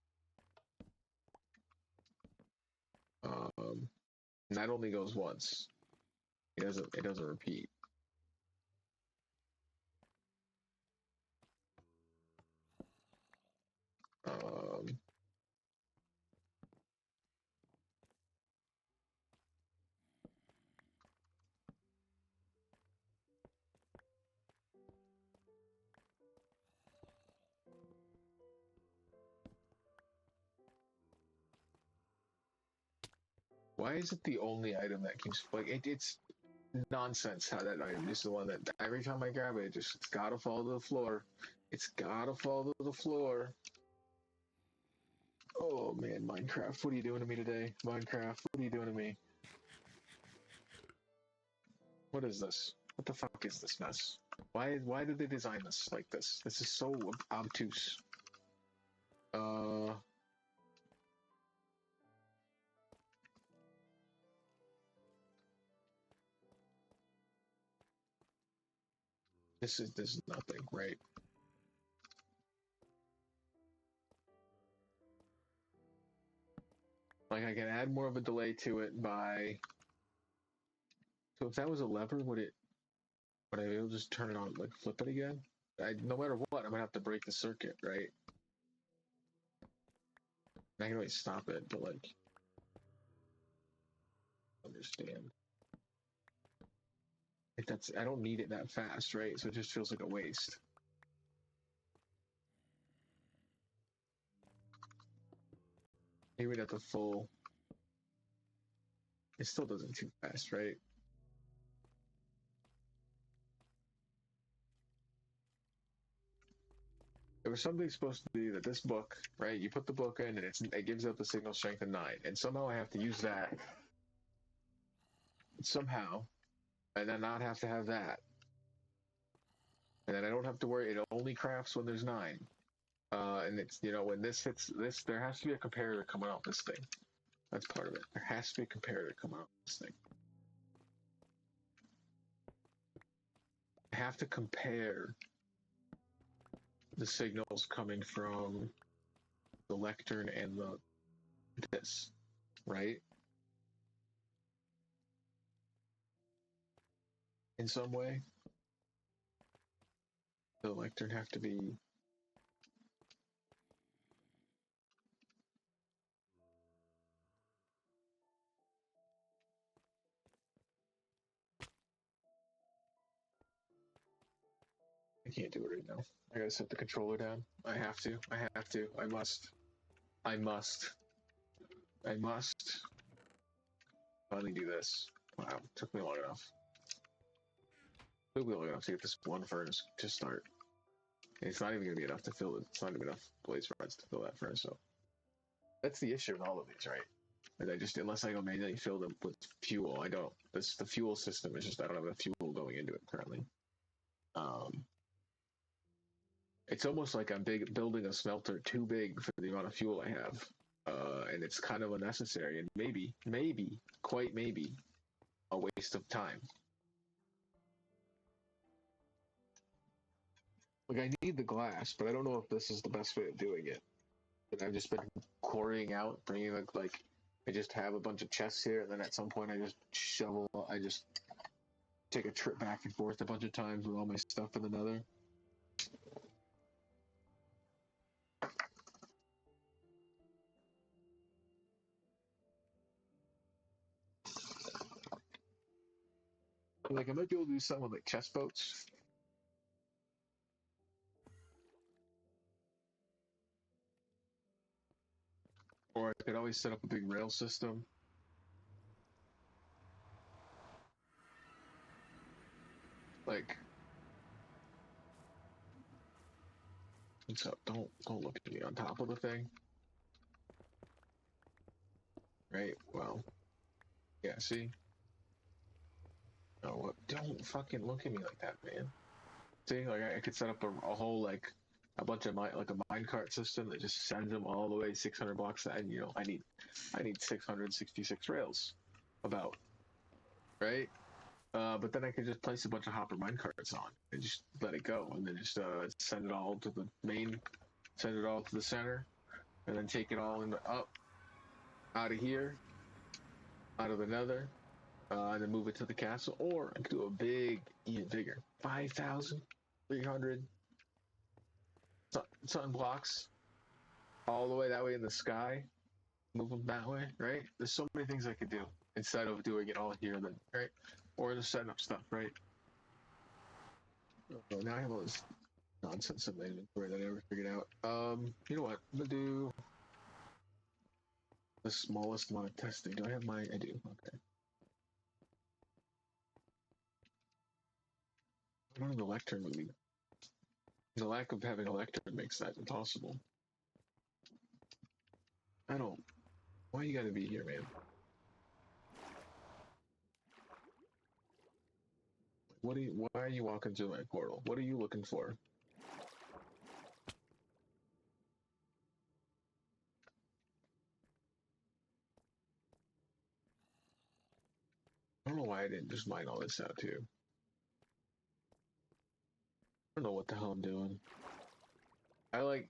And that only goes once. It doesn't repeat. Why is it the only item that keeps it's nonsense how that item is the one that every time I grab it, it's gotta fall to the floor. It's gotta fall to the floor. Oh man, Minecraft, what are you doing to me today? Minecraft, what are you doing to me? What is this? What the fuck is this mess? Why did they design this like this? This is so obtuse. This is nothing, right? Like I can add more of a delay to it by. So if that was a lever, would I be able to just turn it on, like flip it again? No matter what, I'm gonna have to break the circuit, right? I can always stop it, but like, understand. Like I don't need it that fast, right? So it just feels like a waste. Even at the full, it still doesn't too fast, right? There was something supposed to be that this book, right? You put the book in and it gives out the signal strength of 9, and somehow I have to use that somehow, and then not have to have that, and then I don't have to worry. It only crafts when there's 9, and it's when this hits this, there has to be a comparator coming off this thing. That's part of it. There has to be a comparator coming off this thing. I have to compare the signals coming from the lectern and this, right? In some way, the lectern have to be. I can't do it right now. I gotta set the controller down. I have to. I have to. I must. I must. I must. Finally do this. Wow, took me long enough. Took me long enough to get this one furnace to start. And it's not even gonna be enough to fill it. It's not even enough blaze rods to fill that furnace. So that's the issue with all of these, right? And I just, unless I go manually fill them with fuel, I don't. The fuel system is just, I don't have enough fuel going into it currently. It's almost like I'm building a smelter too big for the amount of fuel I have. And it's kind of unnecessary and maybe, quite maybe, a waste of time. Like, I need the glass, but I don't know if this is the best way of doing it. And I've just been quarrying out, bringing like I just have a bunch of chests here, and then at some point I just take a trip back and forth a bunch of times with all my stuff in the nether. Like, I might be able to do something with like chest boats. Or I could always set up a big rail system. Like, what's up? Don't look at me on top of the thing. Right? Well, Yeah, see? No, what? Don't fucking look at me like that, man. See, like I could set up a whole like a bunch of like a minecart system that just sends them all the way 600 blocks. And you know, I need 666 rails, about, right? But then I could just place a bunch of hopper minecarts on and just let it go, and then just send it all to the main, send it all to the center, and then take it all in up out of here, out of the nether, and then move it to the castle. Or I could do a big, even bigger, 5,300 sun blocks all the way that way in the sky. Move them that way, right? There's so many things I could do instead of doing it all here, then, right? Or just setting up stuff, right? Oh, now I have all this nonsense in my inventory that I never figured out. You know what? I'm gonna do the smallest amount of testing. Do I have my? I do. Okay. I don't have an lectern with me. The lack of having a lectern makes that impossible. I don't. Why you gotta be here, man? What do you? Why are you walking through my portal? What are you looking for? I don't know why I didn't just mine all this out too. I don't know what the hell I'm doing. I like.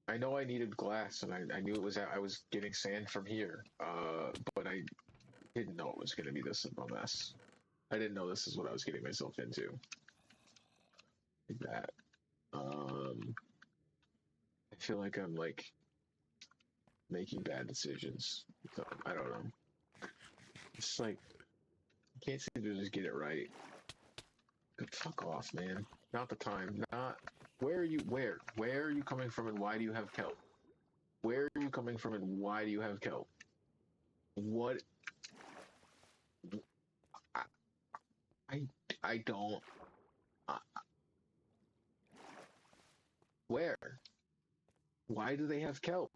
I know I needed glass, and I knew it was I was getting sand from here. But I didn't know it was gonna be this of a mess. I didn't know this is what I was getting myself into. Like that. I feel like I'm like making bad decisions. So, I don't know. It's like I can't seem to just get it right. Fuck off, man. Not the time. Not where are you? Where are you coming from, and why do you have kelp? Where are you coming from, and why do you have kelp? What? I I, I don't. Uh, where? Why do they have kelp?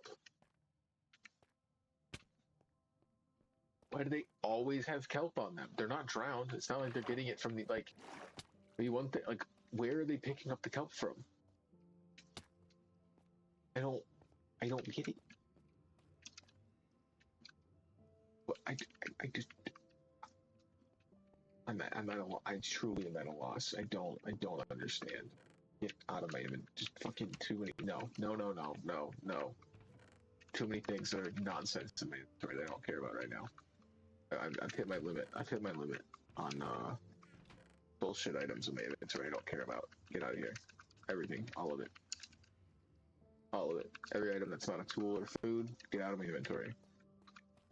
Why do they always have kelp on them? They're not drowned. It's not like they're getting it from the like. I mean, one thing like where are they picking up the kelp from? I don't. I don't get it. But I just I'm at a I truly am at a loss. I don't understand. Get out of my even just fucking too many. No, no, no, no, no, no. Too many things that are nonsense to me that I don't care about right now. I've hit my limit. I've hit my limit on bullshit items in my inventory I don't care about. Get out of here. Everything, all of it, all of it. Every item that's not a tool or food, get out of my inventory.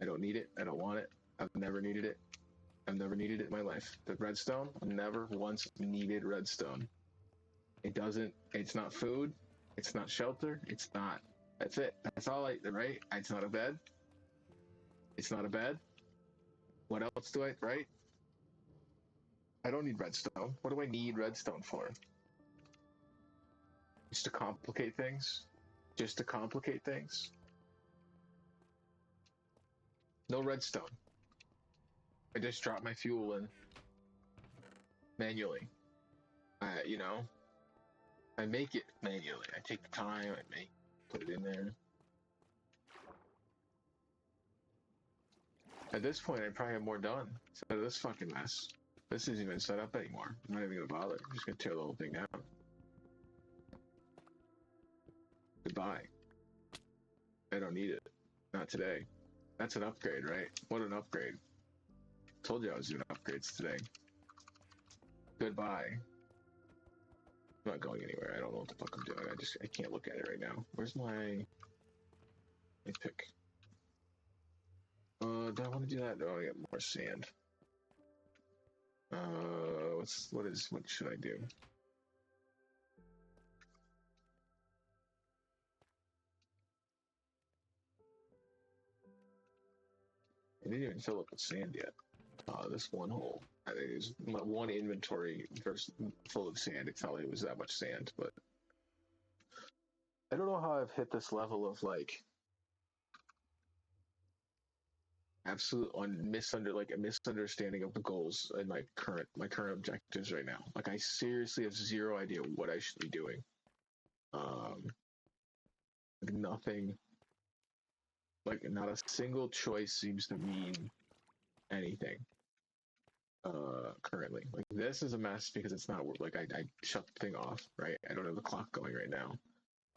I don't need it. I don't want it. I've never needed it. I've never needed it in my life. The redstone, I've never once needed redstone. It doesn't, it's not food, it's not shelter, it's not, that's it. That's all I, right? It's not a bed. It's not a bed. What else do I, right? I don't need redstone. What do I need redstone for? Just to complicate things? Just to complicate things? No redstone. I just drop my fuel in manually. You know, I make it manually. I take the time, I make, put it in there. At this point, I probably have more done instead of this fucking mess. This isn't even set up anymore. I'm not even gonna bother. I'm just gonna tear the whole thing down. Goodbye. I don't need it. Not today. That's an upgrade, right? What an upgrade. Told you I was doing upgrades today. Goodbye. I'm not going anywhere. I don't know what the fuck I'm doing. I can't look at it right now. Where's my pick? Do I want to do that? No, I get more sand. What should I do? I didn't even fill up with sand yet. This one hole. I think there's one inventory full of sand. It's not like it was that much sand, but I don't know how I've hit this level of like absolute like a misunderstanding of the goals and my current objectives right now. Like I seriously have zero idea what I should be doing. Um, like nothing, like not a single choice seems to mean anything. Currently, like this is a mess because it's not like I shut the thing off, right? I don't have the clock going right now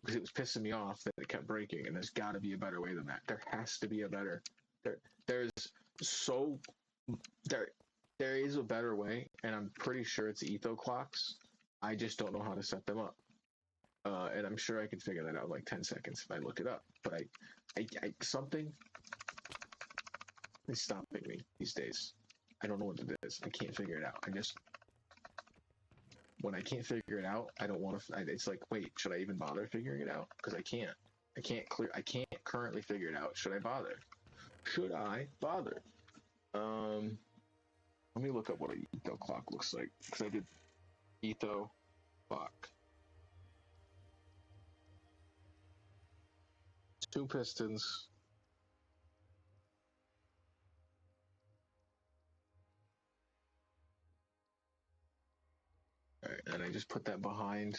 because it was pissing me off that it kept breaking, and there's got to be a better way than that. There has to be a better. There's so there there is a better way, and I'm pretty sure it's etho clocks. I just don't know how to set them up. And I'm sure I can figure that out in like 10 seconds if I look it up. But something is stopping me these days. I don't know what it is. I can't figure it out. When I can't figure it out, I don't want to. It's like, wait, should I even bother figuring it out? Because I can't. I can't currently figure it out. Should I bother? Should I bother? Let me look up what an etho clock looks like because I did etho clock. 2 pistons. All right, and I just put that behind.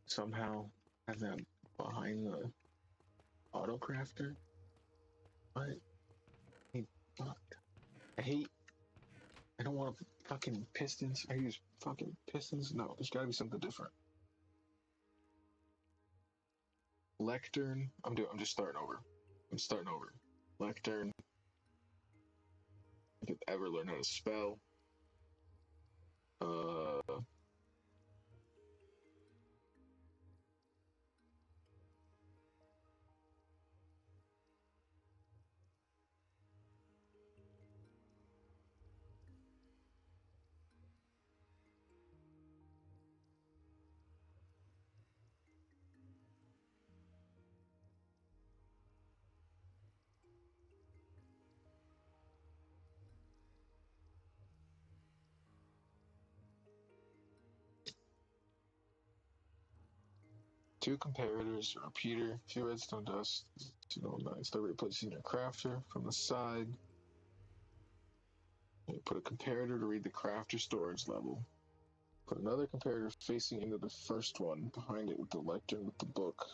Somehow have that behind the auto crafter. What? Hey, fuck. I hate. I don't want fucking pistons. I use fucking pistons. No, there's got to be something different. Lectern. I'm just starting over. I'm starting over. Lectern. I could ever learn how to spell. Uh. Two comparators, a repeater, few redstone dust, 209. Start replacing your crafter from the side. You put a comparator to read the crafter storage level. Put another comparator facing into the first one, behind it with the lectern with the book.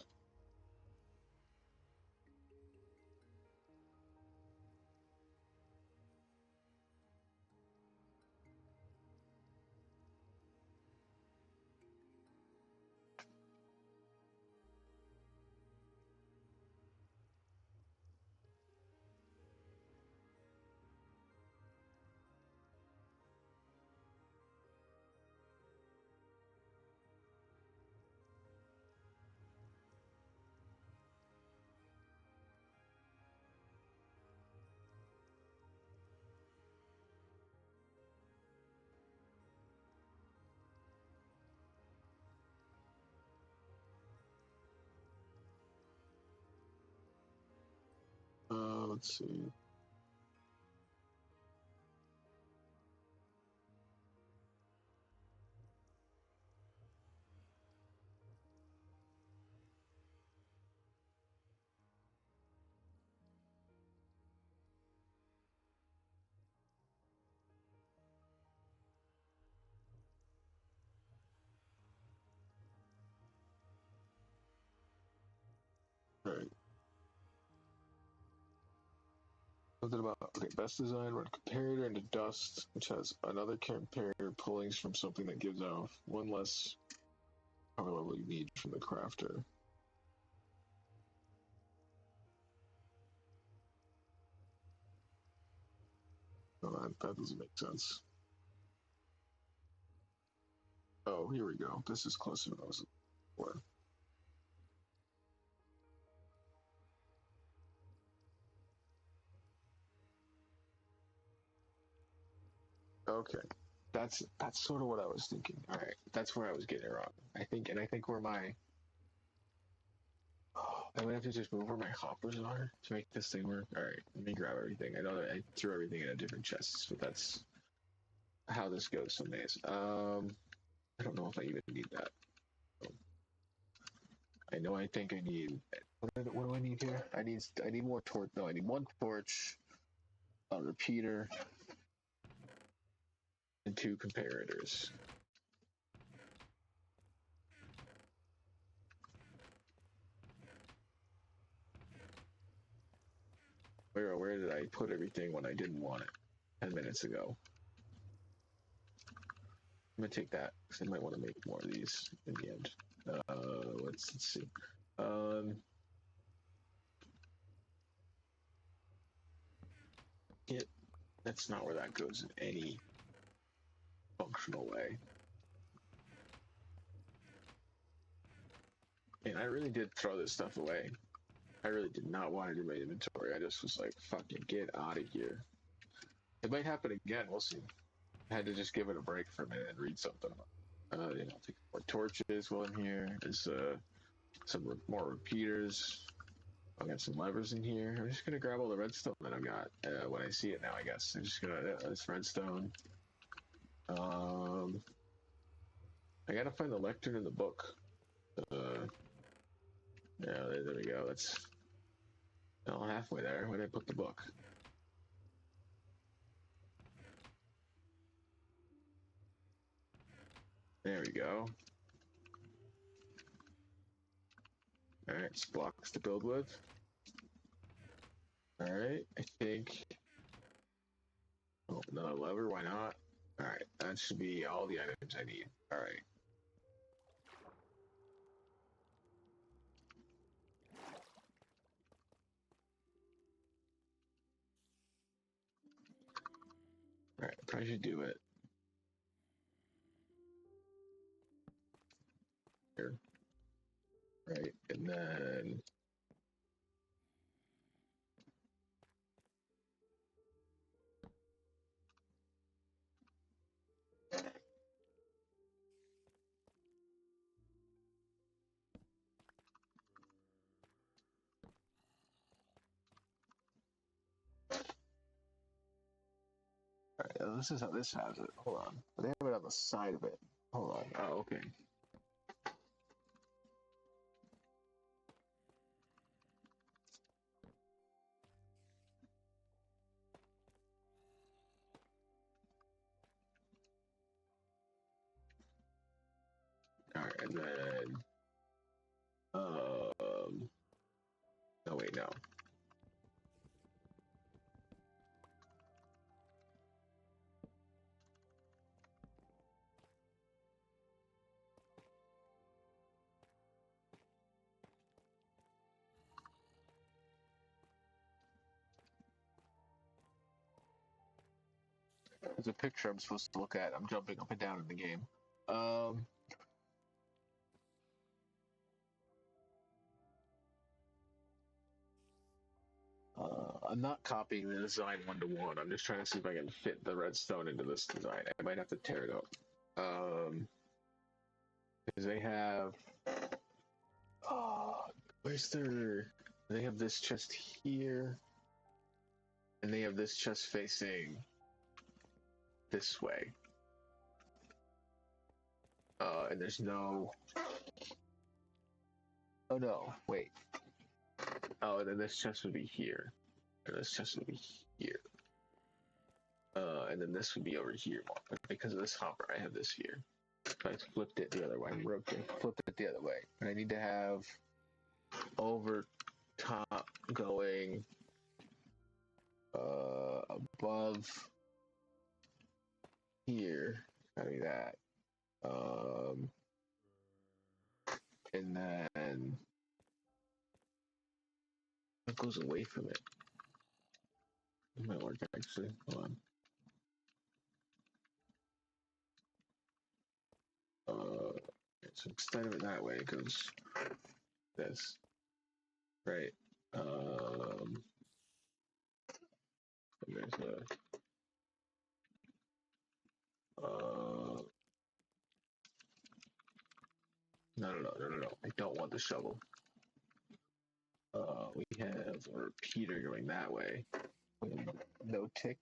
Let's see. All right. Something about okay, best design, run comparator into dust, which has another comparator pulling from something that gives off one less power level you need from the crafter. No, that doesn't make sense. Oh, here we go. This is closer than I was before. Okay. That's sort of what I was thinking. All right, that's where I was getting it wrong. I think where my I'm gonna have to just move where my hoppers are to make this thing work. All right, let me grab everything. I know that I threw everything in a different chest, but that's how this goes some days. I don't know if I even need that. I know I think I need What do I need here? I need more torch. No, I need one torch, a repeater, and 2 comparators. Where did I put everything when I didn't want it 10 minutes ago? I'm gonna take that because I might want to make more of these in the end. Let's see. That's not where that goes in any functional way. And I really did throw this stuff away. I really did not want it in my inventory. I just was like, fucking get out of here. It might happen again. We'll see. I had to just give it a break for a minute and read something. Take more torches while I'm here. There's some more repeaters. I got some levers in here. I'm just gonna grab all the redstone that I've got when I see it now. I guess I'm just gonna this redstone. I gotta find the lectern in the book. Yeah, there we go. That's halfway there. Where did I put the book? There we go. All right, blocks to build with. All right, I think. Oh, another lever. Why not? All right, that should be all the items I need. All right. All right, probably should do it here. Right, and then. All right, this is how this has it. Hold on. They have it on the side of it. Hold on. Oh, okay. All right, and then. No, wait, no. There's a picture I'm supposed to look at. I'm jumping up and down in the game. I'm not copying the design 1-to-1. I'm just trying to see if I can fit the redstone into this design. I might have to tear it up. Because they have. Oh, where's their. They have this chest here. And they have this chest facing this way. And there's no. Oh no, wait. Oh, and then this chest would be here. And this chest would be here. And then this would be over here. But because of this hopper, I have this here. So I flipped it the other way. Flipped it the other way. And I need to have over top going above here. Gotta be that. And then it goes away from it. It might work actually. Hold on. So instead of it that way, it goes this. Right. There's no. I don't want the shovel. We have a repeater going that way. No tick.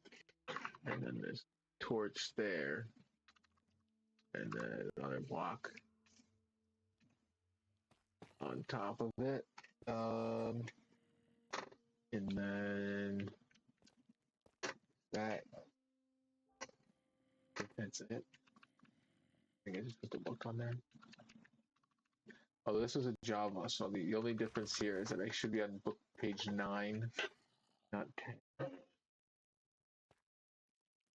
And then there's torch there. And then another block on top of it. And then that. That's it. I think I just put the book on there. Oh, this was a Java, so the only difference here is that I should be on book page 9, not 10.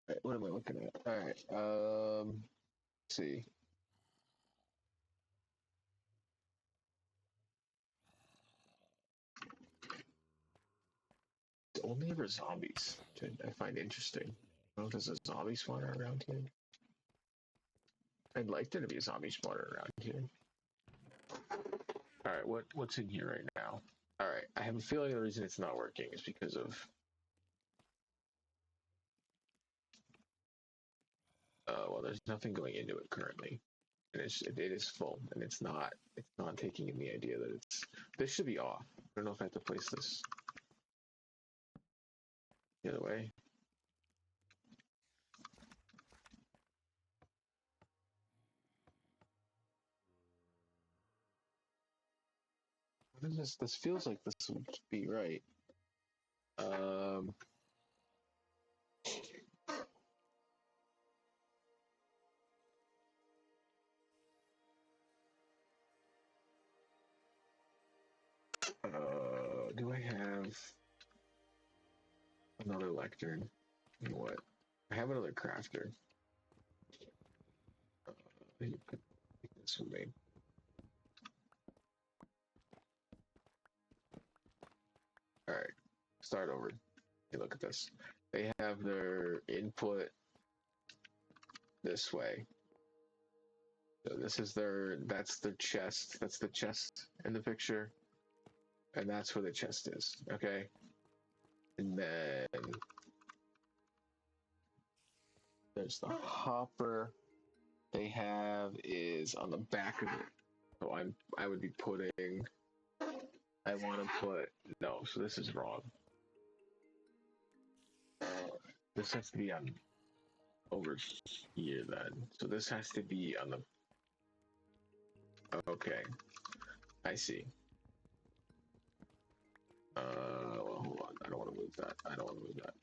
Right, what am I looking at? All right. Let's see. It's only ever zombies, which I find interesting. I don't know if there's a zombie spawner around here. I'd like there to be a zombie spawner around here. All right, what's in here right now? All right, I have a feeling the reason it's not working is because of well, there's nothing going into it currently, and it is full, and it's not taking in the idea that this should be off. I don't know if I have to place this the other way. What is this? This feels like this would be right. Um, do I have another lectern? You know what? I have another crafter. You could take this from me. All right, start over. Hey, look at this. They have their input this way. So that's their chest. That's the chest in the picture. And that's where the chest is. Okay. And then there's the hopper they have is on the back of it. So I would be putting I want to put no, so this is wrong. This has to be on over here then. So this has to be on the okay. I see. Well, hold on. I don't want to move that. I don't want to move that.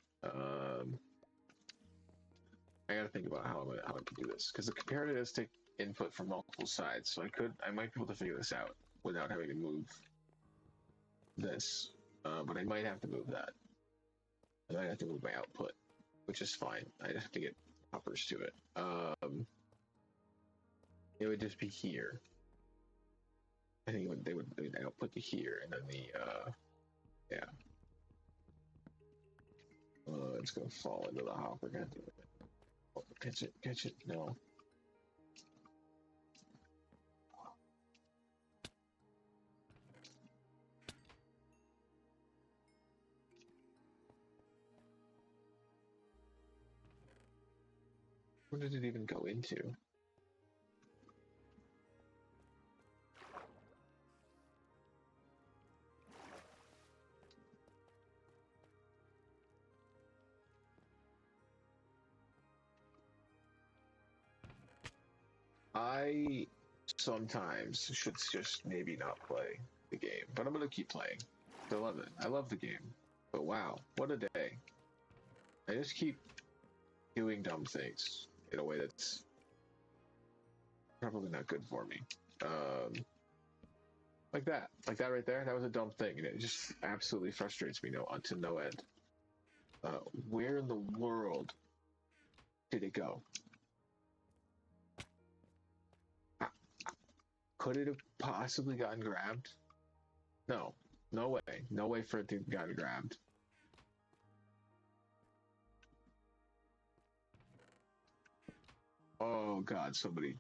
I gotta think about how I can do this because the comparator does take input from multiple sides, so I might be able to figure this out without having to move this, but I might have to move that. I might have to move my output, which is fine. I just have to get hoppers to it. It would just be here. I think they would output to here, and then yeah. It's gonna fall into the hopper. God damn it. Oh, catch it, no. Where did it even go into? I sometimes should just maybe not play the game, but I'm gonna keep playing. I love it. I love the game. But wow, what a day. I just keep doing dumb things in a way that's probably not good for me. Like that. Like that right there, that was a dumb thing, and it just absolutely frustrates me to no end. Where in the world did it go? Could it have possibly gotten grabbed? No. No way. No way for it to have gotten grabbed. Oh god, somebody.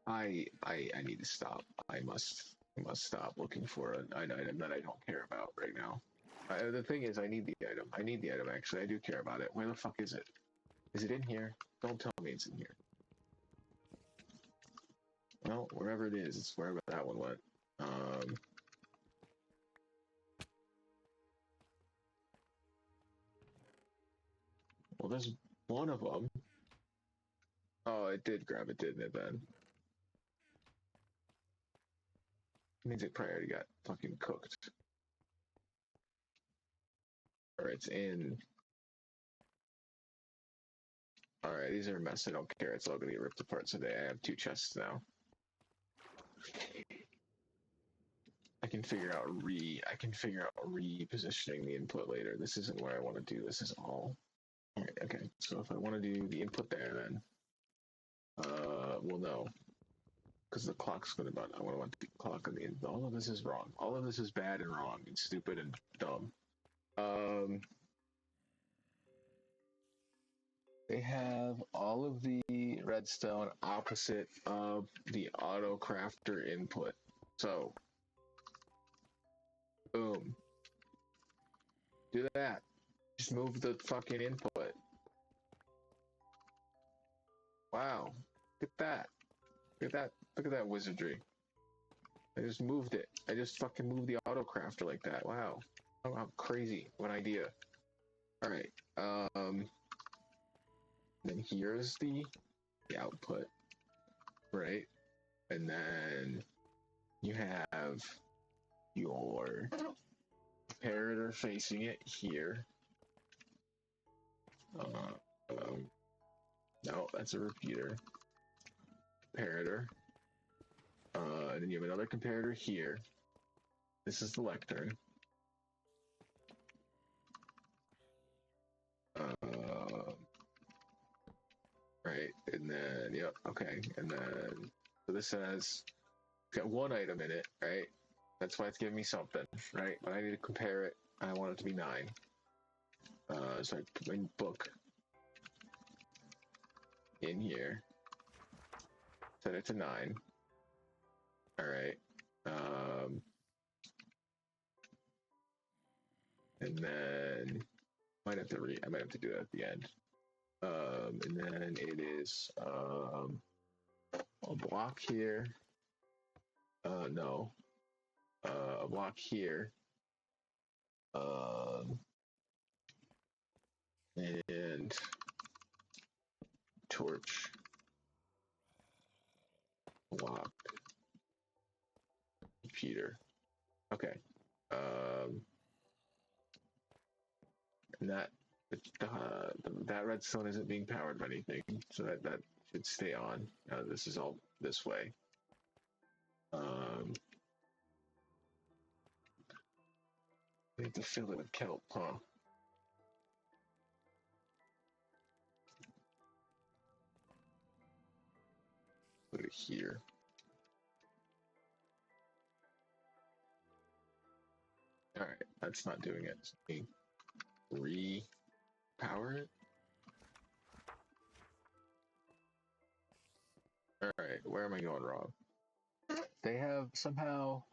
I need to stop. I must stop looking for an item that I don't care about right now. The thing is, I need the item. I need the item, actually. I do care about it. Where the fuck is it? Is it in here? Don't tell me it's in here. Well, wherever it is, it's wherever that one went. Well, there's one of them. Oh, it did grab it, didn't it, then? It means it probably already got fucking cooked. Or it's in. Alright, these are a mess. I don't care. It's all gonna get ripped apart today. I have 2 chests now. I can figure out repositioning the input later. This isn't where I want to do. This is all. Alright, okay. So if I want to do the input there, then well, no, because the clock's gonna about. I want the clock on the input. All of this is wrong. All of this is bad and wrong and stupid and dumb. They have all of the redstone opposite of the auto crafter input. So, boom. Do that. Just move the fucking input. Wow. Look at that. Look at that. Look at that wizardry. I just moved it. I just fucking moved the auto crafter like that. Wow. Oh, how crazy. What idea. Alright. Then here's the output. Right? And then you have your comparator facing it here. No, that's a repeater. Comparator. And then you have another comparator here. This is the lectern. Right, and then, yep, okay, and then, so this says, got 1 item in it, right? That's why it's giving me something, right? But I need to compare it, and I want it to be 9. So I put my book in here, set it to 9. Alright, and then, I might have to do that at the end. And then it is a block here. No. A block here. And torch. Block. Repeater. Okay. And that redstone isn't being powered by anything, so that should stay on. This is all this way. We have to fill it with kelp, huh? Put it here. Alright, that's not doing it. So re-power it. Alright, where am I going wrong? They have somehow...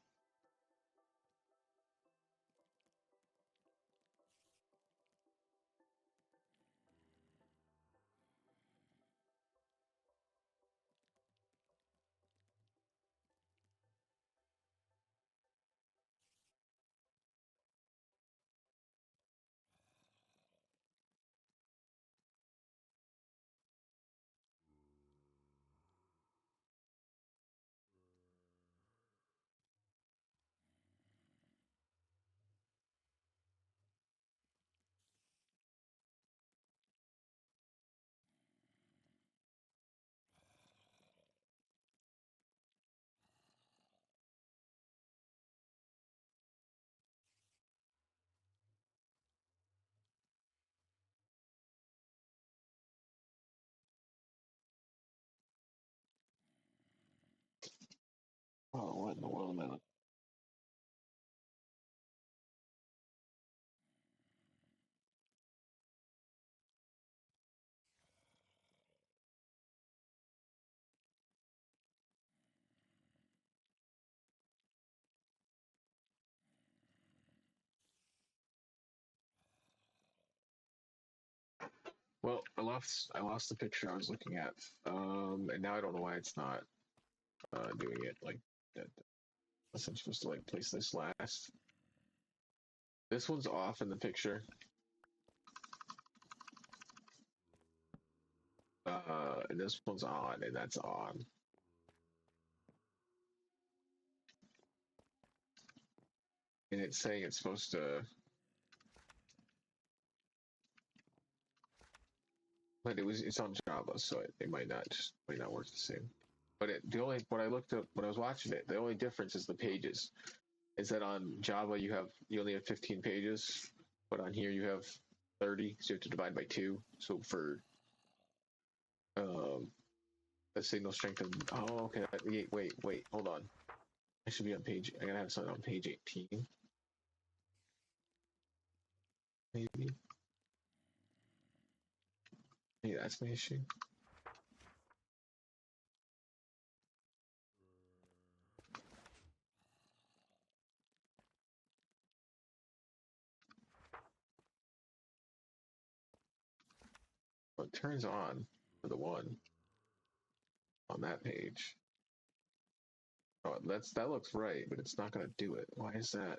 Oh, what in the world am I looking? Well, I lost the picture I was looking at, and now I don't know why it's not doing it like that. Unless I'm supposed to like place this last. This one's off in the picture. And this one's on, and that's on. And it's saying it's supposed to, but it's on Java, so it might not work the same. But when I looked up when I was watching it, the only difference is the pages. Is that on Java you only have 15 pages, but on here you have 30, so you have to divide by 2. So for the signal strength of okay, wait, hold on. I should be on page. I gotta have something on page 18. Maybe. Maybe that's my issue. Well, it turns on for the one on that page. Oh, that looks right, but it's not gonna do it. Why is that?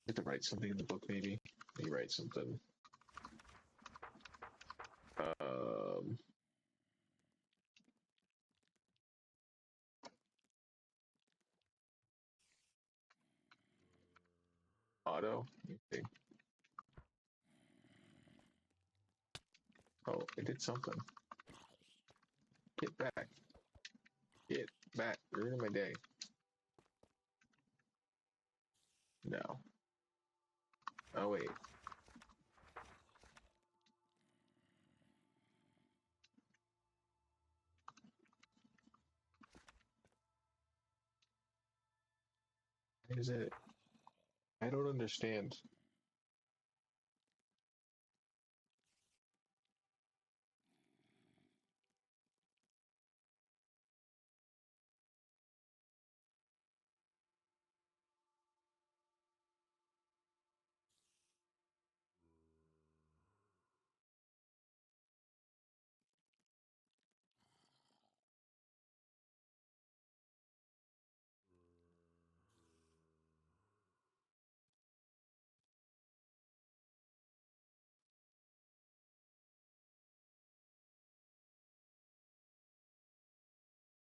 I have to write something in the book, maybe. Maybe write something. Um, auto. Okay. Oh, it did something. Get back. Get back. Ruining my day. No. Oh, wait. Is it? I don't understand.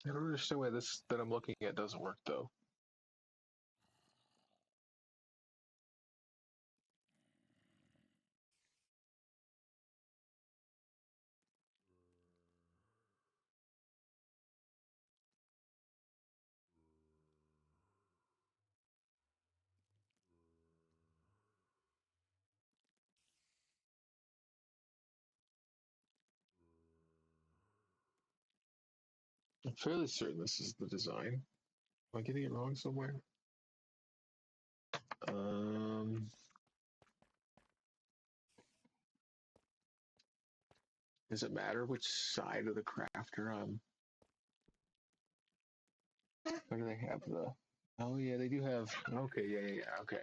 I don't understand why this that I'm looking at doesn't work though. I'm fairly certain this is the design. Am I getting it wrong somewhere? Um, does it matter which side of the craft you're on? Where do they have the? Oh yeah, they do have. Okay, yeah. Okay.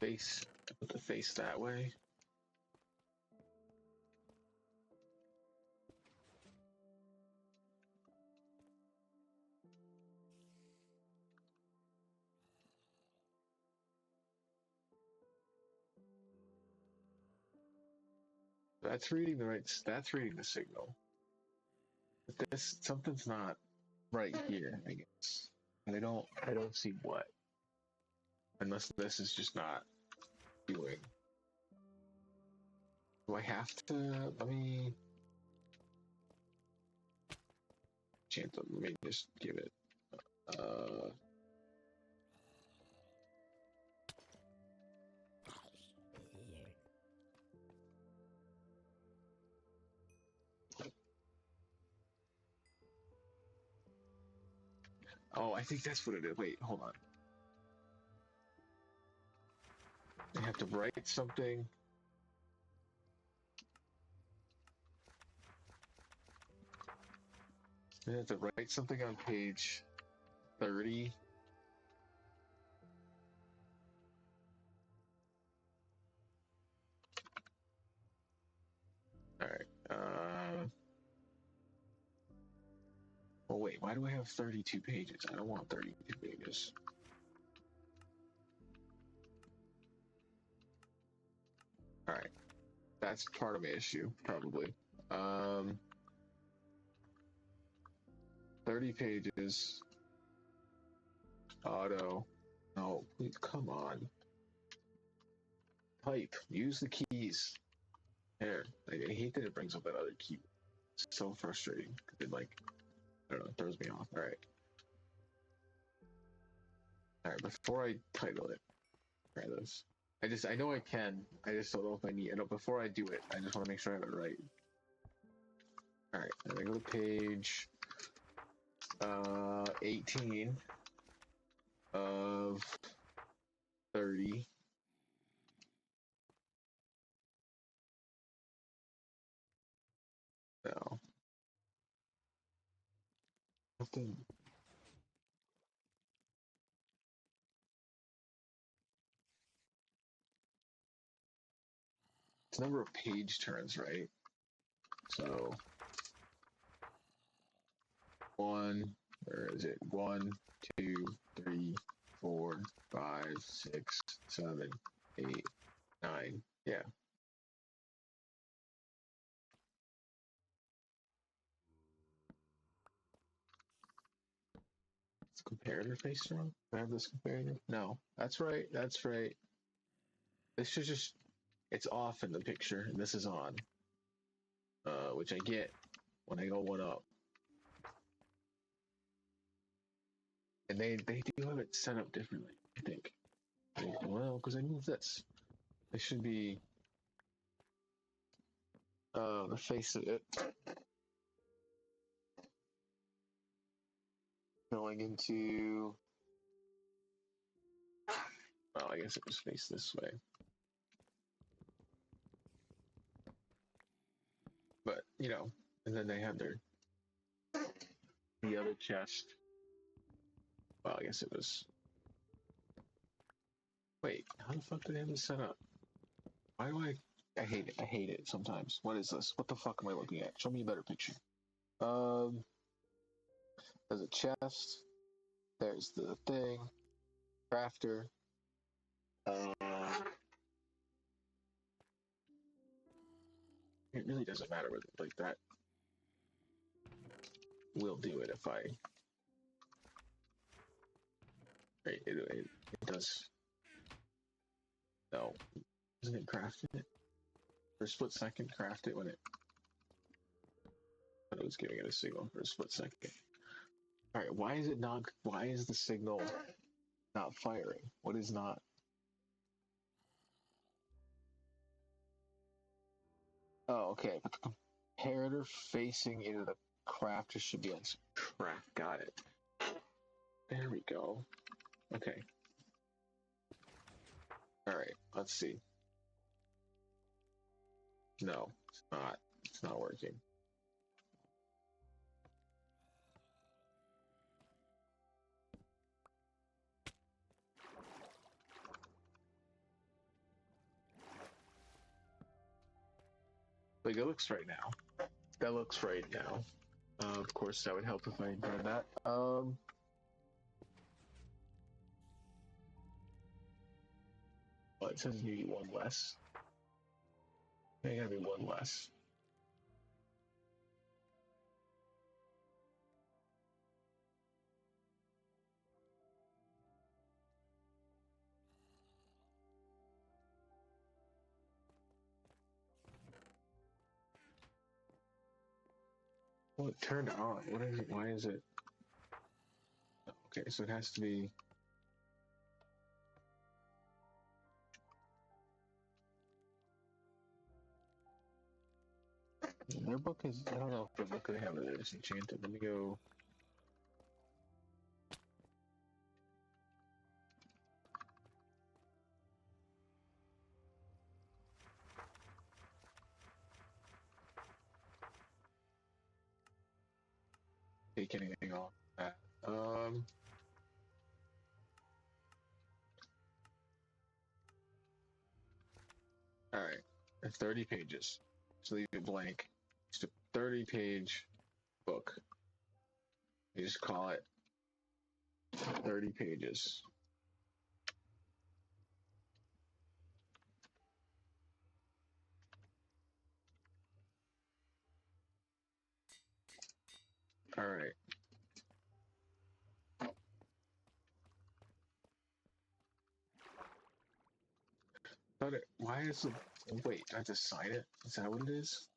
Face. Put the face that way. That's reading the right. That's reading the signal. But this something's not right here, I guess. And I don't see what. Unless this is just not doing. Do I have to? Let me. Chance. Let me just give it. Uh. Oh, I think that's what it is. Wait, hold on. I have to write something. I have to write something on page 30. Alright. Well, wait, why do I have 32 pages? I don't want 32 pages. Alright. That's part of my issue, probably. 30 pages. Auto. No, please, come on. Type. Use the keys. There. Like, I hate that it brings up that other key. It's so frustrating. It, like, I don't know, it throws me off. Alright. Alright, before I title it, try this. I know I can. I just don't know if I need. I know before I do it, I just want to make sure I have it right. All right, then I go to page 18 of 30. No. Nothing. It's number of page turns, right? So one, where is it? 1, 2, 3, 4, 5, 6, 7, 8, 9. Yeah. Is the comparator face wrong? Do I have this comparator? No. That's right. That's right. This should just, it's off in the picture, and this is on. Which I get when I go one up. And they do have it set up differently, I think. Well, because I moved this. It should be the face of it going into. Well, I guess it was faced this way. But, you know, and then they had the other chest. Well, I guess it was. Wait, how the fuck did they have this set up? Why do I hate it. I hate it sometimes. What is this? What the fuck am I looking at? Show me a better picture. There's a chest. There's the thing. Crafter. It really doesn't matter with like that. We'll do it if I. Right, it does. No, isn't it crafted it for a split second? Craft it when it. But it was giving it a signal for a split second. All right, why is it not? Why is the signal not firing? What is not? Oh, okay. But the comparator facing into the crafter should be on craft. Got it. There we go. Okay. All right. Let's see. No, it's not. It's not working. Like it looks right now. That looks right now. Of course, that would help if I did that. Well, it says you need one less. I gotta be one less. Well, it turned on. What is it? Why is it? Okay, so it has to be. Their book is. I don't know if their book they have it is enchanted. Let me go. take anything off that. All right, it's 30 pages. Just leave it blank. Just a 30-page book. You just call it 30 pages. All right. But why is the wait? I have to sign it. Is that what it is?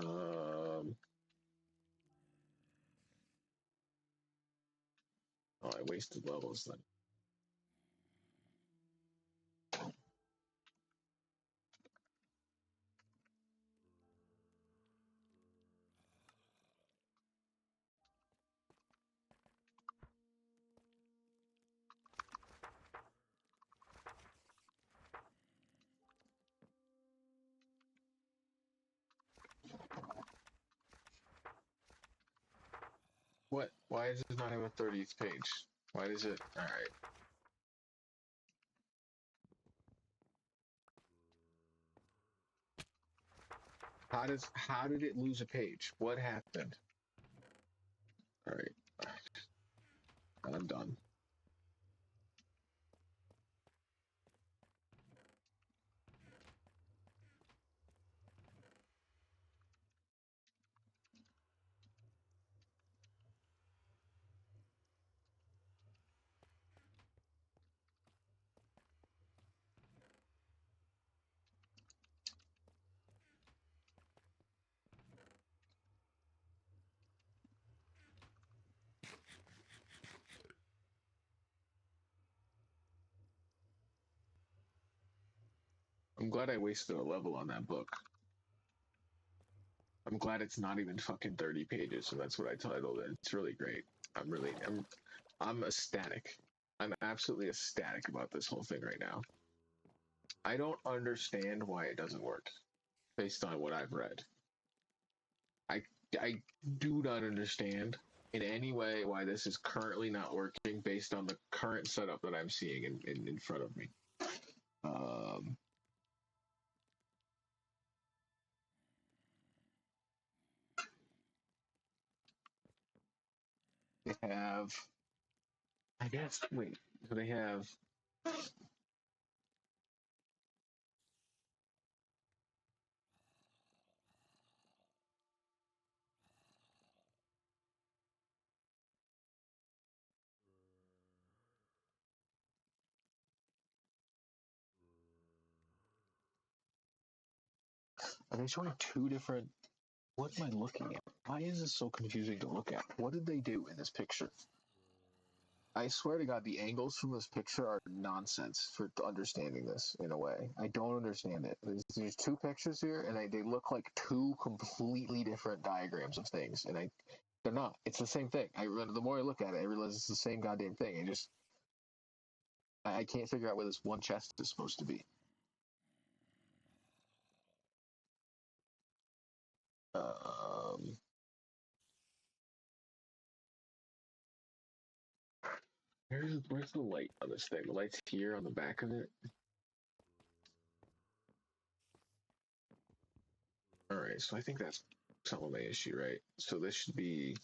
Oh, I wasted levels then. What? Why does it not have a 30th page? Why does it? All right. How did it lose a page? What happened? All right. I'm done. I'm glad I wasted a level on that book. I'm glad it's not even fucking 30 pages, so that's what I titled it. It's really great. I'm ecstatic. I'm absolutely ecstatic about this whole thing right now. I don't understand why it doesn't work based on what I've read. I I do not understand in any way why this is currently not working based on the current setup that I'm seeing in front of me. Um, they have, I guess, wait, so they have, are they showing two different, what am I looking at? Why is this so confusing to look at? What did they do in this picture? I swear to God, the angles from this picture are nonsense for understanding this in a way. I don't understand it. There's two pictures here, and they look like two completely different diagrams of things, and they're not. It's the same thing. The more I look at it, I realize it's the same goddamn thing. I can't figure out where this one chest is supposed to be. Um, where's the light on this thing? The light's here on the back of it. All right, so I think that's some of my issue, right? So this should be.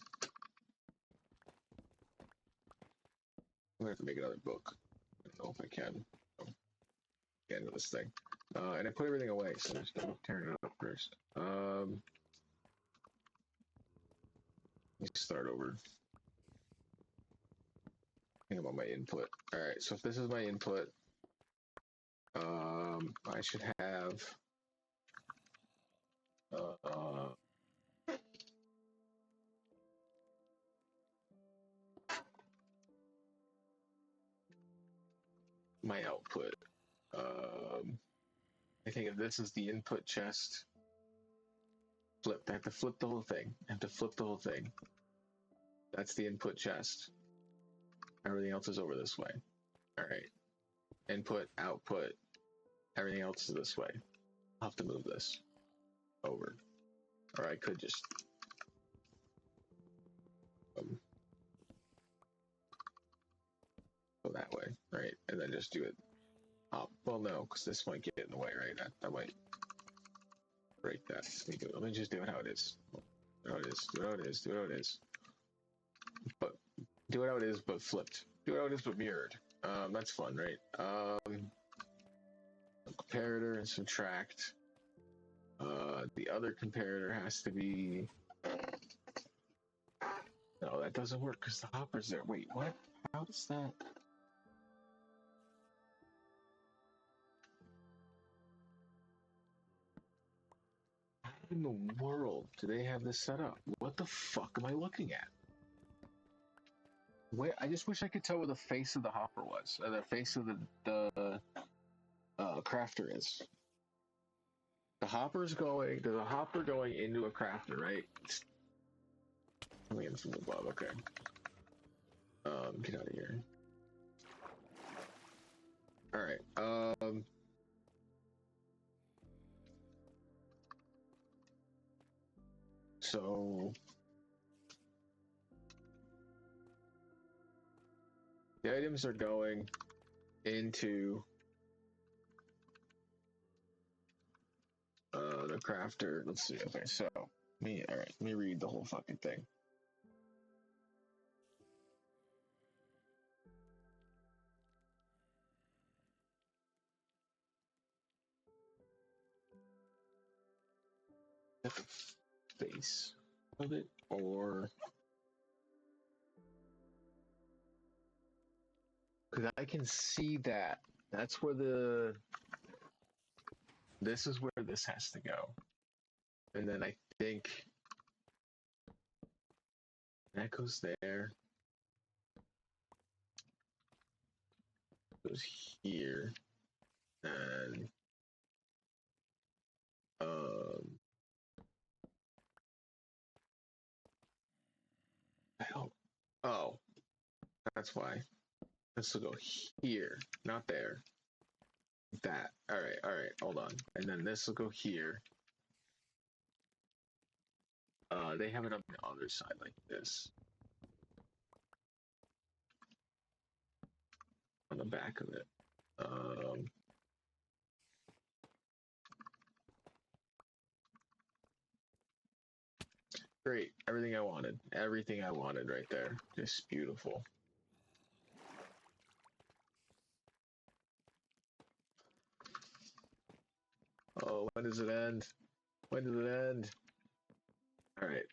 I'm gonna have to make another book. I don't know if I can. Oh, get into this thing. And I put everything away, so I'm just tearing it up first. Let's start over. Think about my input. All right, so if this is my input, I should have uh, my output. I think if this is the input chest, flip. I have to flip the whole thing. I have to flip the whole thing. That's the input chest. Everything else is over this way. All right. Input, output. Everything else is this way. I'll have to move this over. Or I could just go that way, right? And then just do it up. Well, no, because this might get in the way, right? That might break that. Let me just do it how it is. Do it how it is. Do it how it is. Do it how it is. But do it how it is, but flipped. Do it how it is, but mirrored. That's fun, right? Comparator and subtract. The other comparator has to be. No, that doesn't work because the hopper's there. Wait, what? How does that? How in the world do they have this set up? What the fuck am I looking at? Wait, I just wish I could tell where the face of the hopper was, or the face of the crafter is. The hopper's going. There's a hopper going into a crafter, right? Coming in from above. Okay. Get out of here. All right. So the items are going into the crafter. Let's see. Okay, so all right. Let me read the whole fucking thing. The face of it, or because I can see that. That's where the. This is where this has to go, and then I think that goes there. Goes here, and I don't. Oh, that's why. This will go here, not there. That. All right, all right. Hold on, and then this will go here. They have it on the other side like this. On the back of it. Great. Everything I wanted. Everything I wanted right there. Just beautiful. Oh, when does it end? When does it end? All right.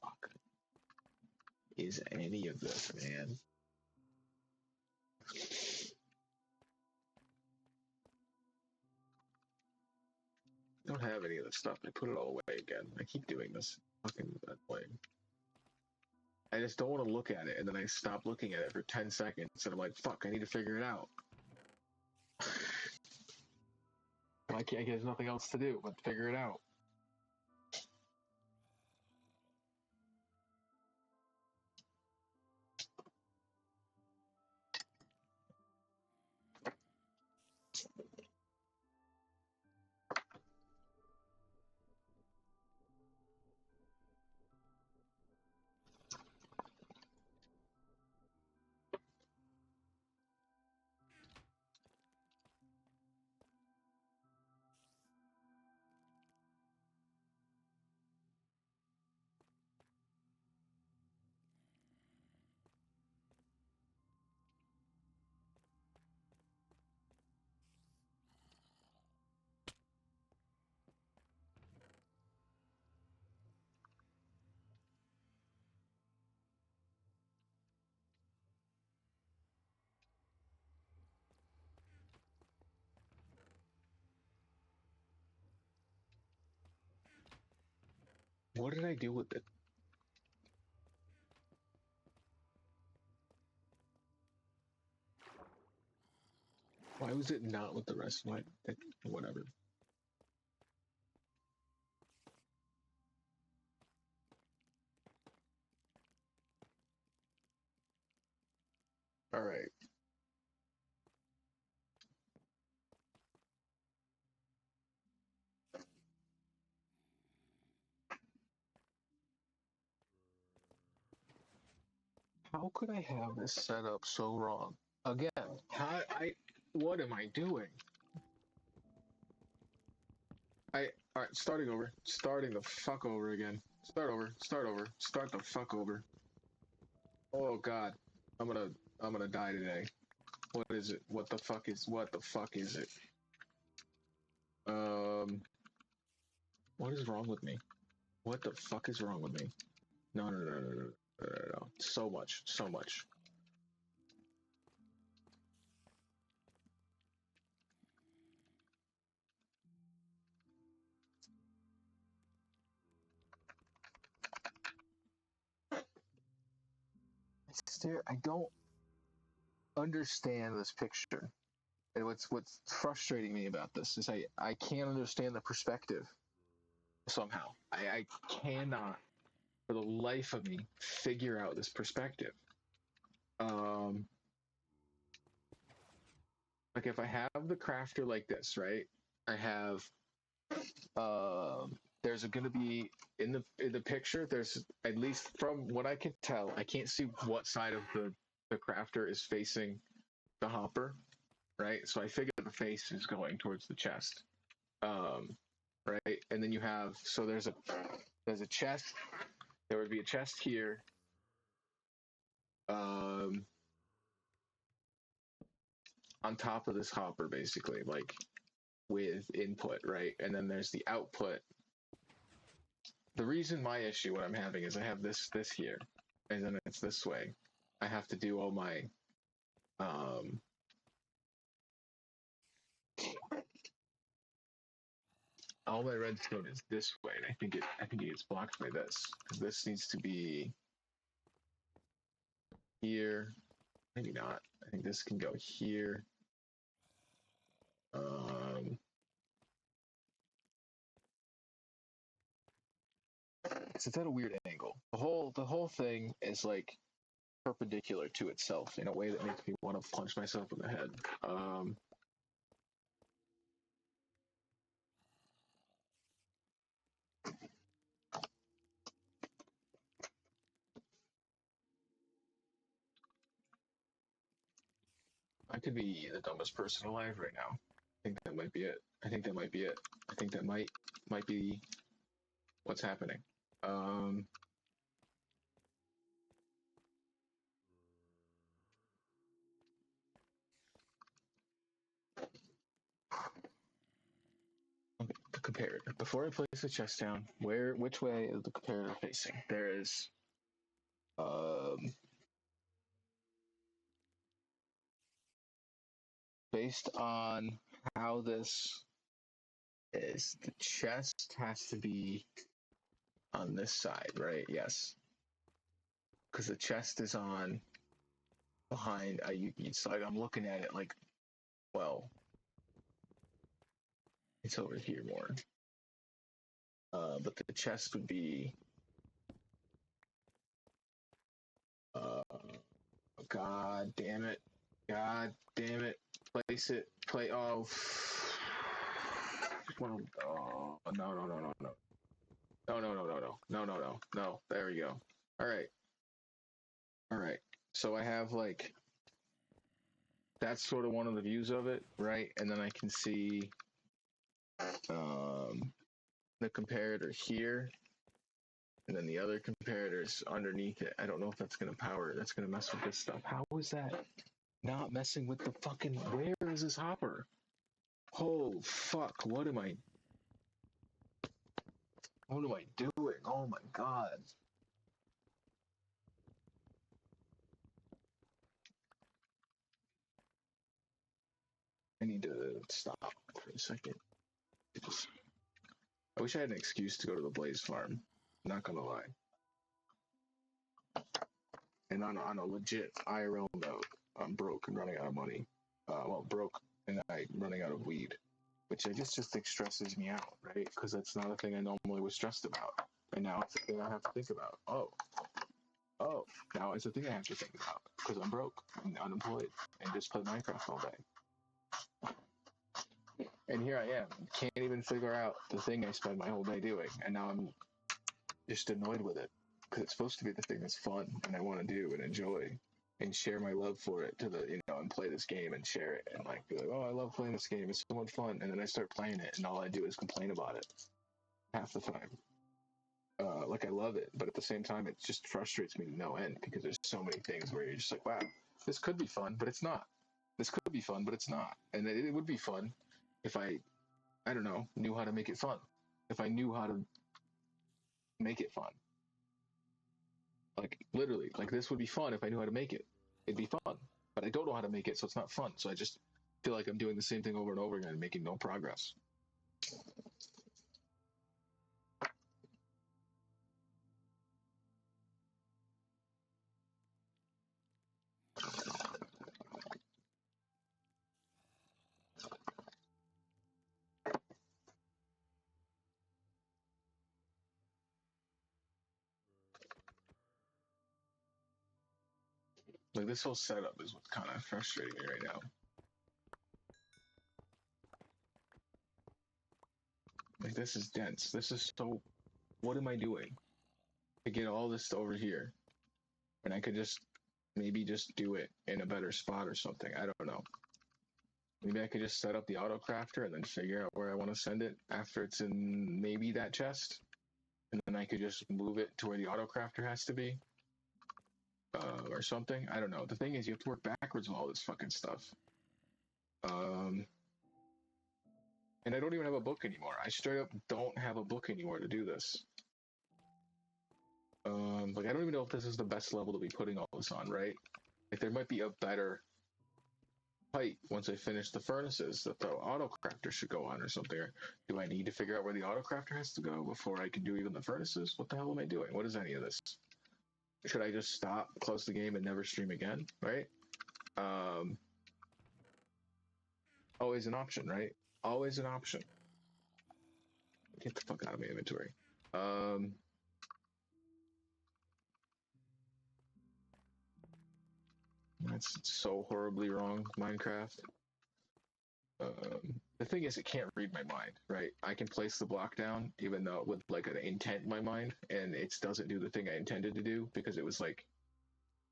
Fuck. Is any of this, man? I don't have any of this stuff. I put it all away again. I keep doing this. Fucking annoying. I just don't want to look at it, and then I stop looking at it for 10 seconds, and I'm like, fuck, I need to figure it out. I can't, there's nothing else to do but figure it out. What did I do with it? Why was it not with the rest of my... Whatever. All right. How could I have this set up so wrong? Again, what am I doing? Alright, starting over. Starting the fuck over again. Start over, start over, start the fuck over. Oh god. I'm gonna die today. What is it? What the fuck is it? What is wrong with me? What the fuck is wrong with me? No. So much, so much. I don't understand this picture. And what's frustrating me about this is I can't understand the perspective somehow. I cannot for the life of me figure out this perspective. Like if I have the crafter like this, right? I have there's going to be in the picture. There's at least from what I can tell, I can't see what side of the crafter is facing the hopper, right? So I figure the face is going towards the chest, right? And then you have there's a chest. There would be a chest here. On top of this hopper, basically, like with input, right? And then there's the output. The reason my issue, what I'm having, is I have this here, and then it's this way. I have to do all my redstone is this way, and I think it gets blocked by this because this needs to be here. Maybe not. I think this can go here. It's at a weird angle. The whole thing is like perpendicular to itself in a way that makes me want to punch myself in the head. I could be the dumbest person alive right now. I think that might be it. I think that might be it. I think that might be what's happening. Okay, the comparator. Before I place the chest down, which way is the comparator facing? There is based on how this is, the chest has to be on this side, right? Yes. Because the chest is on behind it's like I'm looking at it like, well, it's over here more. But the chest would be God damn it. God damn it. Place it. Oh. Oh, no. No. There we go. All right. So I have like, that's sort of one of the views of it, right? And then I can see the comparator here. And then the other comparators underneath it. I don't know if that's going to power it. That's going to mess with this stuff. How is that not messing with the fucking... Where is this hopper? Oh, fuck. What am I doing? Oh, my God. I need to stop for a second. I wish I had an excuse to go to the Blaze farm. Not going to lie. And on a legit IRL note, I'm broke and running out of money. Broke and I'm running out of weed, which I guess just stresses me out, right? Because that's not a thing I normally was stressed about, and now it's a thing I have to think about. Oh, now it's a thing I have to think about because I'm broke and unemployed and just play Minecraft all day. And here I am, can't even figure out the thing I spend my whole day doing, and now I'm just annoyed with it. because it's supposed to be the thing that's fun and I want to do and enjoy and share my love for it to the, you know, and play this game and share it and like be like, oh, I love playing this game. It's so much fun. And then I start playing it and all I do is complain about it half the time. Like I love it, but at the same time, it just frustrates me to no end because there's so many things where you're just like, wow, this could be fun, but it's not. This could be fun, but it's not. And it would be fun if I don't know, knew how to make it fun. If I knew how to make it fun. Like literally, like this would be fun if I knew how to make it. It'd be fun, but I don't know how to make it, so it's not fun. So I just feel like I'm doing the same thing over and over again and making no progress. Like this whole setup is what's kind of frustrating me right now. Like this is dense. This is so. What am I doing to get all this over here? And I could just maybe just do it in a better spot or something. I don't know. Maybe I could just set up the auto crafter and then figure out where I want to send it after it's in maybe that chest. And then I could just move it to where the auto crafter has to be. Or something. I don't know. The thing is, you have to work backwards with all this fucking stuff. And I don't even have a book anymore. I straight up don't have a book anymore to do this. Like I don't even know if this is the best level to be putting all this on, right? Like there might be a better height once I finish the furnaces that the auto crafter should go on or something. Or do I need to figure out where the auto crafter has to go before I can do even the furnaces? What the hell am I doing? What is any of this? Should I just stop, close the game, and never stream again? Right? Always an option, right? Always an option. Get the fuck out of my inventory. That's so horribly wrong, Minecraft. The thing is, it can't read my mind, right? I can place the block down, even though with like an intent in my mind, and it doesn't do the thing I intended to do because it was like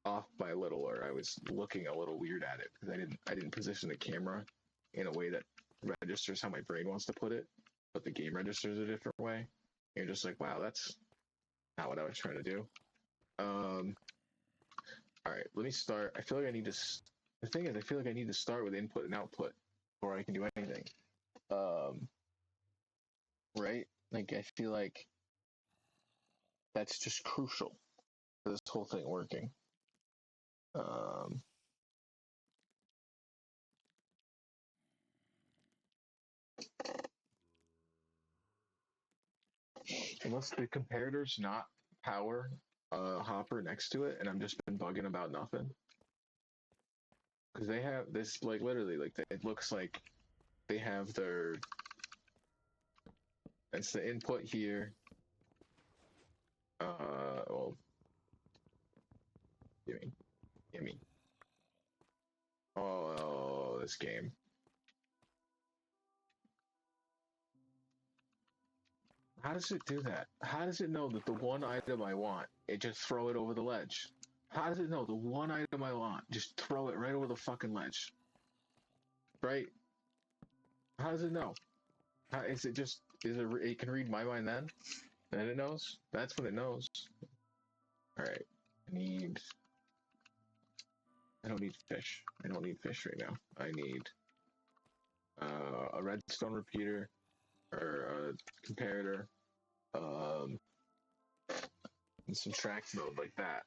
off by a little, or I was looking a little weird at it because I didn't position the camera in a way that registers how my brain wants to put it, but the game registers a different way. And you're just like, wow, that's not what I was trying to do. All right, let me start. I feel like I need to. The thing is, I feel like I need to start with input and output before I can do anything. Right? Like I feel like that's just crucial for this whole thing working. Unless the comparator's not power hopper next to it, and I'm just been bugging about nothing. Because they have this, like literally, like it looks like they have their. It's the input here. Well, gimme. Oh, this game. How does it do that? How does it know that the one item I want, it just throw it over the ledge? How does it know the one item I want, just throw it right over the fucking ledge? Right? How does it know? How, is it just, it can read my mind then? Then it knows? That's when it knows. Alright. I don't need fish. I don't need fish right now. I need a redstone repeater, or a comparator, and some tracks mode like that.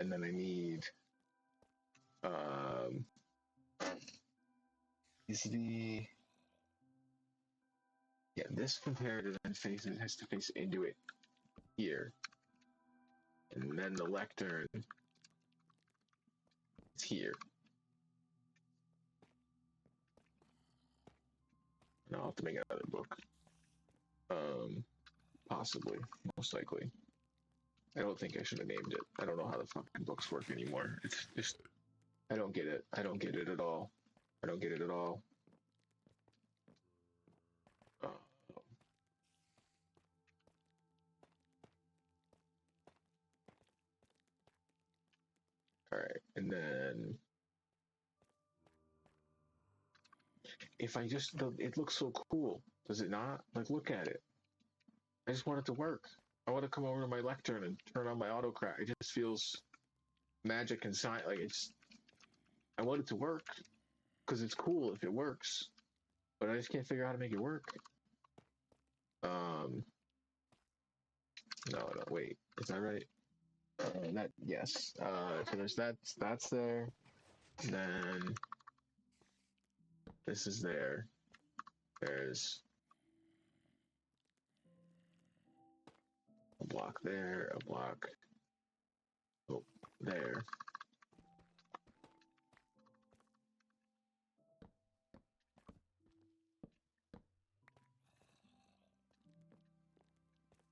And then I need is the this comparator then has to face into it here, and then the lectern is here. And I'll have to make another book. Possibly, most likely. I don't think I should have named it. I don't know how the fucking books work anymore. It's just I don't get it. I don't get it at all. I don't get it at all. Alright, and then if I just, it looks so cool, does it not? Like, look at it. I just want it to work. I want to come over to my lectern and turn on my autocrat. It just feels magic and science. Like, I want it to work because it's cool if it works, but I just can't figure out how to make it work. No, wait, is that right? Yes. So there's that's there. Then this is there. There's a block there, a block there.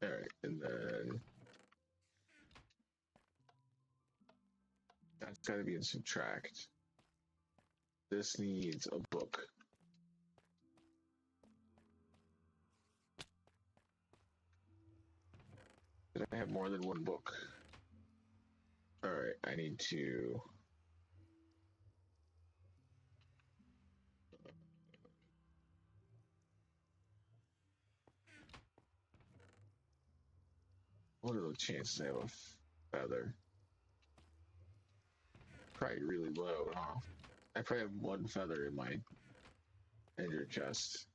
All right, and then that's got to be in subtract. This needs a book. Did I have more than one book? All right, I need to. What are the chances I have a feather? Probably really low, huh? I probably have one feather in my ender chest.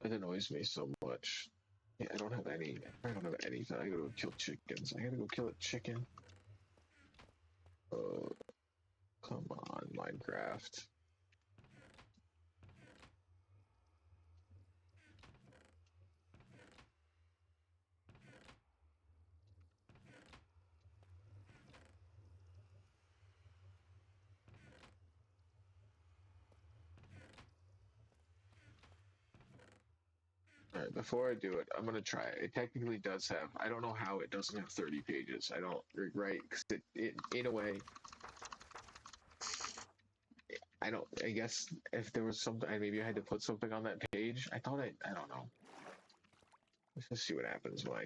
It annoys me so much. Yeah, I don't have any. I don't have anything. I gotta go kill chickens. I gotta go kill a chicken. Oh, come on, Minecraft. All right, before I do it, I'm gonna try it. It technically does have. I don't know how it doesn't have 30 pages. I don't right because it in a way. I don't. I guess if there was something, maybe I had to put something on that page. I thought I don't know. Let's just see what happens when I.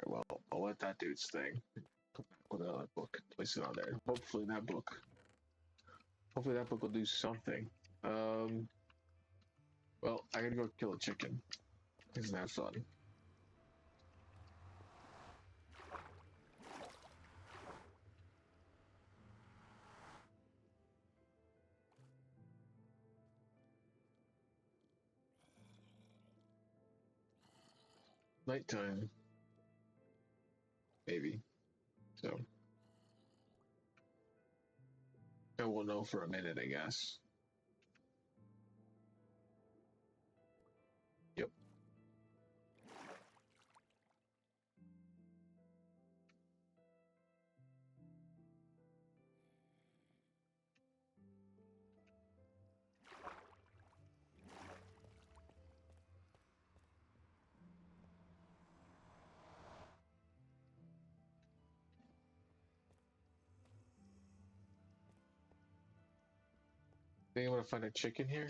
All right, well, I'll let that do its thing. Put another book, place it on there. Hopefully that book will do something. Well, I gotta go kill a chicken. Isn't that fun? Nighttime, maybe. So I will know for a minute, I guess. Yep. Think I'm gonna find a chicken here?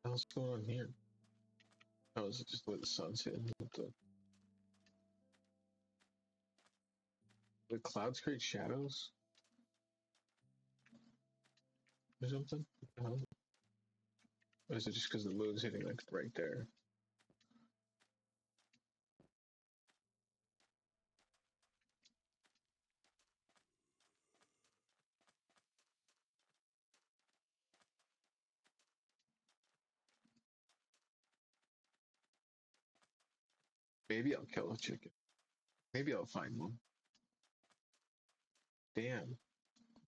What's going on here? Oh, is it just where the sun's hitting? The clouds create shadows? or something? Or is it just because the moon's hitting like right there? Maybe I'll kill a chicken. Maybe I'll find one. Damn,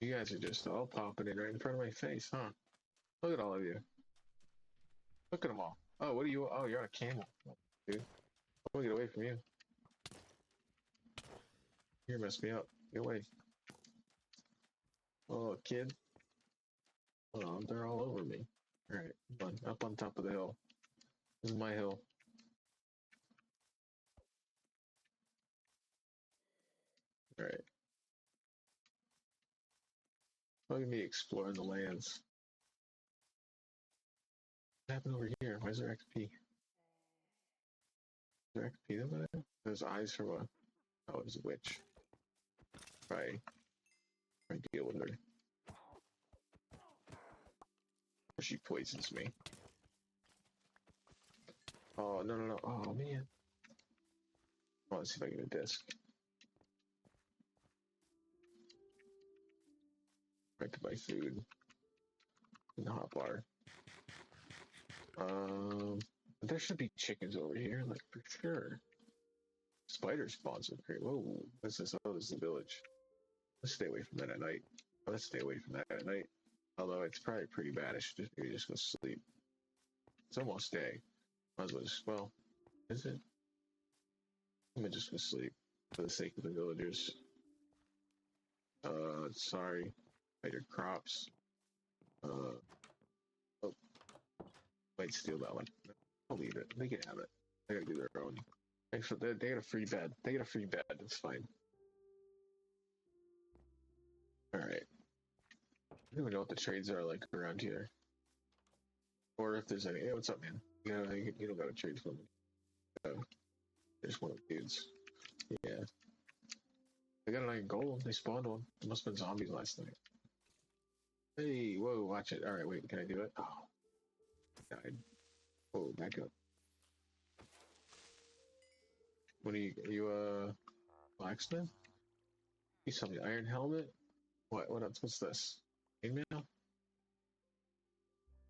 you guys are just all popping in right in front of my face, huh? Look at all of you. Look at them all. Oh, what are you? Oh, you're on a camel, dude. I want to get away from you. You're messing me up. Get away. Oh, kid. Oh, they're all over me. Alright, up on top of the hill. This is my hill. Alright. Look at me exploring the lands. What happened over here? Why is there XP? Is there XP over there? There's eyes for what? Oh, it's a witch. Right. I deal with her. She poisons me. Oh, no, no, no. Oh, man. Oh, let's see if I get a disc. Right to buy food. And hot water. There should be chickens over here, like, for sure. Spider spawns are great. Whoa, what's this? Oh, this is the village. Let's stay away from that at night. Let's stay away from that at night. Although it's probably pretty bad. I should just maybe just go sleep. It's almost day. Might as well just, well, is it? I'm gonna just go sleep for the sake of the villagers. Sorry. Fight your crops. Oh, might steal that one. I'll leave it. They can have it. They gotta do their own. Thanks for that. They get a free bed. They get a free bed. It's fine. Alright. I don't even know what the trades are like around here. Or if there's any. Hey, what's up, man? You don't gotta trade for me. There's one of the dudes. Yeah. They got an iron golem. They spawned one. It must have been zombies last night. Hey, whoa, watch it. Alright, wait, can I do it? Oh. Died. Whoa, back up. What are you blacksmith? You saw the iron helmet? What else? What's this? Email?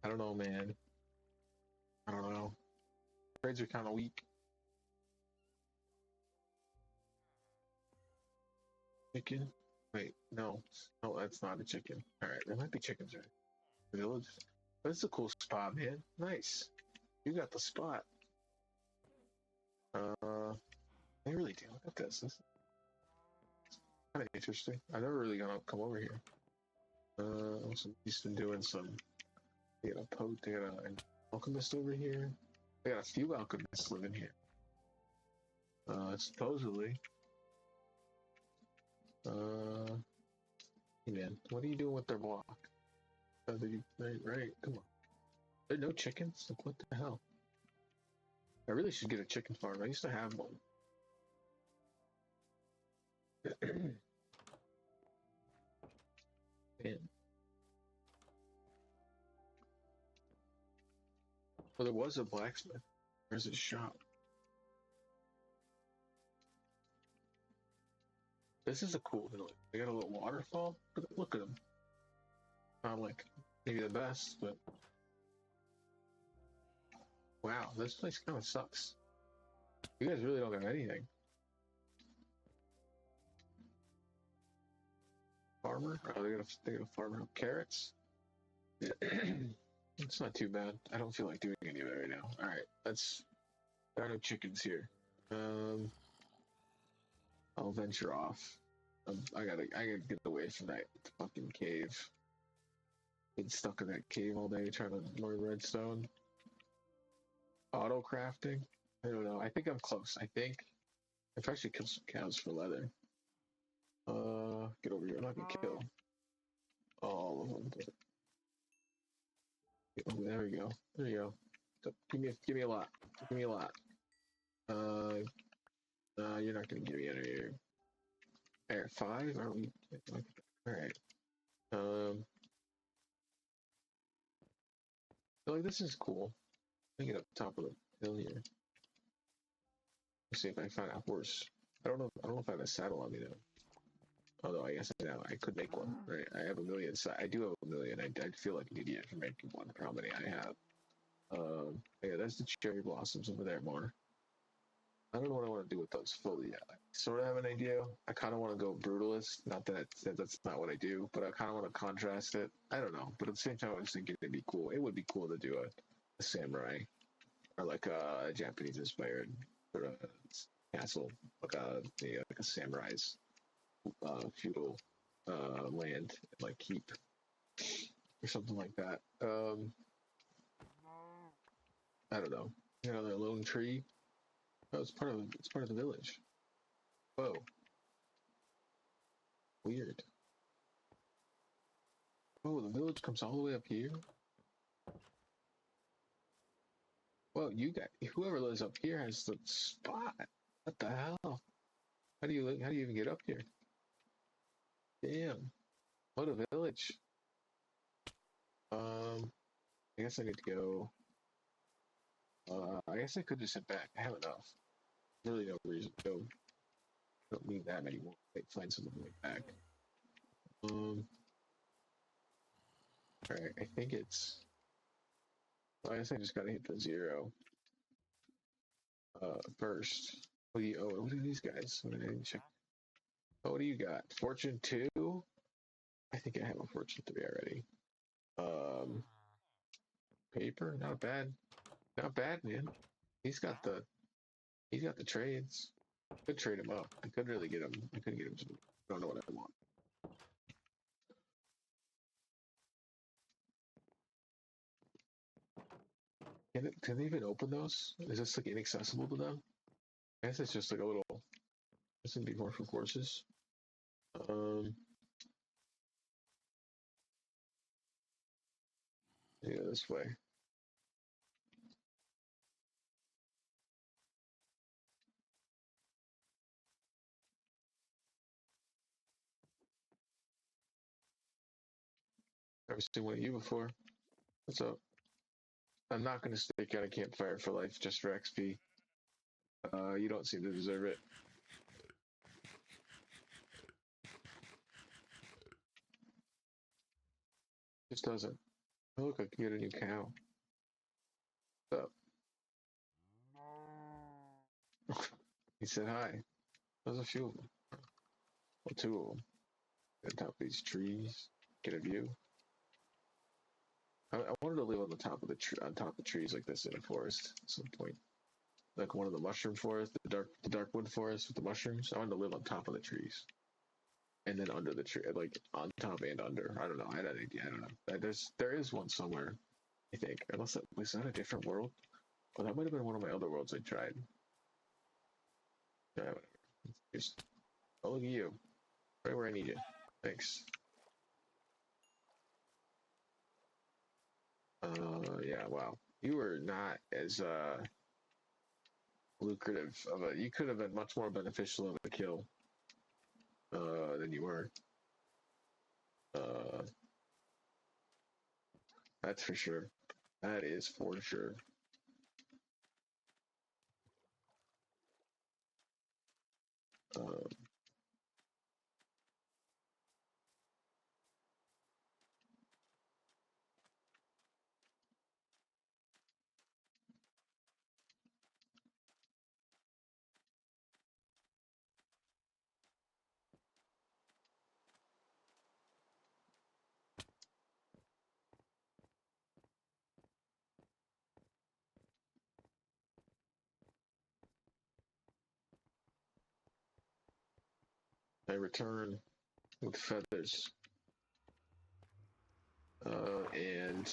I don't know, man. I don't know. Trades are kind of weak. Chicken? Wait, no. No, that's not a chicken. Alright, there might be chickens right. Village? But it's a cool spot, man. Nice. You got the spot. They really do. Look at this. This is kind of interesting. I've never really gonna come over here. So he's been doing some. They got a poke. They got an alchemist over here. They got a few alchemists living here. Supposedly. Hey man, what are you doing with their block? Right, come on. There are no chickens? Like, what the hell? I really should get a chicken farm. I used to have one. Man. Well, there was a blacksmith. Where's his shop? This is a cool village. They got a little waterfall. Look at them. Not like maybe the best, but wow, this place kind of sucks. You guys really don't got anything. Farmer? Oh, they got a farmer. Carrots? It's not too bad. I don't feel like doing any of it right now. Alright, there are no chickens here. I'll venture off. I gotta get away from that fucking cave. Been stuck in that cave all day trying to learn redstone. Auto crafting? I don't know. I think I'm close. I think I've actually killed some cows for leather. Get over here. I'm not gonna kill all of them. But... Oh, there we go. There you go. So, give me a lot. Give me a lot. You're not gonna give me any here. Alright, 5? Are we? Alright. So, like, this is cool. Let me get up top of the hill here. Let's see if I find a horse. I don't know. I don't know if I have a saddle on me though. Although I guess I could make one. Right? I have a million. I do have a million. I feel like an idiot for making one. For how many I have. Yeah, that's the cherry blossoms over there, more. I don't know what I want to do with those fully yet. I sort of have an idea. I kind of want to go brutalist. Not that that's not what I do, but I kind of want to contrast it. I don't know, but at the same time, I was thinking it'd be cool. It would be cool to do a samurai or like a Japanese inspired sort of castle, like a samurai's feudal land, like keep or something like that. I don't know. You know, the lone tree. Oh, it's part of the village. Whoa, weird. Oh, the village comes all the way up here. Well, you got whoever lives up here has the spot. What the hell? How do you even get up here? Damn. What a village. I guess I could go. I guess I could just sit back. I have enough. Really no reason to go. Don't need that many more. Find something to way back. Alright, I think it's. Well, I guess I just gotta hit the 0. First. What are these guys? What did I check? Oh, what do you got? Fortune 2? I think I have a Fortune 3 already. Um, Paper, not bad. Not bad, man. He's got the he's got the trades. Could trade him up. I could really get him. I could get him some. I don't know what I want. Can they even open those? Is this like inaccessible to them? I guess it's just like a little. This would be more for courses. Yeah, this way. Never seen one of you before. What's up? I'm not gonna stake out a campfire for life just for XP. You don't seem to deserve it. Just doesn't. Oh, look, I can get a new cow. What's up? He said hi. There's a few of them. Well, 2 of them. At the top of these trees. Get a view. I wanted to live on the top of on top of trees like this in a forest at some point. Like one of the mushroom forests, the dark wood forest with the mushrooms. I wanted to live on top of the trees. And then under the tree, like on top and under. I don't know. I had an idea. I don't know. There is one somewhere. I think. Unless was that a different world? Well, that might have been one of my other worlds I tried. Yeah, whatever. Just, oh, look at you. Right where I need you. Thanks. Yeah, wow. You were not as lucrative of a. You could have been much more beneficial of a kill than you were. Uh, that's for sure. That is for sure. Uh, I return with feathers. And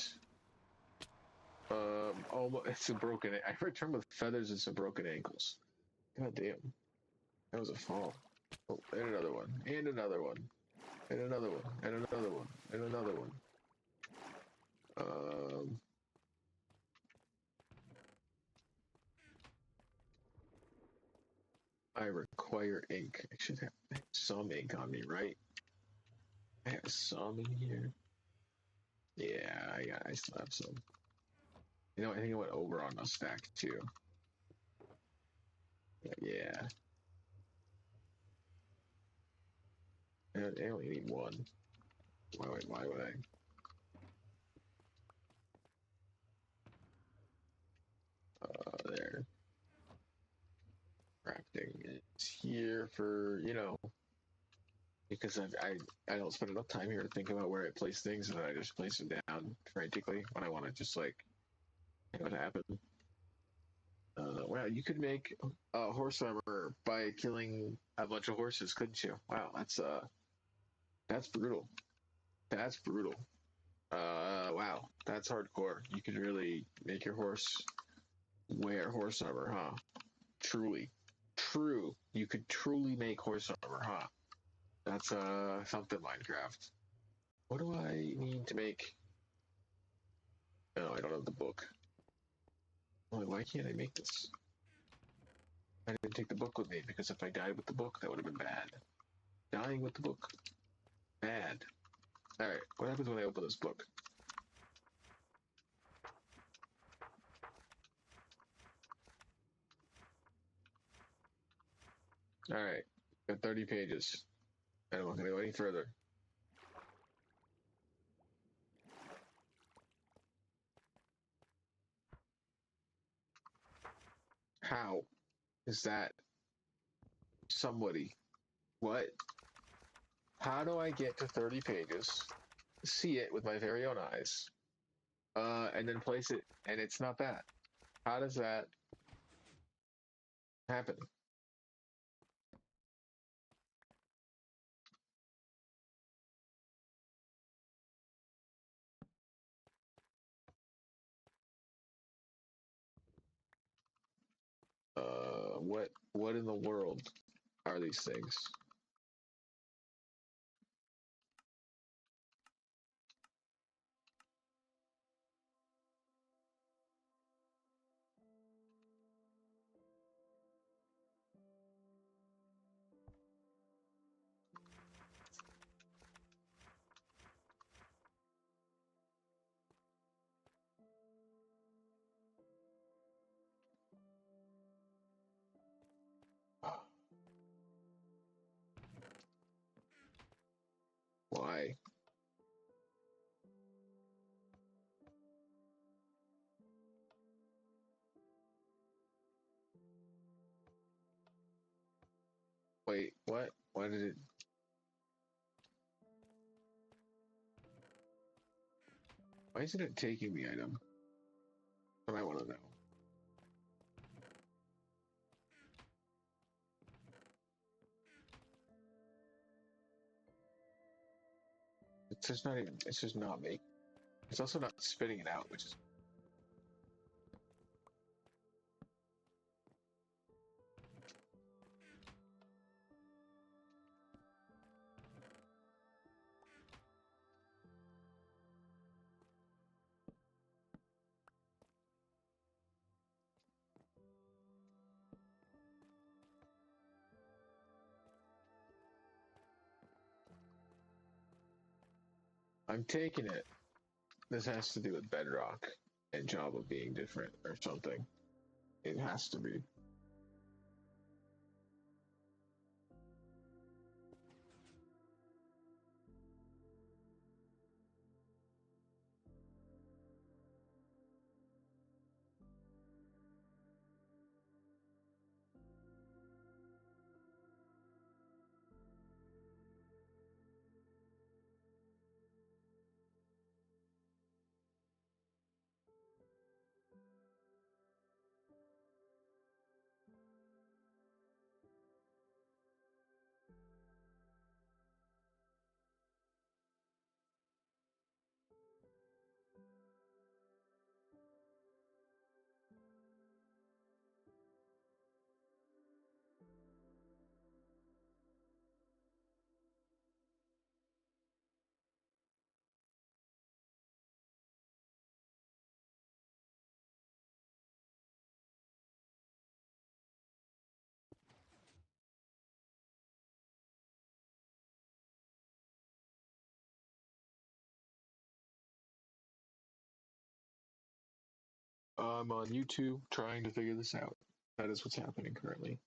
almost it's a broken. I return with feathers and some broken ankles. God damn, that was a fall. Oh, and another one, and another one, and another one, and another one, and another one. Um, I require ink. I should have some ink on me, right? I have some in here. Yeah, I still have some. You know, I think it went over on a stack too. Yeah. I only need one. Why would I? There. Crafting is here for, you know, because I don't spend enough time here to think about where I place things, and then I just place them down frantically when I want to just like, you know what happened. Wow, you could make horse armor by killing a bunch of horses, couldn't you? Wow, that's brutal. That's brutal. Wow, that's hardcore. You could really make your horse wear horse armor, huh? Truly, true. You could truly make horse armor, huh? That's something Minecraft. What do I need to make? No, I don't have the book. Why can't I make this? I didn't take the book with me because if I died with the book, that would have been bad. Dying with the book, bad. All right, what happens when I open this book? All right, got 30 pages. I don't want to go any further. How is that somebody? What? How do I get to 30 pages, see it with my very own eyes, and then place it, and it's not that? How does that happen? What in the world are these things? Why? Wait, what? Why did it? Why isn't it taking the item? What I want to know. It's just not even. It's just not making. It's also not spitting it out, which is. I'm taking it. This has to do with bedrock and Java being different or something. It has to be. I'm on YouTube trying to figure this out. That is what's happening currently.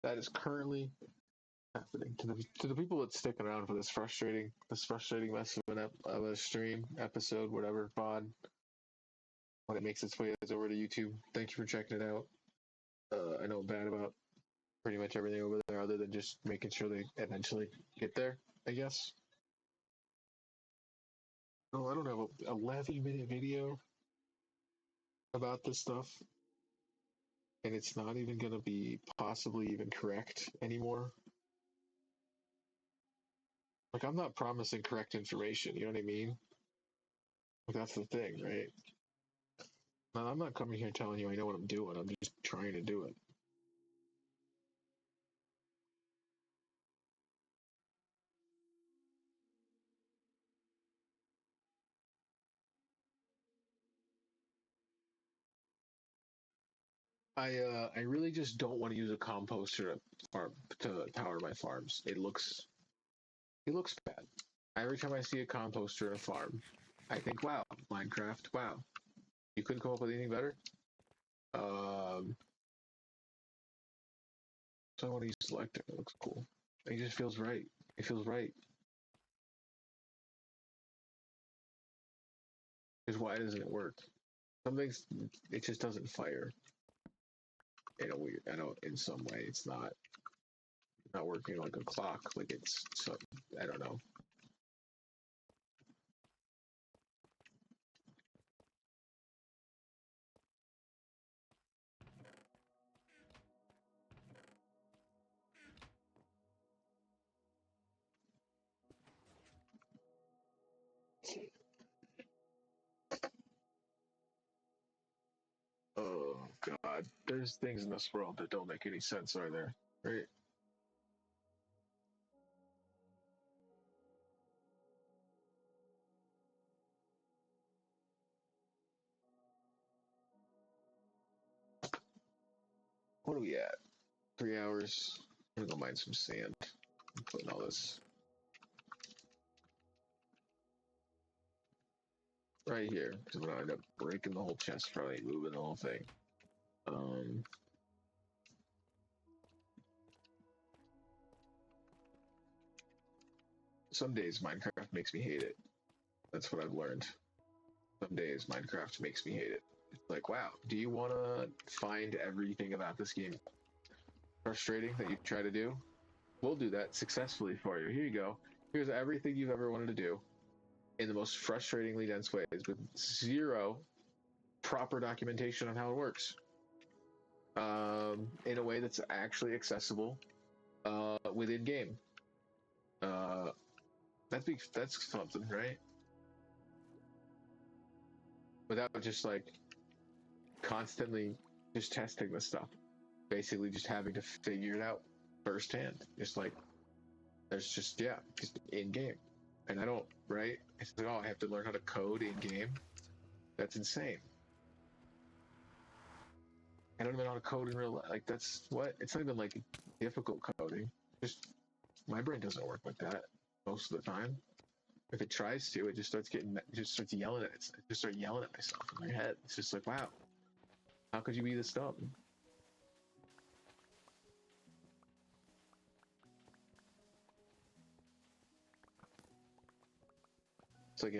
That is currently happening to the people that stick around for this frustrating mess of a stream episode, whatever pod, when it makes its way over to YouTube. Thank you for checking it out. I know I'm bad about pretty much everything over there, other than just making sure they eventually get there, I guess. Oh, I don't have a 11-minute video about this stuff, and it's not even gonna be possibly even correct anymore. Like, I'm not promising correct information, you know what I mean? Like, that's the thing, right? Now, I'm not coming here telling you I know what I'm doing. I'm just trying to do it. I really just don't want to use a composter to power my farms. It looks bad. Every time I see a composter in a farm, I think, wow, Minecraft, wow, you couldn't come up with anything better. So I want to use Selector. It looks cool. It just feels right. It feels right. Because why doesn't it work? Some things it just doesn't fire in a weird. I don't. In some way, it's not working like a clock. Like it's some. I don't know. Oh God, there's things in this world that don't make any sense, are there? Right? What are we at? 3 hours. I'm gonna go mine some sand. I'm putting all this right here because I'm gonna end up breaking the whole chest, probably moving the whole thing. Um, some days Minecraft makes me hate it. That's what I've learned. Some days Minecraft makes me hate it. It's like, wow, do you want to find everything about this game frustrating that you try to do? We'll do that successfully for you. Here you go. Here's everything you've ever wanted to do in the most frustratingly dense ways with zero proper documentation on how it works. In a way that's actually accessible within game. Uh, that's something, right? Without just like constantly just testing the stuff, basically just having to figure it out firsthand. Just like there's just just in game, and I don't right. It's like, oh, I have to learn how to code in game. That's insane. I don't even know how to code in real life. Like that's what it's not even like difficult coding. Just my brain doesn't work like that most of the time. If it tries to, it just starts yelling at it. I just start yelling at myself in my head. It's just like, wow, how could you be this dumb? It's like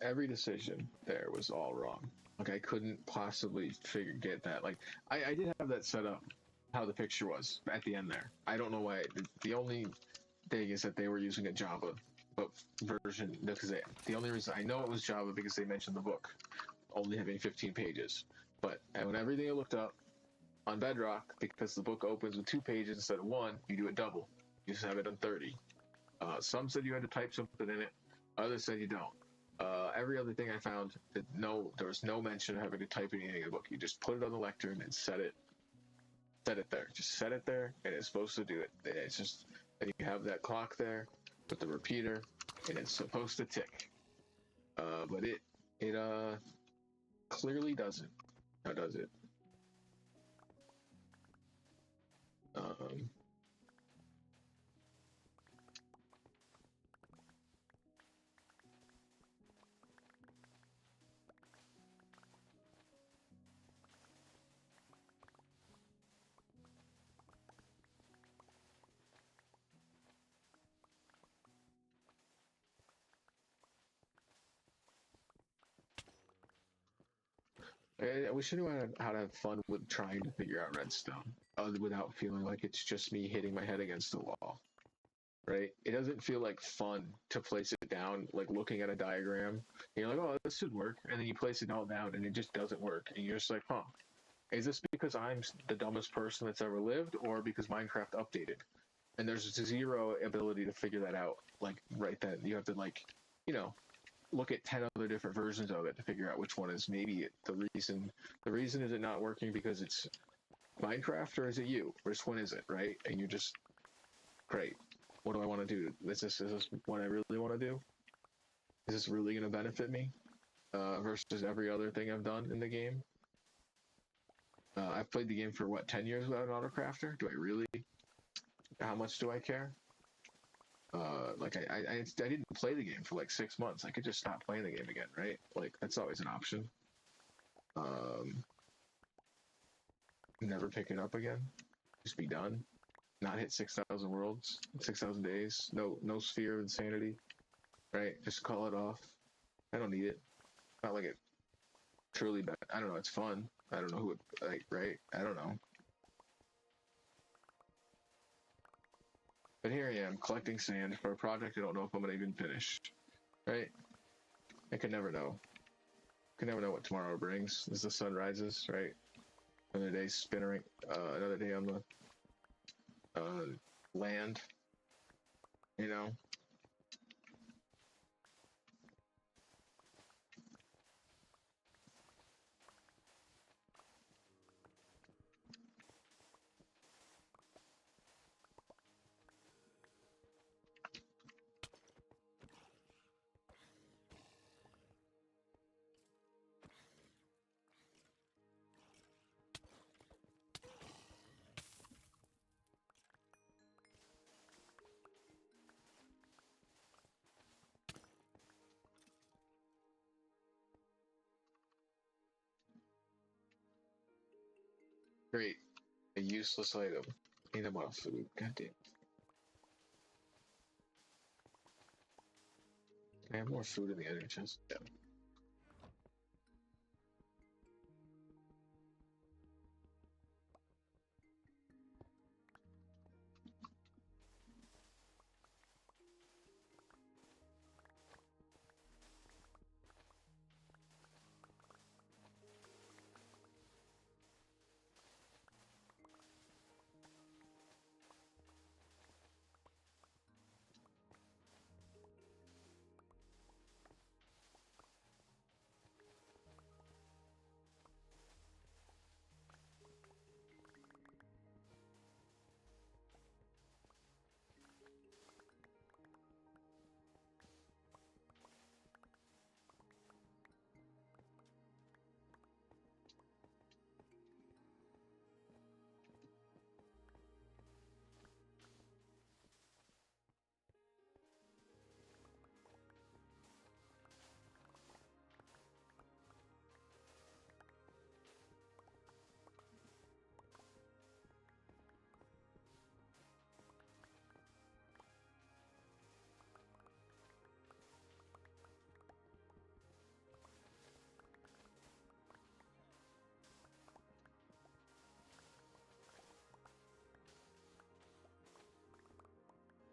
every decision there was all wrong. Like I couldn't possibly get that. Like I did have that set up how the picture was at the end there. I don't know why. The only thing is that they were using a Java but version because the only reason I know it was Java because they mentioned the book only having 15 pages. But when everything I looked up on Bedrock, because the book opens with 2 pages instead of one, you do it double. You just have it on 30. Some said you had to type something in it. Others said you don't. Every other thing I found, there was no mention of having to type anything in the book. You just put it on the lectern and set it there. Just set it there, and it's supposed to do it. It's just, and you have that clock there with the repeater, and it's supposed to tick. But it clearly doesn't. How does it? Um, We should know how to have fun with trying to figure out redstone without feeling like it's just me hitting my head against the wall, right? It doesn't feel like fun to place it down, like looking at a diagram. And you're like, oh, this should work. And then you place it all down and it just doesn't work. And you're just like, huh, is this because I'm the dumbest person that's ever lived or because Minecraft updated? And there's zero ability to figure that out. Like right then, you have to like, you know, look at 10 other different versions of it to figure out which one is maybe the reason. The reason is it not working because it's Minecraft or is it you? Which one is it, right? And you're just, great. What do I want to do? Is this what I really want to do? Is this really going to benefit me versus every other thing I've done in the game? I've played the game for what, 10 years without an autocrafter? Do I really? How much do I care? Like I didn't play the game for like 6 months. I could just stop playing the game again, right? Like that's always an option. Um, Never pick it up again. Just be done. Not hit 6,000 worlds, 6,000 days. No sphere of insanity, right? Just call it off. I don't need it. Not like it truly bad. I don't know. It's fun. I don't know who it, like, right? I don't know. But here I am collecting sand for a project I don't know if I'm gonna even finish, right? I could never know. Could never know what tomorrow brings as the sun rises, right? Another day spinning, another day on the land, you know. Great, a useless item. Need a lot of food. Goddamn. Can I have more food in the other chest? Yeah.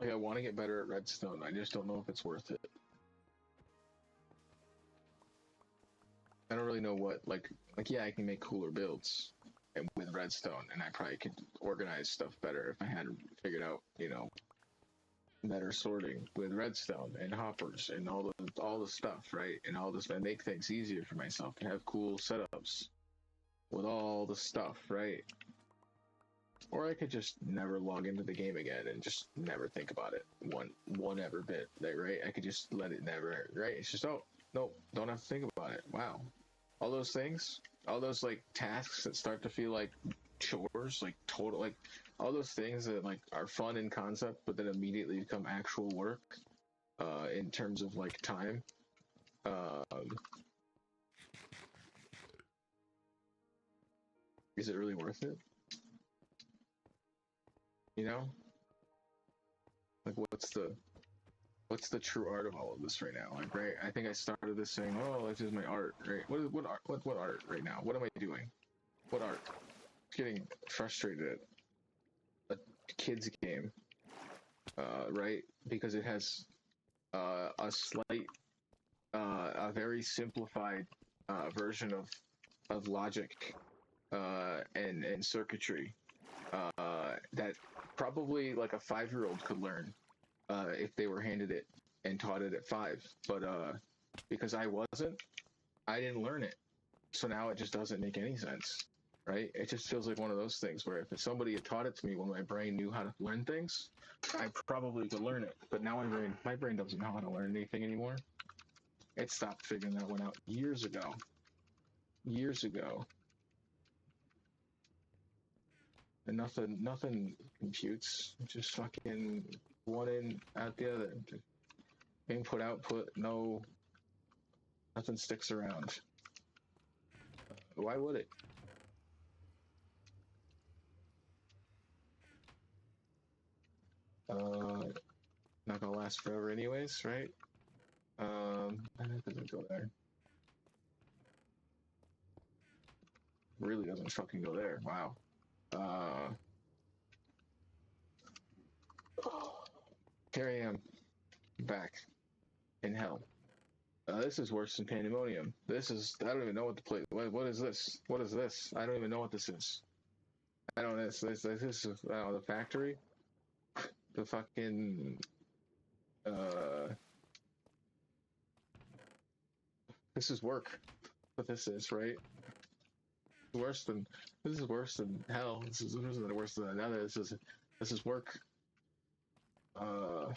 Like I want to get better at redstone. I just don't know if it's worth it. I don't really know what like yeah, I can make cooler builds and with redstone, and I probably could organize stuff better if I had figured out, you know, better sorting with redstone and hoppers and all the stuff, right? And all this, and make things easier for myself and have cool setups with all the stuff, right? Or I could just never log into the game again and just never think about it one ever bit, like, right? I could just let it never, right? It's just, oh no, don't have to think about it. Wow, all those things, all those like tasks that start to feel like chores, like total, like all those things that like are fun in concept, but then immediately become actual work. In terms of like time, um, is it really worth it? You know, like what's the what's the true art of all of this right now? Like, right, I think I started this saying, "Oh, this is my art." Right? What art? What art right now? What am I doing? What art? Getting frustrated at a kid's game, right? Because it has a slight, a very simplified version of logic and circuitry that probably like a 5-year-old could learn if they were handed it and taught it at 5. But because I wasn't, I didn't learn it. So now it just doesn't make any sense, right? It just feels like one of those things where if somebody had taught it to me when my brain knew how to learn things, I probably could learn it. But now my brain doesn't know how to learn anything anymore. It stopped figuring that one out years ago. Years ago. And nothing computes. Just fucking one in, out the other. Input, output, no, nothing sticks around. Why would it? Not gonna last forever anyways, right? It doesn't go there. Really doesn't fucking go there. Wow. Here I am, back in hell. This is worse than pandemonium. This is, I don't even know what the play. What is this? What is this? I don't even know what this is. I don't know. This is the factory. The fucking this is work. What this is, right? Worse than this is worse than hell. This is worse than another. This is work. I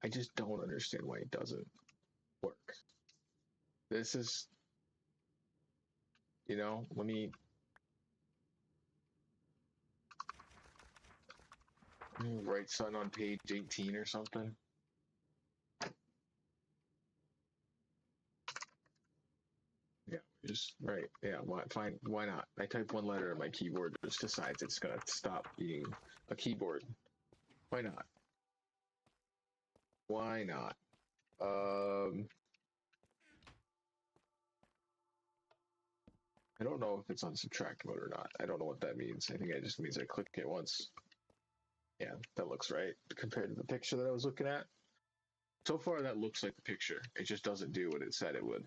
just don't understand why it doesn't work. This is, let me write something on page 18 or something. Yeah, just right. Yeah, fine. Why not? I type one letter and my keyboard just decides it's gonna stop being a keyboard. Why not? Why not? I don't know if it's on subtract mode or not. I don't know what that means. I think it just means I click it once. Yeah, that looks right compared to the picture that I was looking at. So far, that looks like the picture. It just doesn't do what it said it would.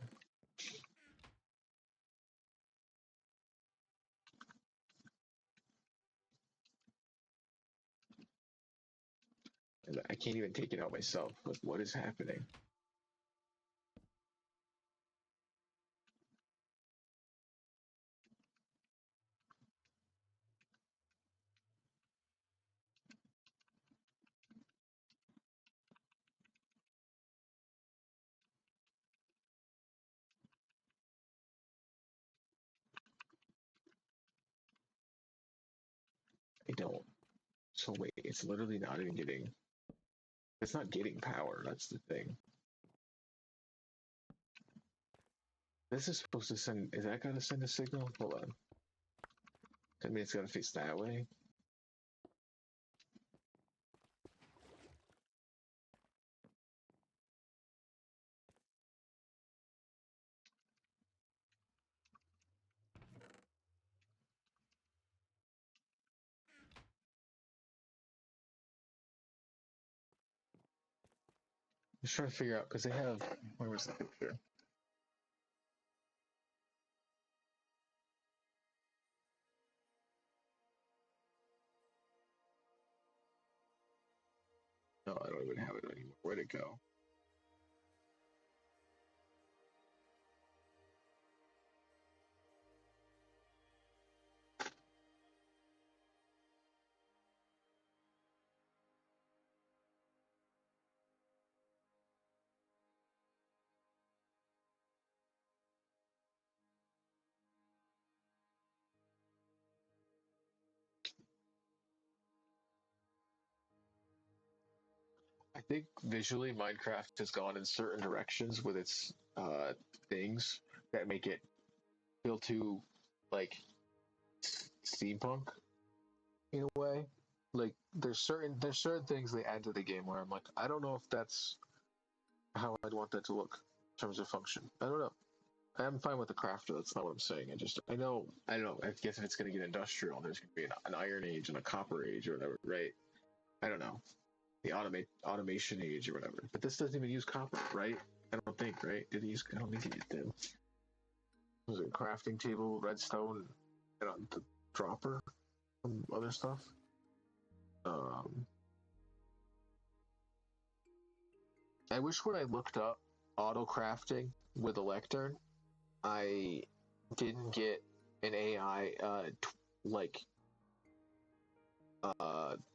And I can't even take it out myself. What is happening? I don't. So wait, it's literally not even getting. It's not getting power. That's the thing. This is supposed to send. Is that gonna send a signal? Hold on. I mean, it's gonna face that way. Just trying to figure out because they have. Where was the picture? No, I don't even have it anymore. Where'd it go? I think visually, Minecraft has gone in certain directions with its things that make it feel too like steampunk in a way. like there's certain things they add to the game where I'm like, I don't know if that's how I'd want that to look in terms of function. I don't know. I'm fine with the crafter. That's not what I'm saying. I know. I guess if it's gonna get industrial, there's gonna be an Iron Age and a Copper Age or whatever, right? I don't know. The automation age or whatever. But this doesn't even use copper, right? I don't think, right? Did he use? I don't think it did. Was it a crafting table, redstone, and the dropper, and other stuff? Um, I wish when I looked up auto crafting with a lectern, I didn't get an AI like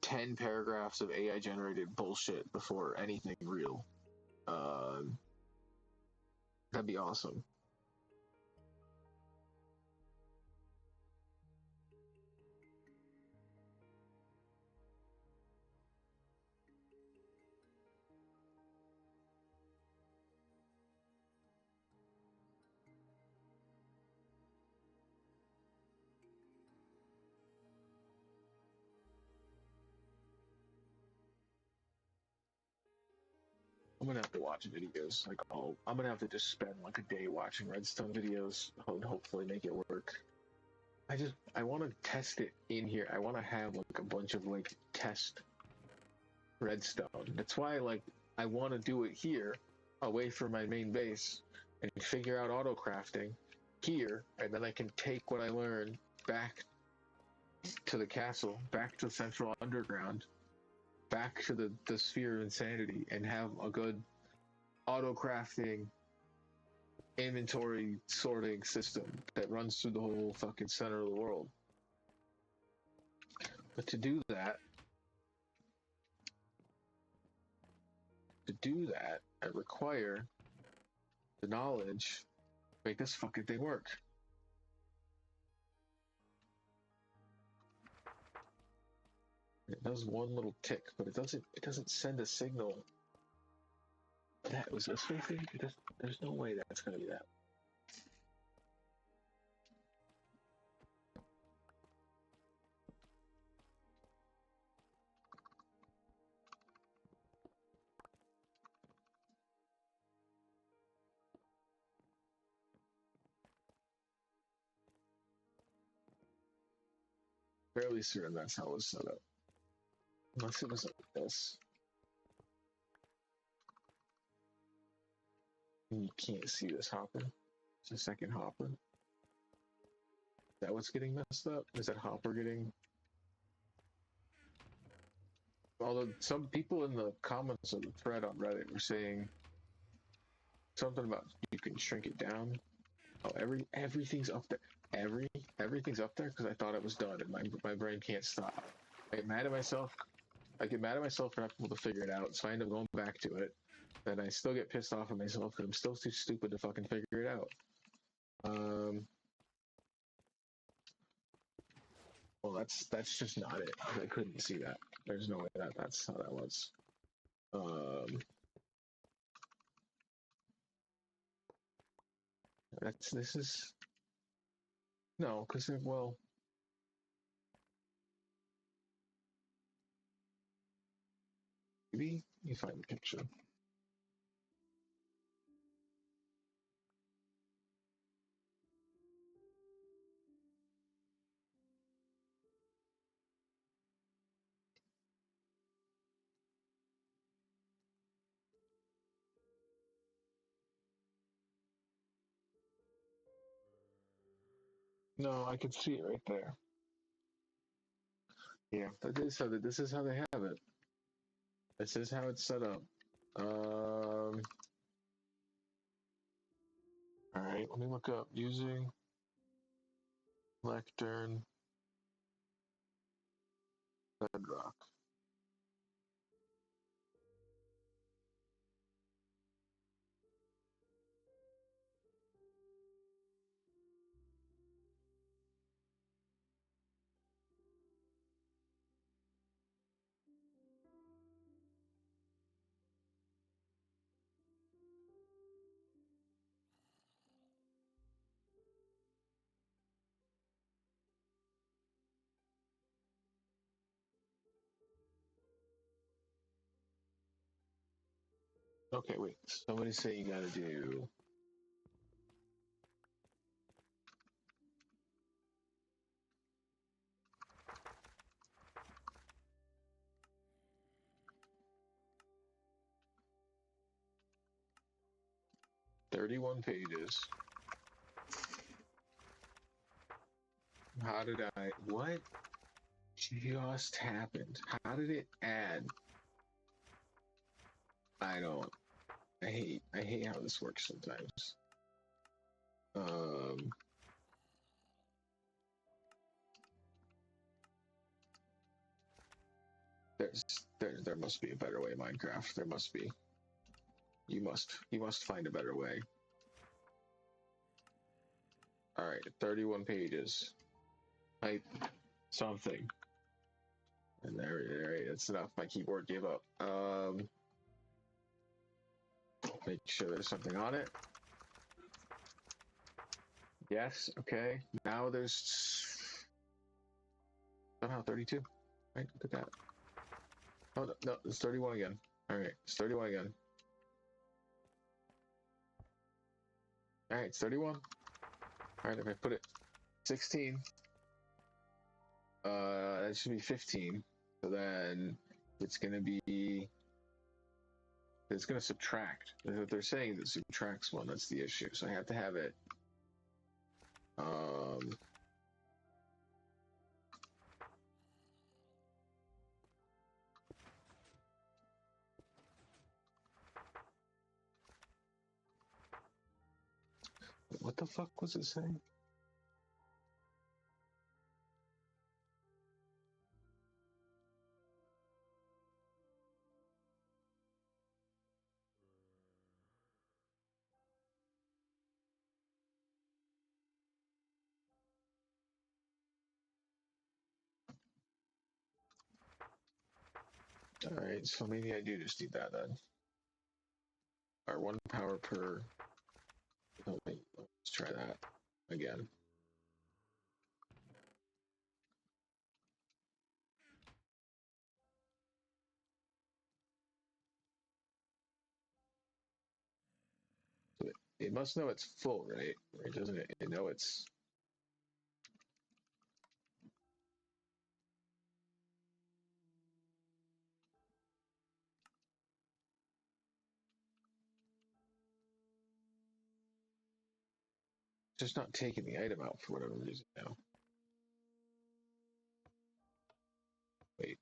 10 paragraphs of AI generated bullshit before anything real. That'd be awesome. I'm gonna have to watch videos. Like, oh, I'm gonna have to just spend like a day watching redstone videos and hopefully make it work. I want to test it in here. I want to have like a bunch of like test redstone. That's why like I want to do it here, away from my main base, and figure out auto crafting here, and then I can take what I learned back to the castle, back to Central Underground, back to the Sphere of Insanity, and have a good auto crafting inventory sorting system that runs through the whole fucking center of the world. But to do that, I require the knowledge to make this fucking thing work. It does one little tick, but it doesn't send a signal. That was this way thing? There's no way that's gonna be that. Fairly certain that's how it was set up. Unless it was like this. And you can't see this hopper. It's a second hopper. Is that what's getting messed up? Is that hopper getting... Although some people in the comments of the thread on Reddit were saying something about you can shrink it down. Oh, everything's up there. Everything's up there because I thought it was done, and my brain can't stop. I get mad at myself. I get mad at myself for not being able to figure it out, so I end up going back to it. Then I still get pissed off at myself because I'm still too stupid to fucking figure it out. Well, that's just not it. I couldn't see that. There's no way that's how that was. This is no, because well, maybe you find the picture. No, I can see it right there. Yeah, that is so. This is how they have it. This is how it's set up. All right, let me look up using lectern bedrock. Okay, wait. Somebody say you gotta do. "31 pages. How did I? What just happened? How did it add? I don't. I hate how this works sometimes. Um, there must be a better way, Minecraft. There must be. You must find a better way. All right, 31 pages. Type something. And there, it's enough. My keyboard gave up. Make sure there's something on it. Yes. Okay. Now there's somehow 32. Right. Look at that. Oh no, no, it's 31 again. All right, it's 31 again. All right, it's 31. All right, if I put it 16, that should be 15. So then it's gonna be. It's gonna subtract. That's what they're saying. That subtracts one. That's the issue. So I have to have it. Um, what the fuck was it saying? All right, so maybe I do just need that then. Or 1 power per. Oh, wait, let's try that again. So it must know it's full, right? Or doesn't it? It know it's. Just not taking the item out for whatever reason now. Wait.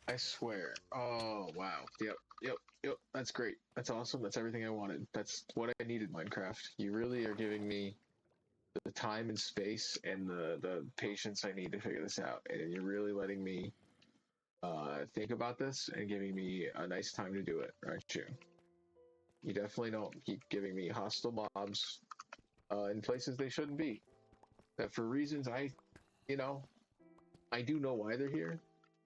I swear. Oh wow. Yep. Yep. Yep. That's great. That's awesome. That's everything I wanted. That's what I needed, Minecraft. You really are giving me the time and space and the patience I need to figure this out. And you're really letting me think about this and giving me a nice time to do it, aren't you? You definitely don't keep giving me hostile mobs in places they shouldn't be. That for reasons you know, I do know why they're here.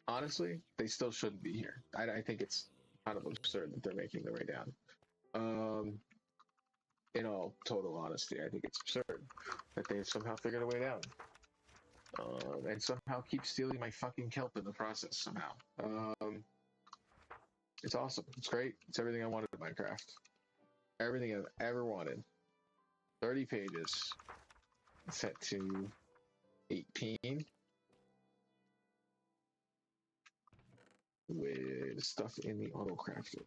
Honestly, they still shouldn't be here. I think it's kind of absurd that they're making their way down. Um, in all total honesty, I think it's absurd that they've somehow figured a way down. And somehow keep stealing my fucking kelp in the process somehow. Um, it's awesome. It's great. It's everything I wanted in Minecraft. Everything I've ever wanted. 30 pages. Set to 18. With stuff in the auto crafter.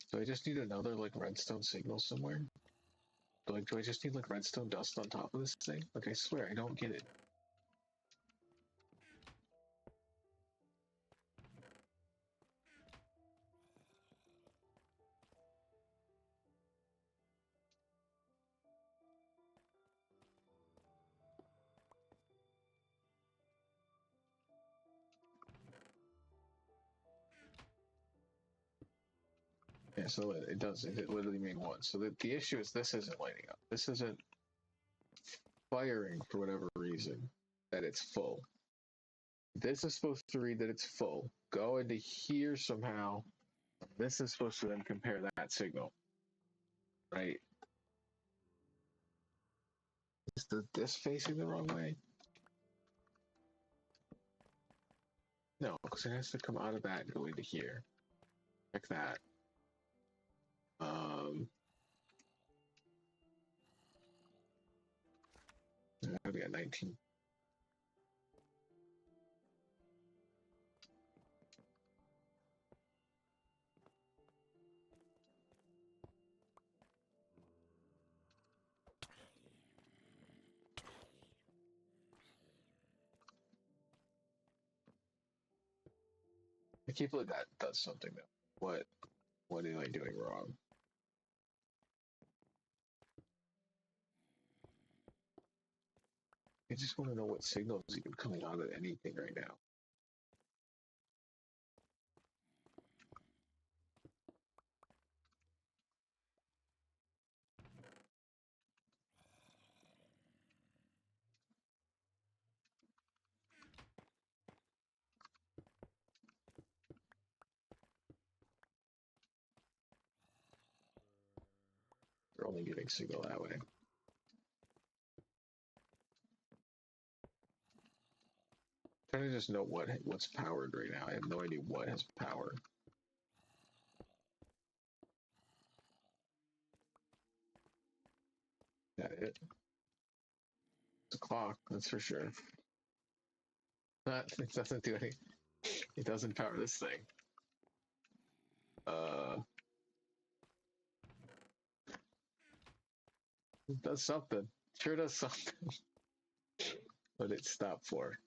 So I just need another like redstone signal somewhere. Like, do I just need like redstone dust on top of this thing? Like, I swear I don't get it. Yeah, so it does. It literally mean one. So the issue is this isn't lighting up. This isn't firing for whatever reason that it's full. This is supposed to read that it's full. Go into here somehow. This is supposed to then compare that signal, right? Is this facing the wrong way? No, because it has to come out of that and go into here. Like that. We got 19. I keep believe that does something though. What am I doing wrong? I just want to know what signal is even coming out of anything right now. They're only getting signal that way. Trying to just know what's powered right now. I have no idea what has power. Is that it? It's a clock, that's for sure. It doesn't do anything. It doesn't power this thing. It does something. Sure does something. What did it stop for?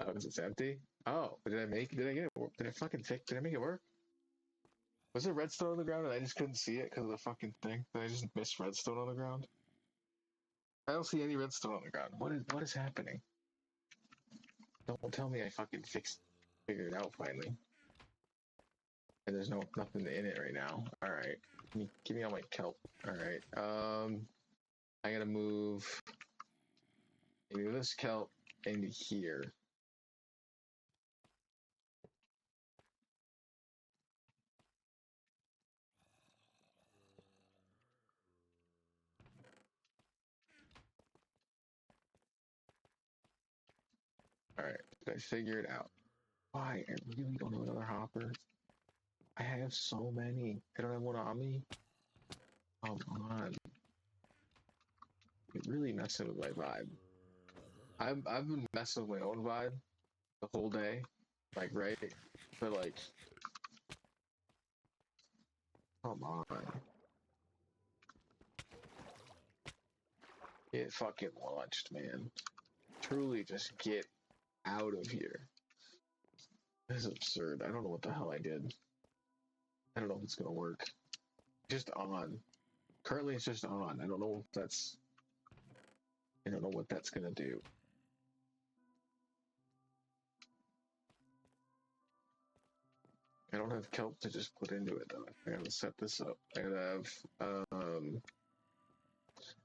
Oh, because it's empty? Oh, did I get it? Did I fucking did I make it work? Was there redstone on the ground and I just couldn't see it because of the fucking thing? Did I just miss redstone on the ground? I don't see any redstone on the ground. What is happening? Don't tell me I fucking figured it out finally. And there's nothing in it right now. Alright. Give me all my kelp. Alright. I gotta move this kelp into here. Alright, I figure it out. Why? I really don't have another hopper. I have so many. I don't have one on me. Come on. You're really messing with my vibe. I've been messing with my own vibe the whole day. Like, right? But like, come on. Get fucking launched, man. Truly just get out of here. This is absurd. I don't know what the hell I did. I don't know if it's gonna work. Just on. Currently it's just on. I don't know if that's I don't know what that's gonna do. I don't have kelp to just put into it though. I gotta set this up. I gotta have I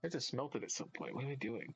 have to smelt it at some point. What am I doing?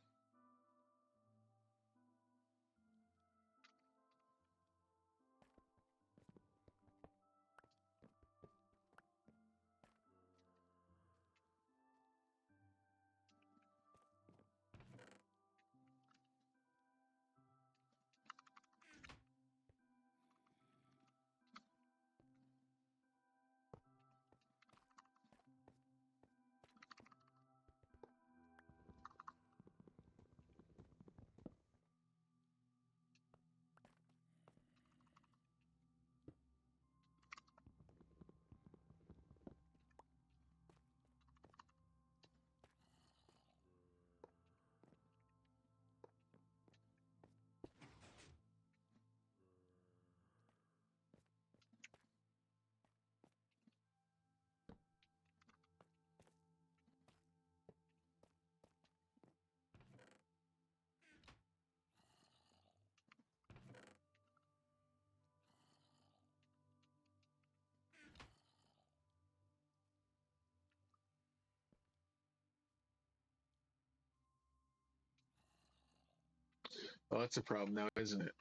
Well, that's a problem now, isn't it?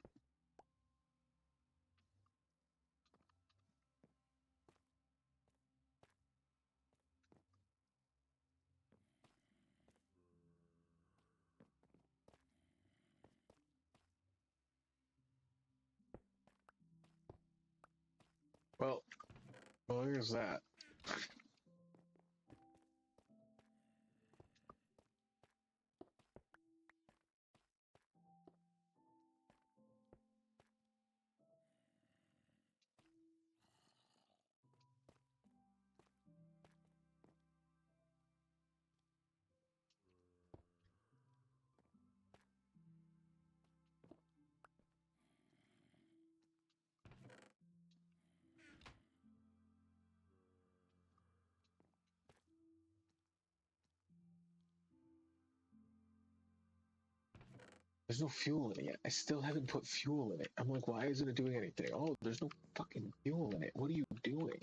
Well, here's that. There's no fuel in it yet. I still haven't put fuel in it. I'm like, why isn't it doing anything? Oh, there's no fucking fuel in it. What are you doing?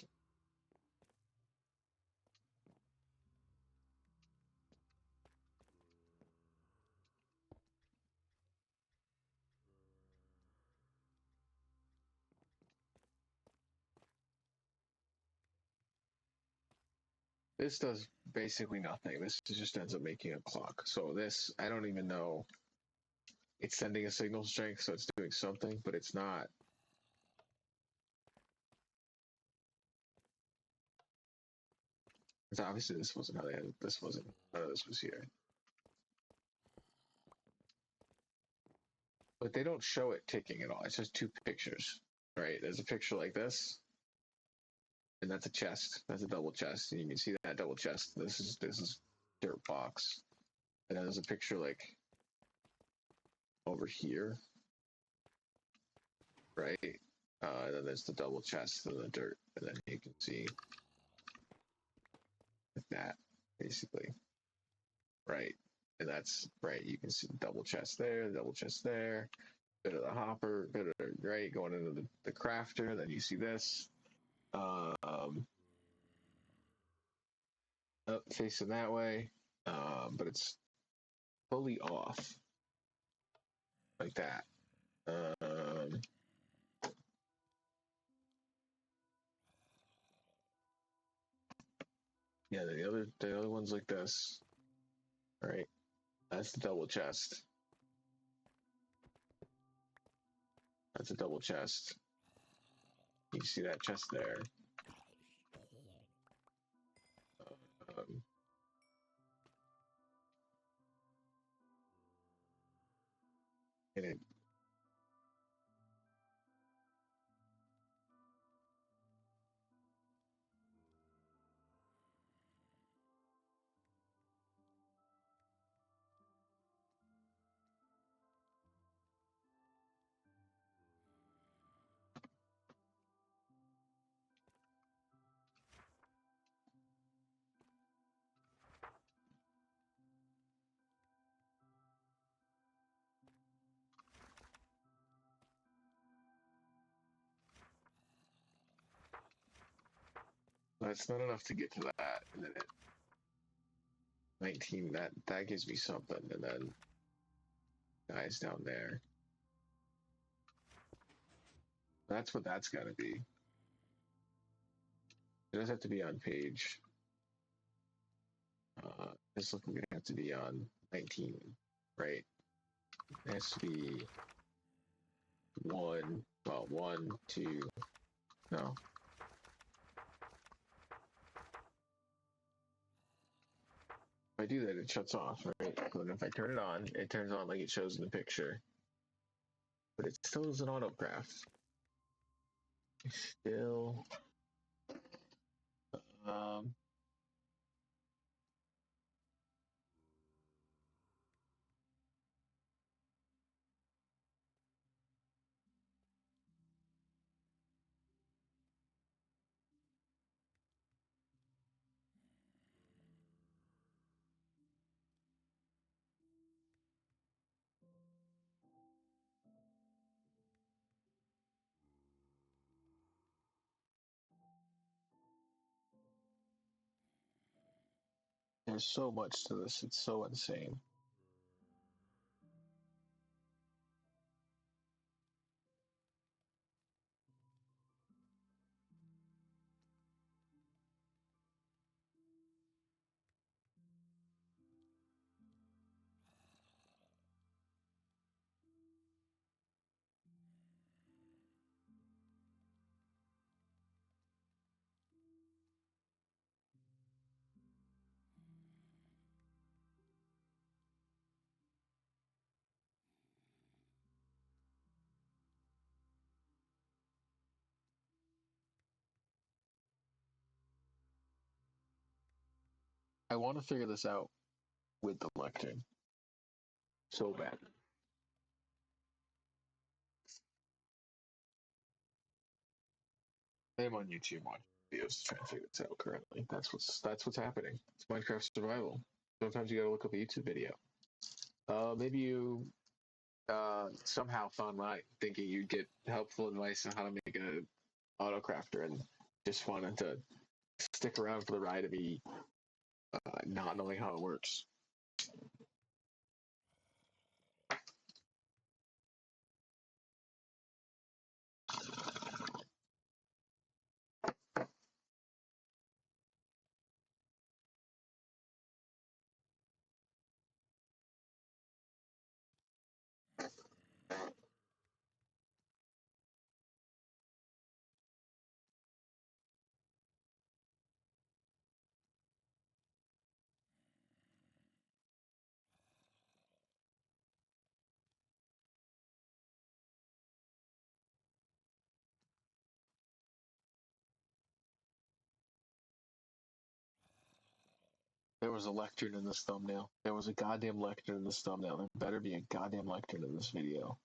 This does basically nothing. This just ends up making a clock. So this, I don't even know. It's sending a signal strength, so it's doing something, but it's not. Because obviously this wasn't how they had it. This wasn't. None of this was here. But they don't show it ticking at all. It's just two pictures, right? There's a picture like this, and that's a chest. That's a double chest, and you can see that double chest. This is dirt box, and then there's a picture like over here, right? And then there's the double chest and the dirt, and then you can see like that, basically, right? And that's right. You can see the double chest there, the double chest there, bit of the hopper, bit of right going into the crafter. Then you see this, up facing that way, but it's fully off like that. Yeah, the other one's like this, right? That's the double chest. That's a double chest. You see that chest there. Um, and it, that's not enough to get to that. And then 19, that gives me something. And then guys down there. That's what that's got to be. It does have to be on page. This looking gonna have to be on 19, right? It has to be one. Well, one, two. No. If I do that, it shuts off, right? But if I turn it turns on like it shows in the picture. But it still is an autocraft. Still. Um, there's so much to this. It's so insane. I want to figure this out with the lectern so bad. I'm on YouTube watching videos trying to figure this out currently. That's what's happening. It's Minecraft survival. Sometimes you gotta look up a YouTube video. Maybe you somehow found my thinking you'd get helpful advice on how to make a autocrafter and just wanted to stick around for the ride of me not knowing how it works. There was a lectern in this thumbnail. There was a goddamn lectern in this thumbnail. There better be a goddamn lectern in this video.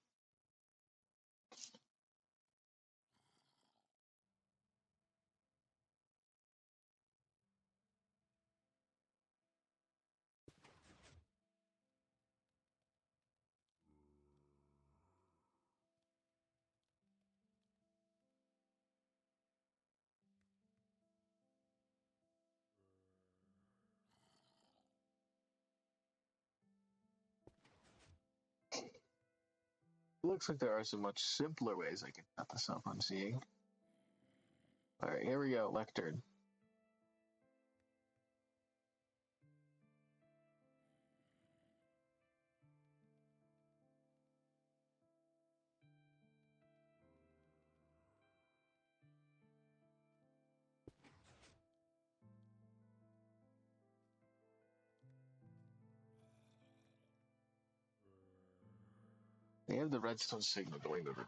It looks like there are some much simpler ways I can set this up, I'm seeing. Alright, here we go, lectern. They have the redstone signal going to the.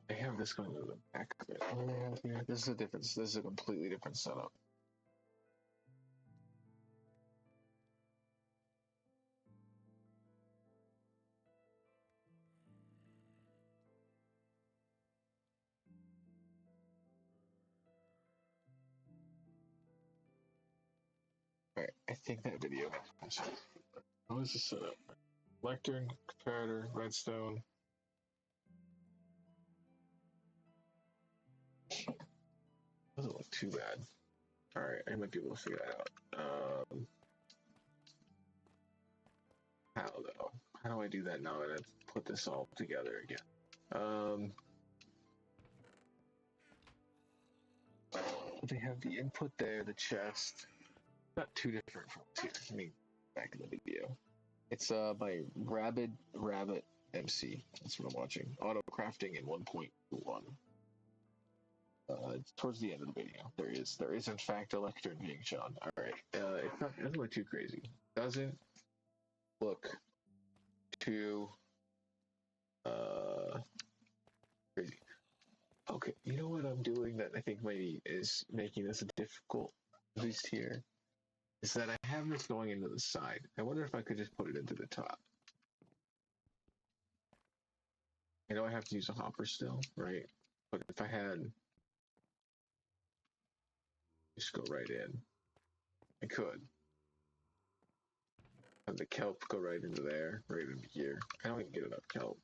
They have this going to the back of it. What do they have here? This is a difference. This is a completely different setup. Alright, I think that video. What is the setup? Lectern, comparator, redstone. Doesn't look too bad. Alright, I might be able to figure that out. How though? How do I do that now that I've put this all together again? They have the input there, the chest. Not too different from here. Let me back in the video. It's by Rabbit MC. That's what I'm watching. Auto crafting in 1.1. It's towards the end of the video. There is in fact a lectern being shown. All right. It doesn't look too crazy. Doesn't look too crazy. Okay, you know what I'm doing that I think maybe is making this difficult, at least here, is that I have this going into the side. I wonder if I could just put it into the top. I know I have to use a hopper still, right? But if I had just go right in, I could. Have the kelp go right into there, right into here. I don't even get enough kelp.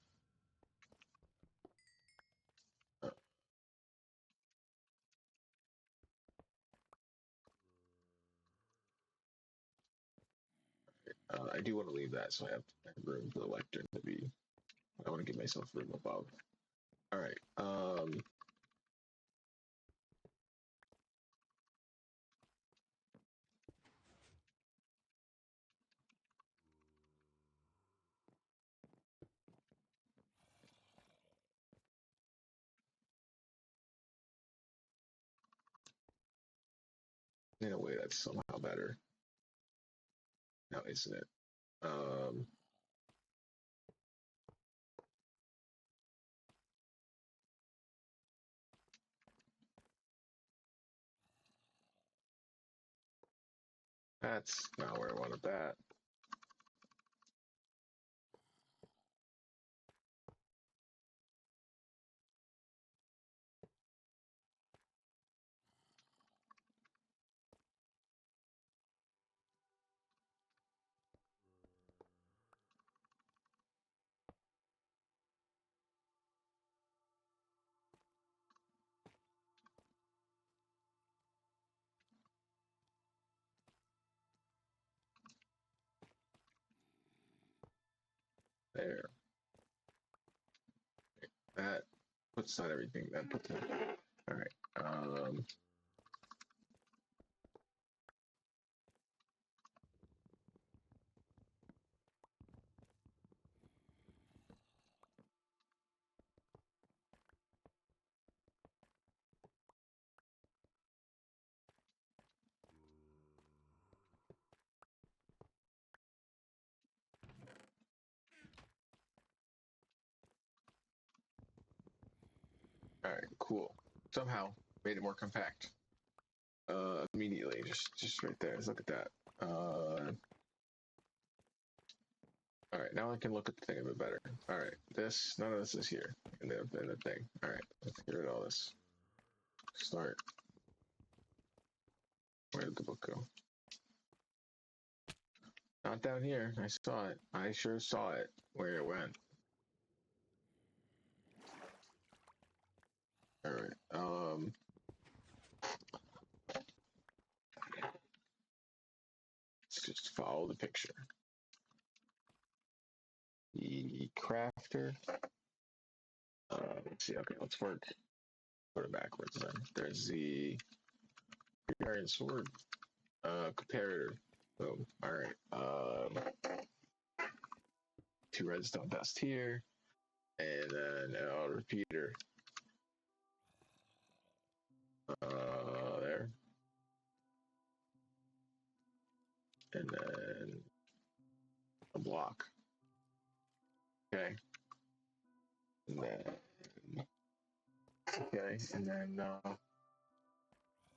I do want to leave that so I have room for the lectern to be. I want to give myself room above. All right. In a way, that's somehow better. Now, isn't it? That's not where I wanted that. There. That puts on everything. That puts on. All right. All right. Cool. Somehow made it more compact. Immediately, just right there. Let's look at that. All right, now I can look at the thing a bit better. All right, none of this is here in the thing. All right, let's get rid of all this. Start. Where did the book go? Not down here. I saw it. I sure saw it. Where it went. All right. Let's just follow the picture. The crafter. Let's see. Okay, let's work. Put it backwards then. There's the iron sword. Comparator. Boom. All right. 2 redstone dust here, and then an auto repeater. There. And then a block. Okay. And then, okay, and then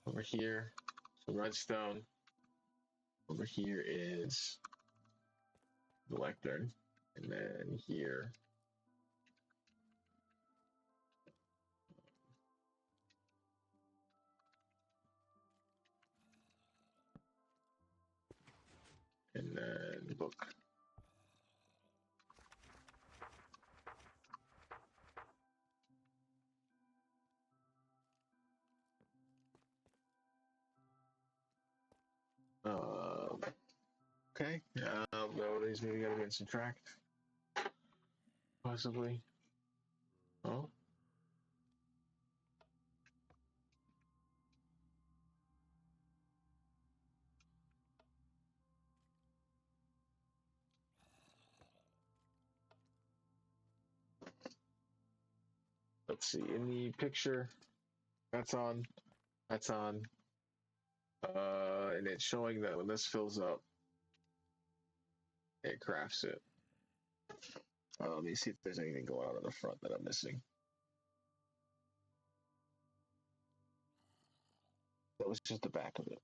over here, so redstone. Over here is the lectern, and then here. And then book. Okay. Though these maybe gotta get subtract. Possibly. Oh. Let's see. In the picture, that's on. That's on. And it's showing that when this fills up, it crafts it. Let me see if there's anything going on the front that I'm missing. That was just the back of it.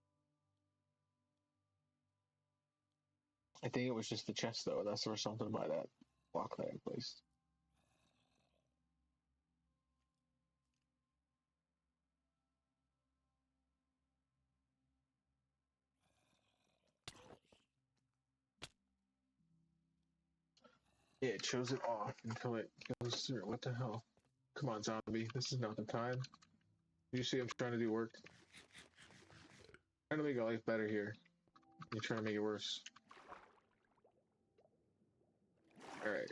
I think it was just the chest though, unless there was something by that block that I placed. Yeah, it shows it off until it goes through. What the hell? Come on, zombie. This is not the time. You see I'm trying to do work. I'm trying to make your life better here. You're trying to make it worse. Alright,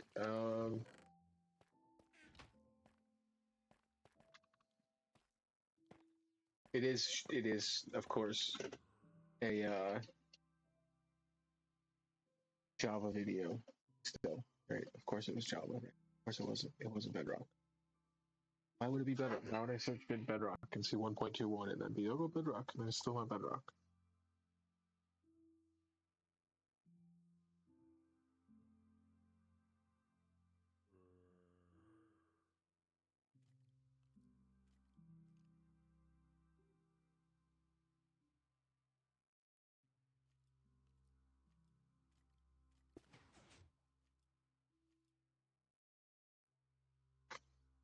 it is, of course, a, Java video still, right? Of course it was Java, right? Of course it wasn't. It wasn't Bedrock. Why would it be Bedrock? Why would I search Bedrock and see 1.21 and then be, oh, Bedrock, and then it's still not Bedrock?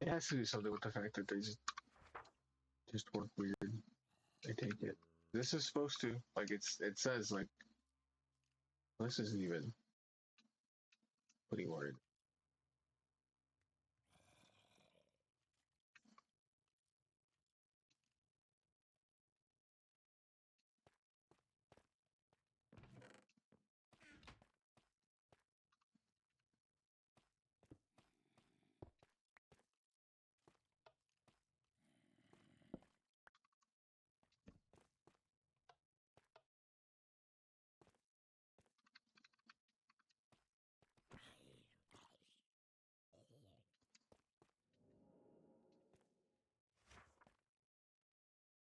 It has to do something with the fact that they just work weird. I take it. This is supposed to, like, it says, like, this isn't even putting word.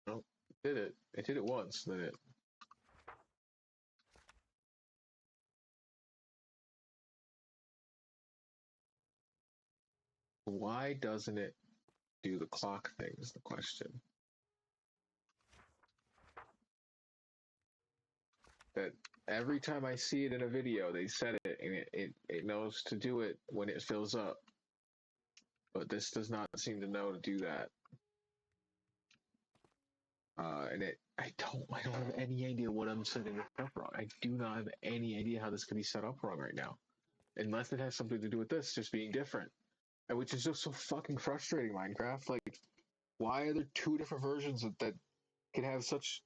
No, it did it. It did it once, then it. Why doesn't it do the clock thing is the question. That every time I see it in a video, they said it, and it knows to do it when it fills up. But this does not seem to know to do that. And I don't have any idea what I'm setting this up wrong. I do not have any idea how this could be set up wrong right now. Unless it has something to do with this just being different. And which is just so fucking frustrating, Minecraft. Like, why are there two different versions that can have such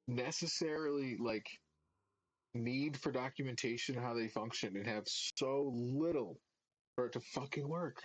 necessarily, like, need for documentation of how they function and have so little for it to fucking work?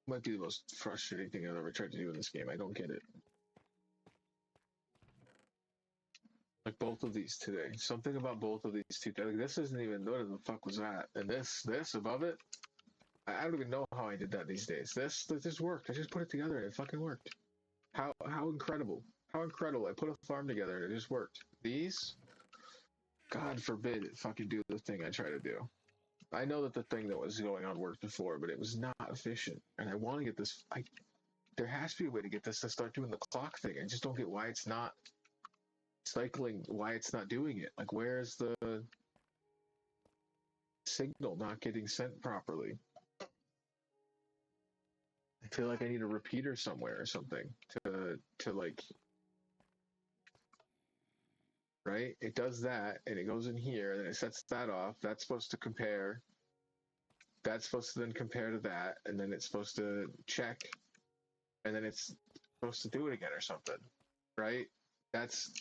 Might be the most frustrating thing I've ever tried to do in this game. I don't get it. Like both of these today. Something about both of these two. Like this isn't even. What the fuck was that? And this above it. I don't even know how I did that these days. This worked. I just put it together and it fucking worked. How incredible. How incredible. I put a farm together and it just worked. These, God forbid it fucking do the thing I try to do. I know that the thing that was going on worked before, but it was not efficient. And I want to get this. There has to be a way to get this to start doing the clock thing. I just don't get why it's not cycling, why it's not doing it. Like, where's the signal not getting sent properly? I feel like I need a repeater somewhere or something to like, right? It does that and it goes in here and then it sets that off. That's supposed to compare. That's supposed to then compare to that, and then it's supposed to check, and then it's supposed to do it again or something, right? That's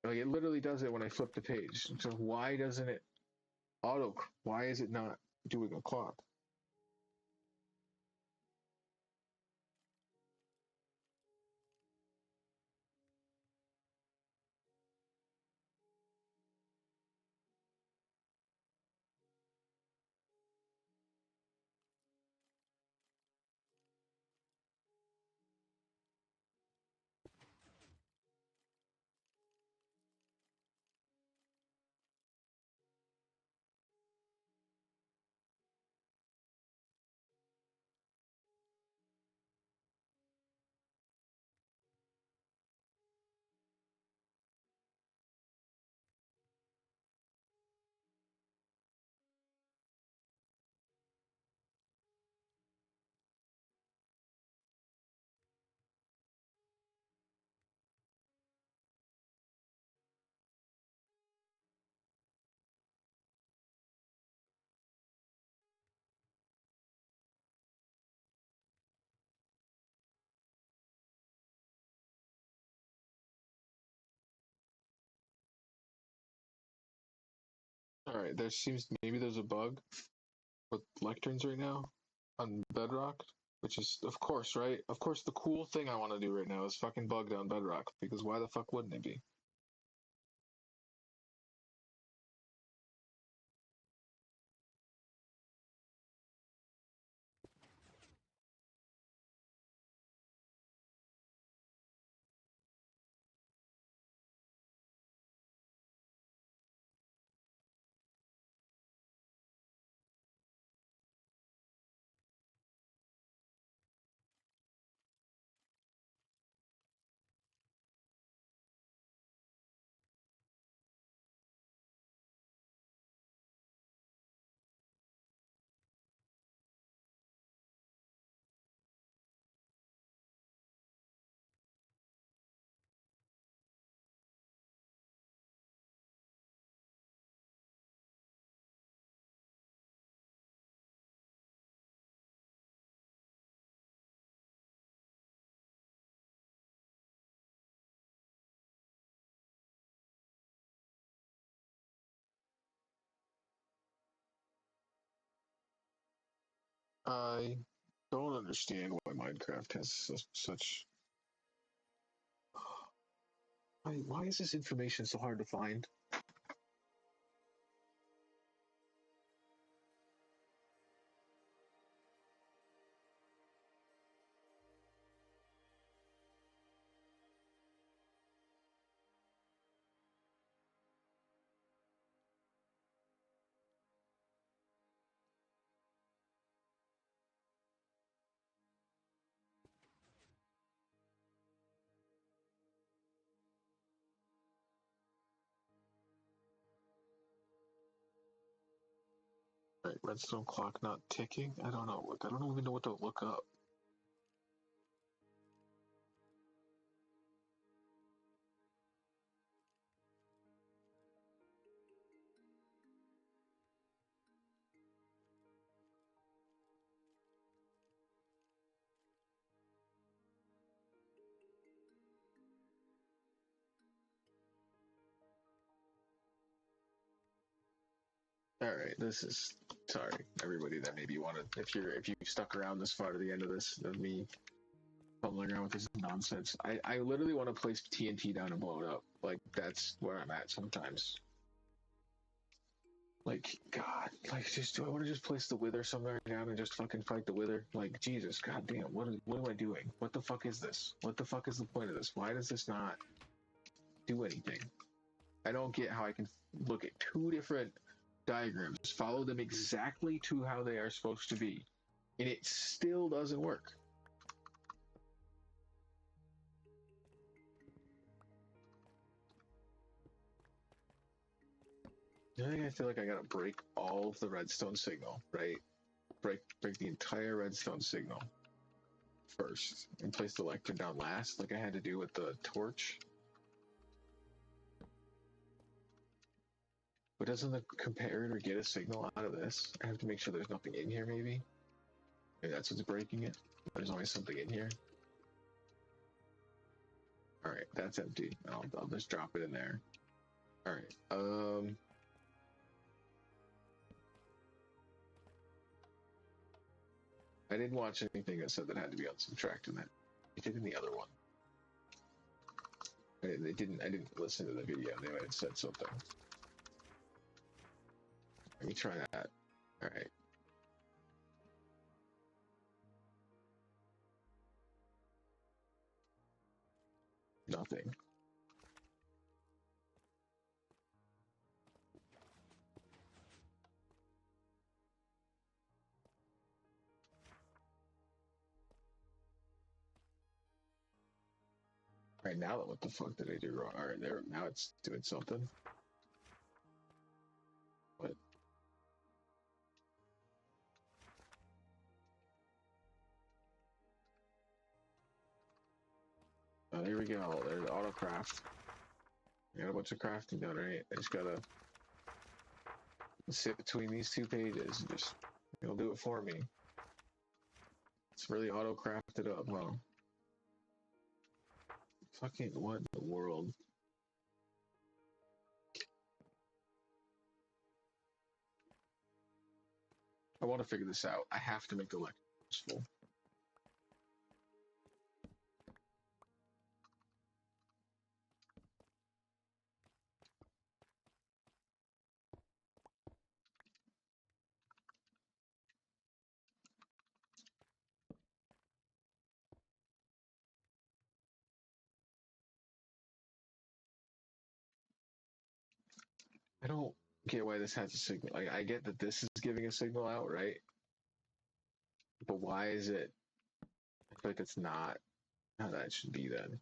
like it literally does it when I flip the page. So why doesn't it auto? Why is it not doing a clock? All right, there seems maybe there's a bug with lecterns right now on Bedrock, which is of course right. Of course, the cool thing I want to do right now is fucking bug down Bedrock because why the fuck wouldn't it be? I don't understand why Minecraft has such. Why is this information so hard to find? Right, redstone clock not ticking. I don't know. Like, I don't even know what to look up. All right, this is sorry, everybody that maybe wanted. If you stuck around this far to the end of this, of me fumbling around with this nonsense, I literally want to place TNT down and blow it up. Like that's where I'm at sometimes. Like God, like just do I want to just place the Wither somewhere down and just fucking fight the Wither? Like Jesus, goddamn, what am I doing? What the fuck is this? What the fuck is the point of this? Why does this not do anything? I don't get how I can look at two different diagrams, follow them exactly to how they are supposed to be, and it still doesn't work. The other thing I feel like I gotta break all of the redstone signal, right? Break the entire redstone signal first and place the electric down last, like I had to do with the torch. But doesn't the comparator get a signal out of this? I have to make sure there's nothing in here, maybe? Maybe that's what's breaking it. There's always something in here. Alright, that's empty. I'll just drop it in there. Alright, I didn't watch anything that said that had to be unsubtracted. That I did in the other one. I didn't listen to the video. They might have said something. Let me try that. Alright. Nothing. Right now, what the fuck did I do wrong? Alright, there. Now it's doing something. What? Oh, there we go. There's autocraft. I got a bunch of crafting done, right? I just gotta sit between these two pages and just, it'll do it for me. It's really auto-crafted up, huh? Fucking what in the world? I want to figure this out. I have to make the lecture useful. I don't get why this has a signal. I get that this is giving a signal out, right? But why is it? I feel like it's not how that should be then.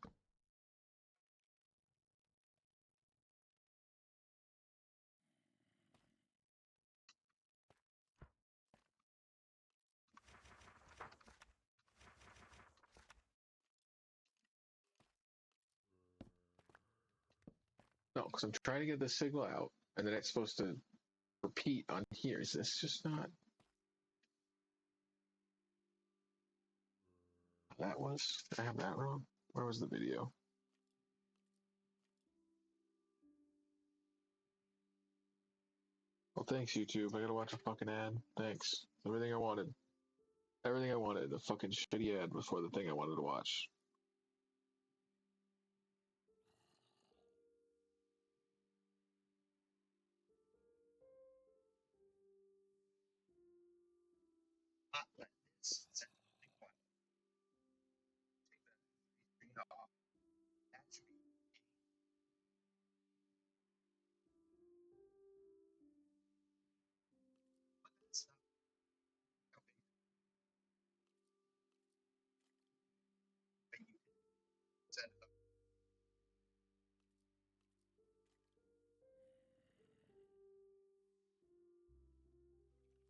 No, because I'm trying to get the signal out, and then it's supposed to repeat on here. Is this just not how that was? Did I have that wrong? Where was the video? Well, thanks, YouTube. I gotta watch a fucking ad. Thanks. Everything I wanted. Everything I wanted. The fucking shitty ad before the thing I wanted to watch.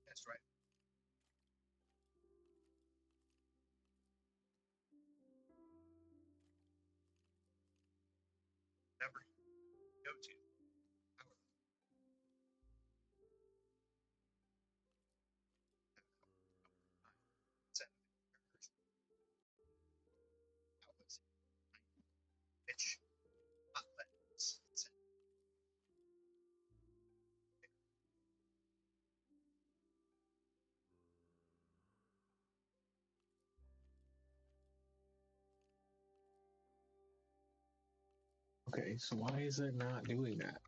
That's right. Number go to. Which Okay, so why is it not doing that?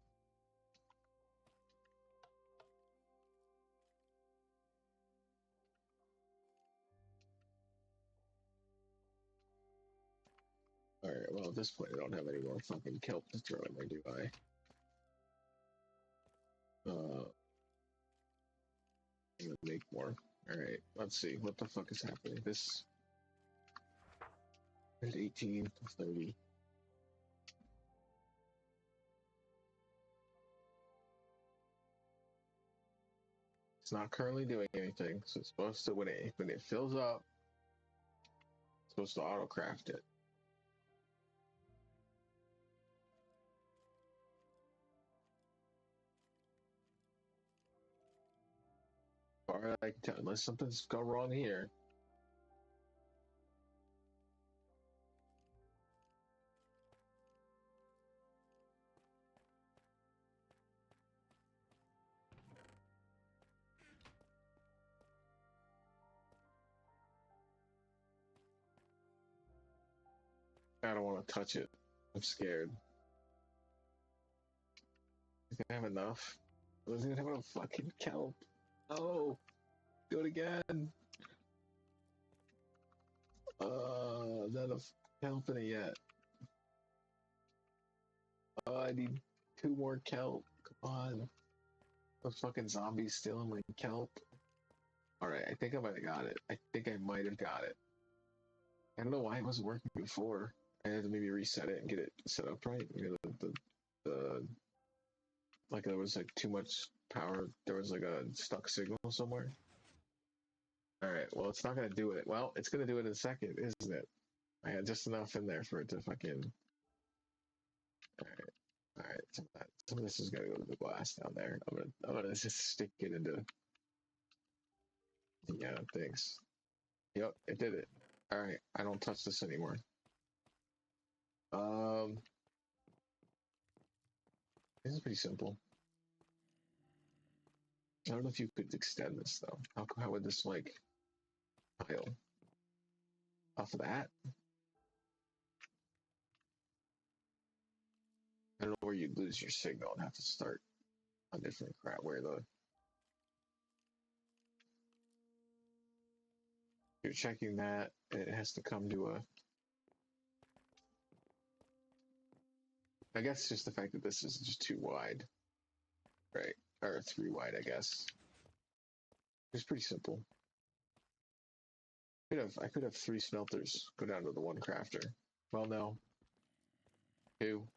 Alright, well at this point I don't have any more fucking kelp to throw in there, do I? I'm gonna make more. Alright, let's see, what the fuck is happening? This is 18, 30. It's not currently doing anything, so it's supposed to, when it fills up, it's supposed to auto craft it. Or I can tell, unless something's gone wrong here. I don't want to touch it. I'm scared. Is it gonna have enough? Was it gonna have enough fucking kelp? Oh, do it again. Not enough kelp in it yet. I need 2 more kelp. Come on. The fucking zombies stealing my kelp. Alright, I think I might have got it. I think I might have got it. I don't know why it wasn't working before. I had to maybe reset it and get it set up right. You know, the like there was like too much power. There was like a stuck signal somewhere. Alright, well it's not gonna do it. Well, it's gonna do it in a second, isn't it? I had just enough in there for it to fucking. Alright, some of this is gonna go to the glass down there. I'm gonna just stick it into yeah, thanks. Yep, it did it. Alright, I don't touch this anymore. This is pretty simple. I don't know if you could extend this though. How would this like tile off of that? I don't know where you'd lose your signal and have to start a different crap where you're checking that and it has to come to a. I guess just the fact that this is just too wide, right? Or 3 wide, I guess. It's pretty simple. I could have 3 smelters go down to the 1 crafter. Well, no, 2.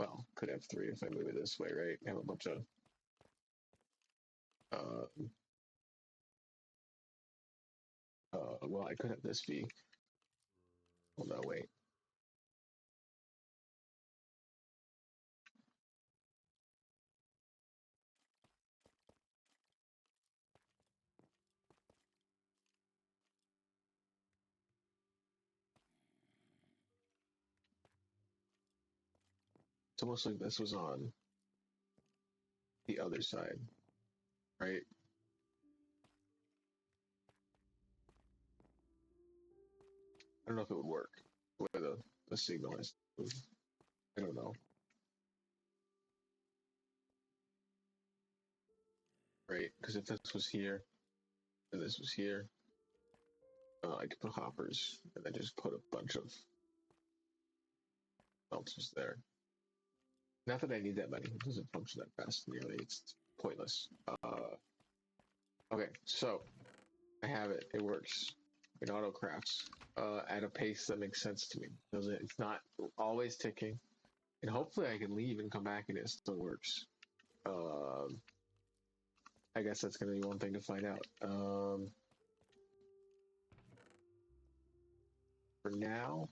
Well, could have 3 if I move it this way, right? Have a bunch of. Uh, well, I could have this be. Well, no, wait. It's almost like this was on the other side, right? I don't know if it would work the way the signal is. I don't know. Right? Because if this was here and this was here, I could put hoppers and then just put a bunch of melters there. Not that I need that many. It doesn't function that fast nearly. It's pointless. Okay, so I have it. It works. It auto crafts at a pace that makes sense to me. It's not always ticking. And hopefully I can leave and come back and it still works. I guess that's going to be one thing to find out. For now,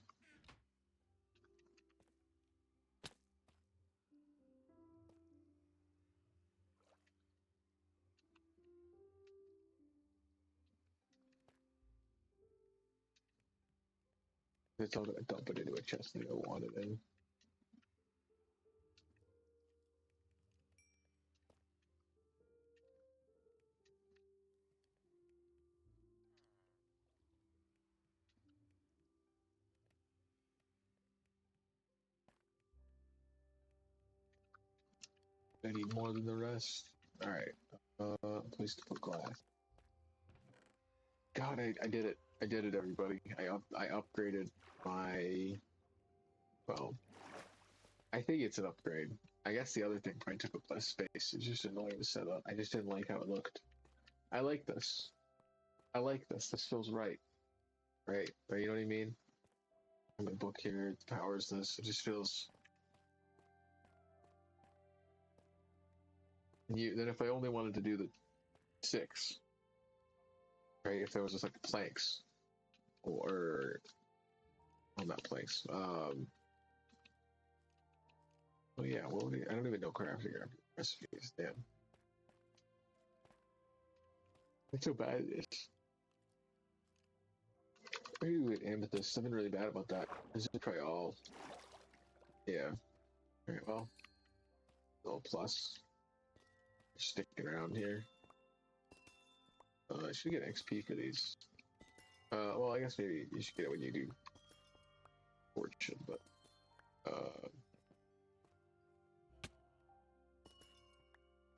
it's all going to dump it into a chest that I don't want it in. I need more than the rest. Alright. Place to put glass. God, I did it. I did it, everybody. I upgraded my... Well, I think it's an upgrade. I guess the other thing probably took up less space. It's just annoying to set up. I just didn't like how it looked. I like this. I like this. This feels right. Right? You know what I mean? My book here, it powers this. It just feels... Then if I only wanted to do the 6, right? If there was just like planks, or well, not planks. Oh yeah, well, I don't even know crafting recipes. Damn, it's so bad. It's maybe amethyst. I've been really bad about that. This is probably all. Yeah. All right. Well, little plus. Sticking around here. I should get XP for these. Well, I guess maybe you should get it when you do fortune, but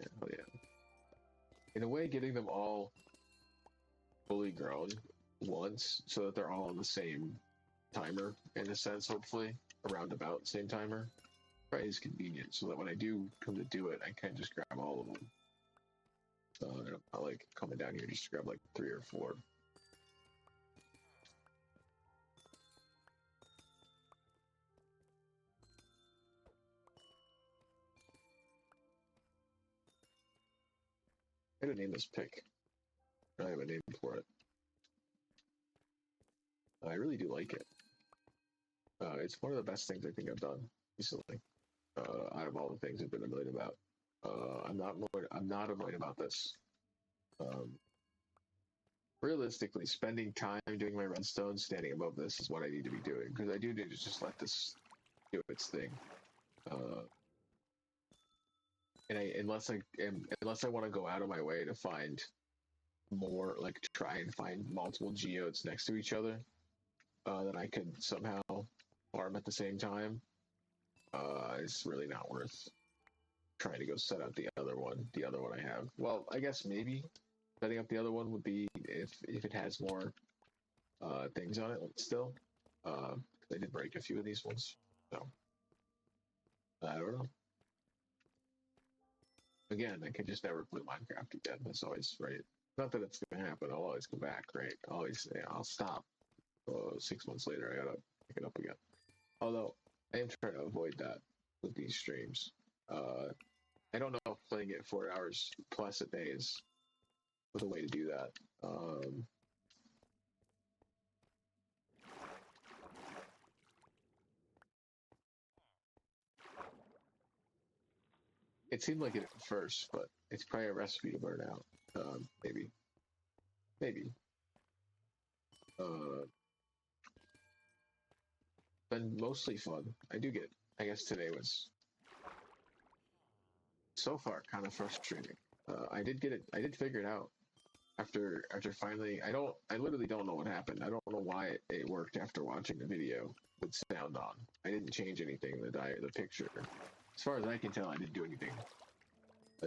yeah, hell yeah. In a way, getting them all fully grown once, so that they're all on the same timer, in a sense, hopefully, around about the same timer, probably is convenient, so that when I do come to do it, I can just grab all of them. I'm not like coming down here just to grab like 3 or 4. I gotta name this pick. I have a name for it. I really do like it. It's one of the best things I think I've done recently. Out of all the things I've been annoyed about, I'm not annoyed about this. Realistically, spending time doing my redstone, standing above this is what I need to be doing, because I do need to just let this do its thing. And unless I want to go out of my way to find more, like to try and find multiple geodes next to each other, that I could somehow farm at the same time, it's really not worth trying to go set up the other one. The other one I have. Well, I guess maybe setting up the other one would be if it has more things on it still. I did break a few of these ones, so I don't know. Again, I can just never play Minecraft again. That's always right. Not that it's gonna happen. I'll always come back, right? I'll stop. 6 months later, I gotta pick it up again. Although I am trying to avoid that with these streams. I don't know if playing it 4 hours plus a day is the way to do that. It seemed like it at first, but it's probably a recipe to burn out. Maybe. Maybe. Been mostly fun. I guess today was so far kind of frustrating. I did figure it out after finally. I literally don't know what happened. I don't know why it worked after watching the video with sound on. I didn't change anything in the picture. As far as I can tell, I didn't do anything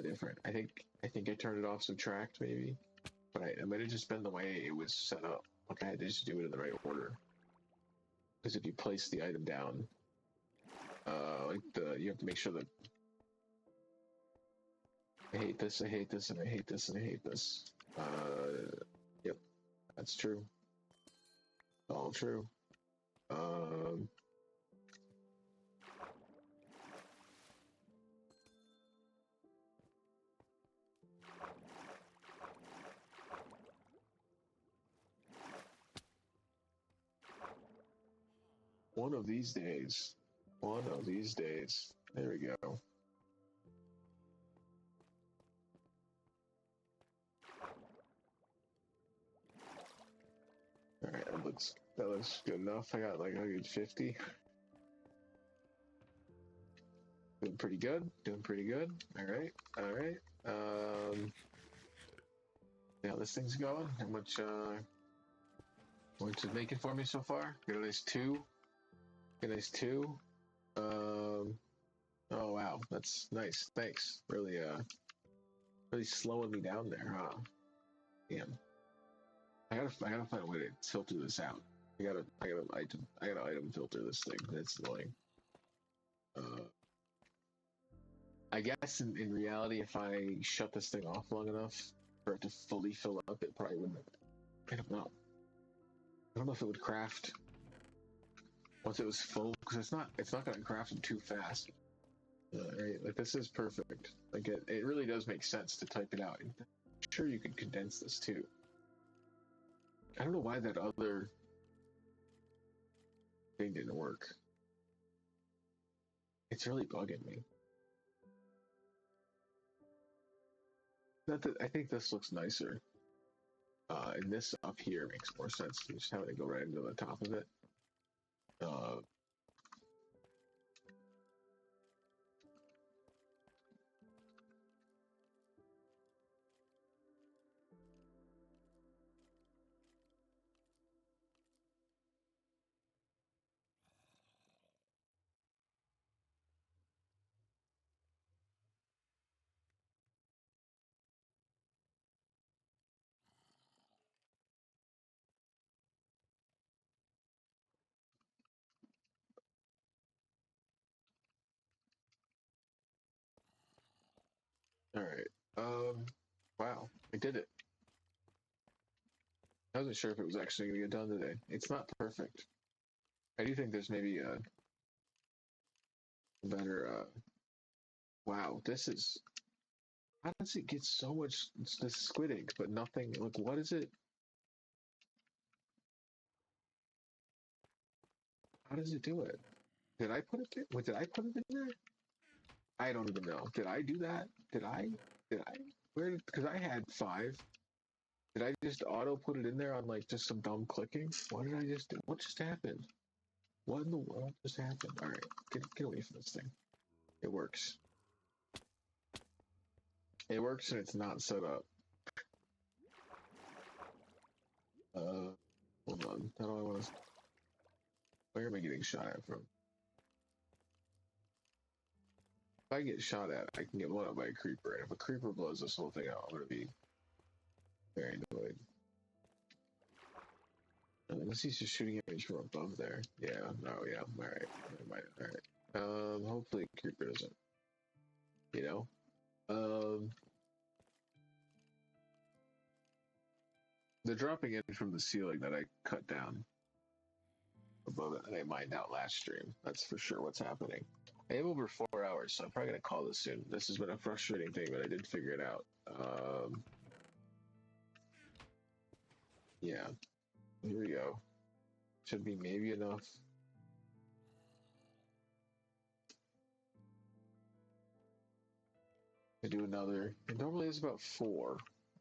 different. I think I turned it off subtract maybe, but it might have just been the way it was set up. Like I had to just do it in the right order. Because if you place the item down, you have to make sure that I hate this, and I hate this, and I hate this. Yep, that's true. All true. One of these days. One of these days. There we go. Alright, that looks good enough. I got like 150. Doing pretty good. Doing pretty good. Alright. Alright. Yeah, this thing's going. How much is making for me so far? Got a nice 2. Got a nice 2. Oh wow, that's nice. Thanks. Really, really slowing me down there, huh? Damn. I gotta find a way to filter this out. I gotta item filter this thing. That's annoying. Uh, I guess in reality, if I shut this thing off long enough for it to fully fill up, it probably wouldn't. I don't know. I don't know if it would craft once it was full, because it's not gonna craft them too fast. Right? Like this is perfect. Like it really does make sense to type it out. I'm sure you can condense this too. I don't know why that other thing didn't work. It's really bugging me. Not that I think this looks nicer. And this up here makes more sense than just having to go right into the top of it. Uh, all right. Wow, I did it. I wasn't sure if it was actually going to get done today. It's not perfect. I do think there's maybe a better. Wow, this is. How does it get so much this squid ink, but nothing? Like, what is it? How does it do it? Did I put it there? What did I put it in there? I don't even know. Did I do that? Did I? Did I? Where? Because I had 5. Did I just auto put it in there on like just some dumb clicking? What did I just do? What just happened? What in the world just happened? All right, get away from this thing. It works. It works and it's not set up. Hold on. How do I want to? Where am I getting shot at from? If I get shot at, I can get blown up by a creeper. And if a creeper blows this whole thing out, I'm gonna be very annoyed. Unless he's just shooting at me from above there. Yeah. No. Yeah. All right. Never mind. All right. Hopefully creeper doesn't. You know. Um. The dropping in from the ceiling that I cut down above it, and I mined out last stream. That's for sure what's happening. I am over 4 hours, so I'm probably gonna call this soon. This has been a frustrating thing, but I did figure it out. Yeah, here we go. Should be maybe enough. To do another. It normally is about 4.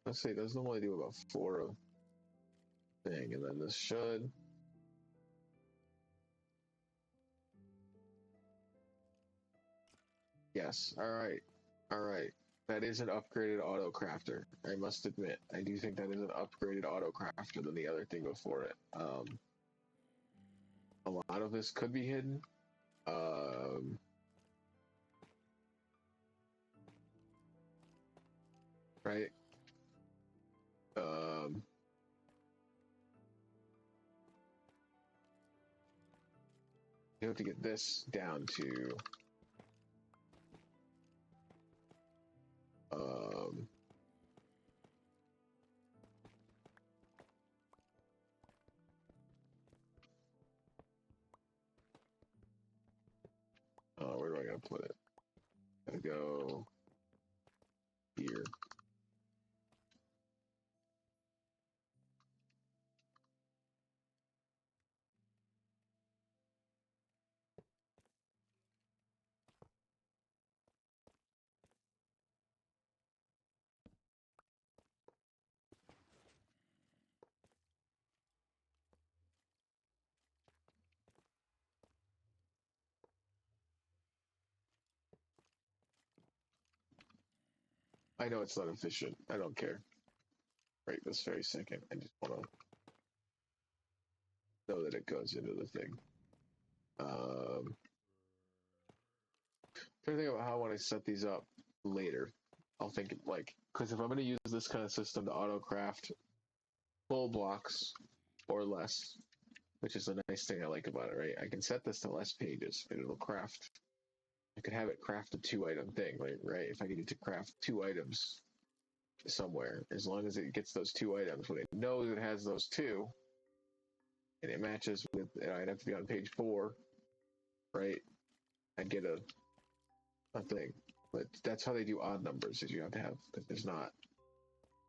Let's say it does normally do about 4 of thing, and then this should. Yes. All right. All right. That is an upgraded auto crafter. I must admit, I do think that is an upgraded auto crafter than the other thing before it. A lot of this could be hidden. Um, right. Um, you have to get this down to. Um, where do I gotta put it? Gotta go here. I know it's not efficient. I don't care. Right this very second. I just want to know that it goes into the thing. trying to think about how I want to set these up later. I'll think like, because if I'm going to use this kind of system to auto craft full blocks or less, which is the nice thing I like about it, right? I can set this to less pages and it'll craft. I could have it craft a 2-item thing, right? If I need to craft 2 items somewhere, as long as it gets those 2 items, when it knows it has those 2, and it matches with, I'd have to be on page 4, right? I get a thing. But that's how they do odd numbers, is you have to have, if there's not.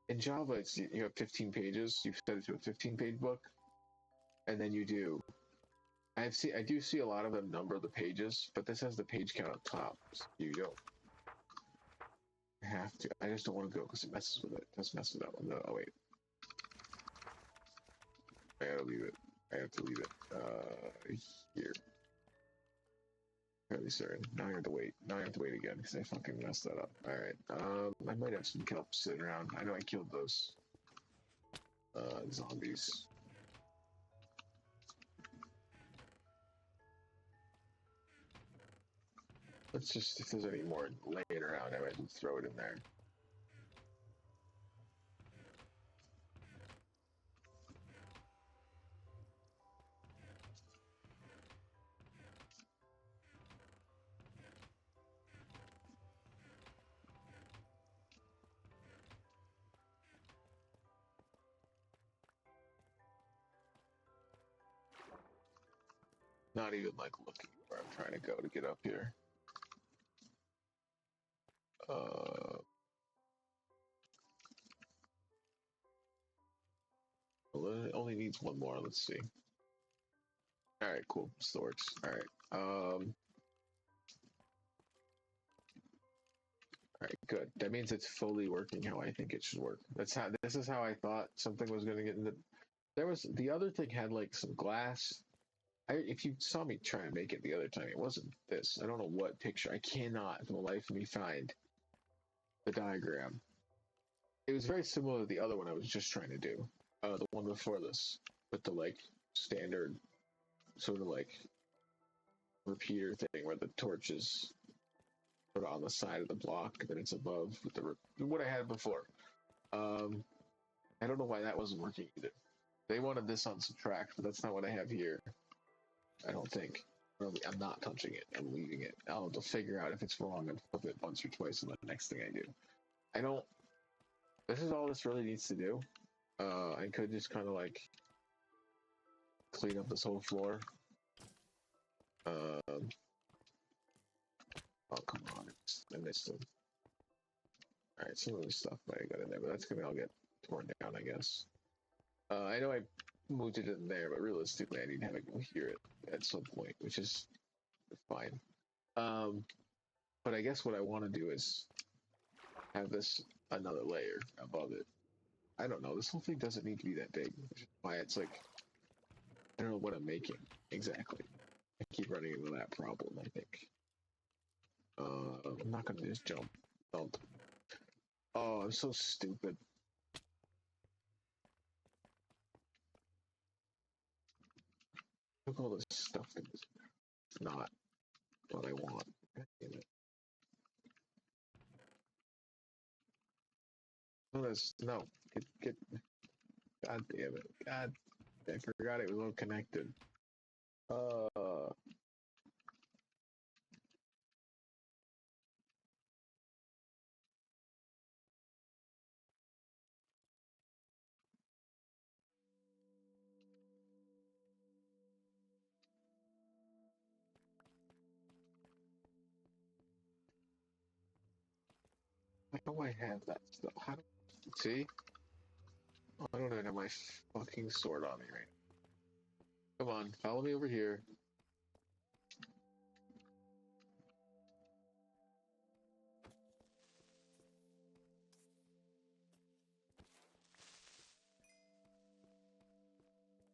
In Java, it's you have 15 pages, you set it to a 15-page book, and then you do. I do see a lot of them number the pages, but this has the page count up top. So you don't have to. I just don't want to go because it messes with it. It does mess it up. No, oh wait. I gotta leave it. I have to leave it. Here. Fairly certain. Now I have to wait. Now I have to wait again because I fucking messed that up. Alright. I might have some kelp sitting around. I know I killed those zombies. Let's just, if there's any more laying around, I might as well throw it in there. Not even like looking where I'm trying to go to get up here. Well, it only needs one more. Let's see. All right, cool. Still works. All right. All right, good. That means it's fully working how I think it should work. That's how. This is how I thought something was going to get into. There was the other thing had like some glass. If you saw me try and make it the other time, it wasn't this. I don't know what picture. I cannot, for the life of me, find the diagram. It was very similar to the other one I was just trying to do. The one before this, with the like standard sort of like repeater thing where the torch is sort of on the side of the block and then it's above with the what I had before. I don't know why that wasn't working either. They wanted this on subtract, but that's not what I have here. I don't think. I'm not touching it. I'm leaving it. I'll have to figure out if it's wrong and flip it once or twice on the next thing I do. I don't. This is all this really needs to do. I could just kind of like clean up this whole floor. Oh come on! I missed them. All right, some of this stuff might have got in there, but that's gonna all get torn down, I guess. I know I moved it in there, but realistically, I need to have it go here at some point, which is fine. But I guess what I want to do is have this another layer above it. I don't know. This whole thing doesn't need to be that big, which is why it's like I don't know what I'm making exactly. I keep running into that problem. I think. I'm not gonna just jump. Don't. Oh, I'm so stupid. Look at all this stuff that is not what I want. God damn it. No. Get. God damn it. God. I forgot it was all connected. How do I have that stuff? How do see? Oh, I don't even have my fucking sword on me right now. Come on, follow me over here.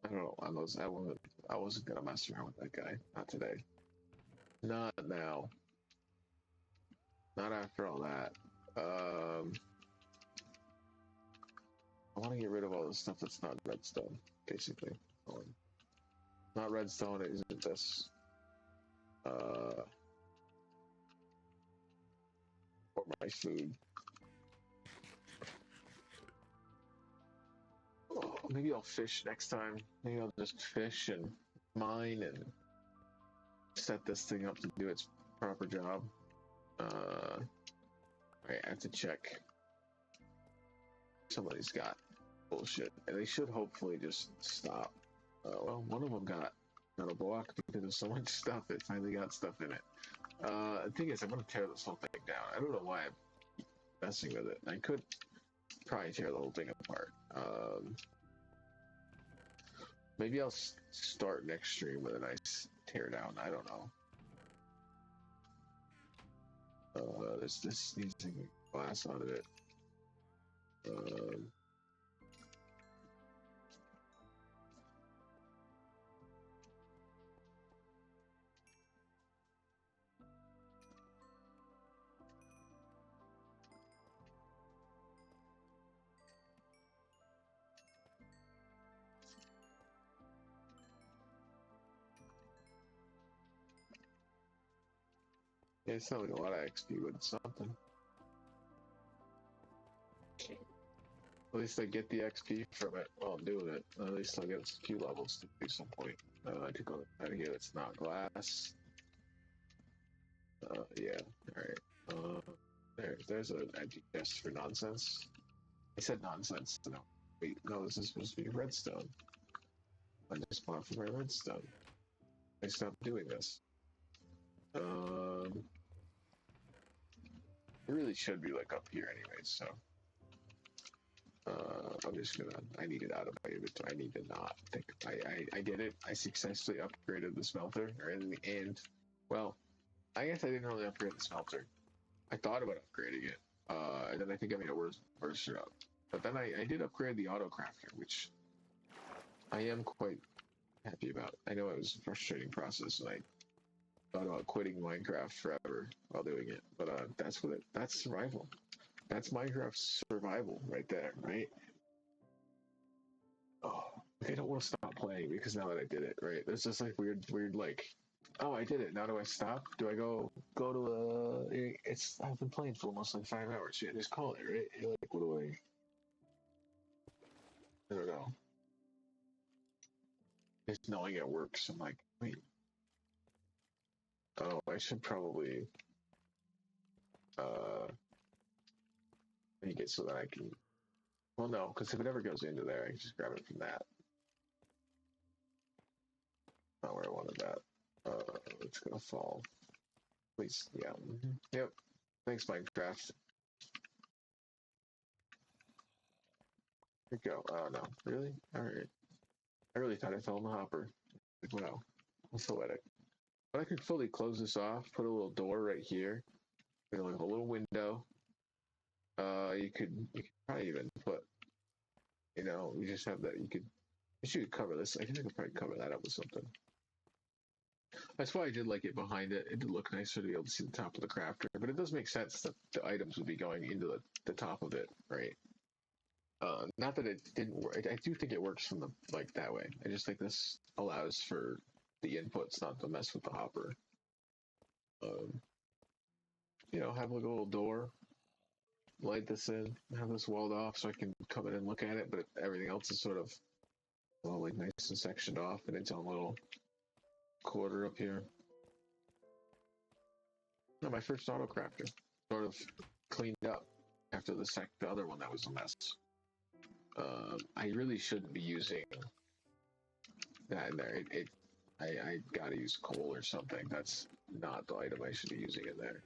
I don't know. I wasn't gonna mess around with that guy. Not today. Not now. Not after all that. I want to get rid of all the stuff that's not redstone, basically. Not redstone, it isn't this. my food. Oh, maybe I'll fish next time. Maybe I'll just fish and mine and set this thing up to do its proper job. Alright, I have to check. Somebody's got bullshit, and they should hopefully just stop. Well, one of them got a block because of so much stuff. It finally got stuff in it. The thing is, I'm gonna tear this whole thing down. I don't know why I'm messing with it. I could probably tear the whole thing apart. Maybe I'll start next stream with a nice tear down. I don't know. This needs to get glass out of it. Yeah, it's not like a lot of XP, but it's something. At least I get the XP from it while I'm doing it. At least I'll get some Q levels to do some point. I could go out of here. It's not glass. Yeah. All right. There's an empty chest for nonsense. I said nonsense. No, wait. No, this is supposed to be redstone. I just bought for my redstone. I stopped doing this. It really should be like up here anyways, so. I'm just gonna, I need it out of my inventory. I need to not think, I did it. I successfully upgraded the smelter, and, well, I guess I didn't really upgrade the smelter. I thought about upgrading it, and then I think I made it worse up. But then I did upgrade the auto crafter, which I am quite happy about. I know it was a frustrating process, and I thought about quitting Minecraft forever while doing it, but that's survival. That's Minecraft's survival right there, right? Oh, I don't want to stop playing because now that I did it, right? It's just like weird, like, oh, I did it. Now do I stop? Do I go to it's, I've been playing for almost like 5 hours. Yeah, just call it, right? You're like, what do I don't know. Just knowing it works, I'm like, wait. Oh, I should probably, make it so that I can, well, no, because if it ever goes into there, I can just grab it from that. Not where I wanted that. It's gonna fall. Please, yeah. Yep. Thanks, Minecraft. Here we go. Oh, no. Really? Alright. I really thought I fell in the hopper. Like, wow. I'm poetic. But I could fully close this off, put a little door right here, you know, like a little window. You could probably even put, you know, you just have that, you could cover this. I think I could probably cover that up with something. That's why I did like it behind it. It did look nicer to be able to see the top of the crafter, but it does make sense that the items would be going into the top of it, right? Not that it didn't work. I do think it works from the like that way. I just think this allows for the inputs not to mess with the hopper. You know, have like a little door, light this in, have this walled off so I can come in and look at it, but everything else is sort of, well, like nice and sectioned off in its own little quarter up here. No, my first auto crafter sort of cleaned up after the other one that was a mess. I really shouldn't be using that in there. I gotta use coal or something. That's not the item I should be using in there.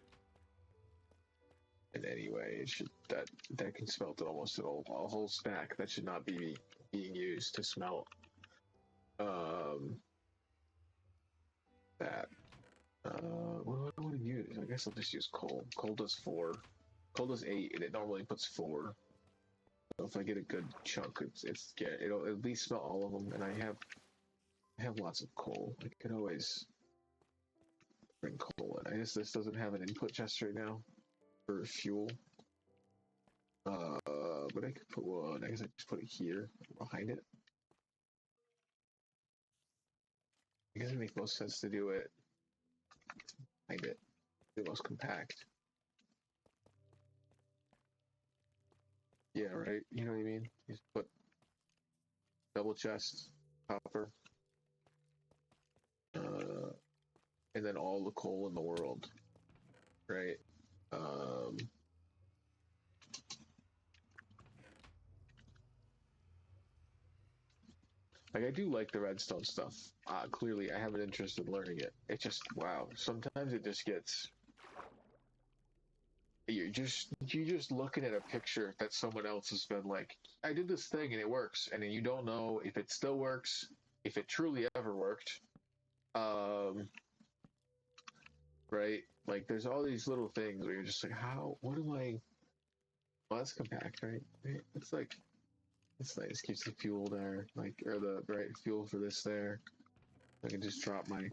And anyway, it should that can smelt almost a whole stack. That should not be being used to smelt. That. What do I want to use? I guess I'll just use coal. Coal does 4. Coal does 8, and it normally puts 4. So if I get a good chunk, it'll at least smelt all of them. And I have lots of coal. I could always bring coal in. I guess this doesn't have an input chest right now for fuel. But I could put one. I guess I just put it here behind it. I guess it makes most sense to do it behind it. The most compact. Yeah, right. You know what I mean? You just put double chest, copper, uh, and then all the coal in the world, right? Um, like I do like the redstone stuff. Clearly, I have an interest in learning it. It just wow. Sometimes it just gets you're just looking at a picture that someone else has been like, I did this thing and it works, and then you don't know if it still works, if it truly ever worked. Um, right? Like there's all these little things where you're just like, how? What am I? Well, that's compact, right? It's like it's nice, keeps the fuel there, like or the right fuel for this there. I can just drop my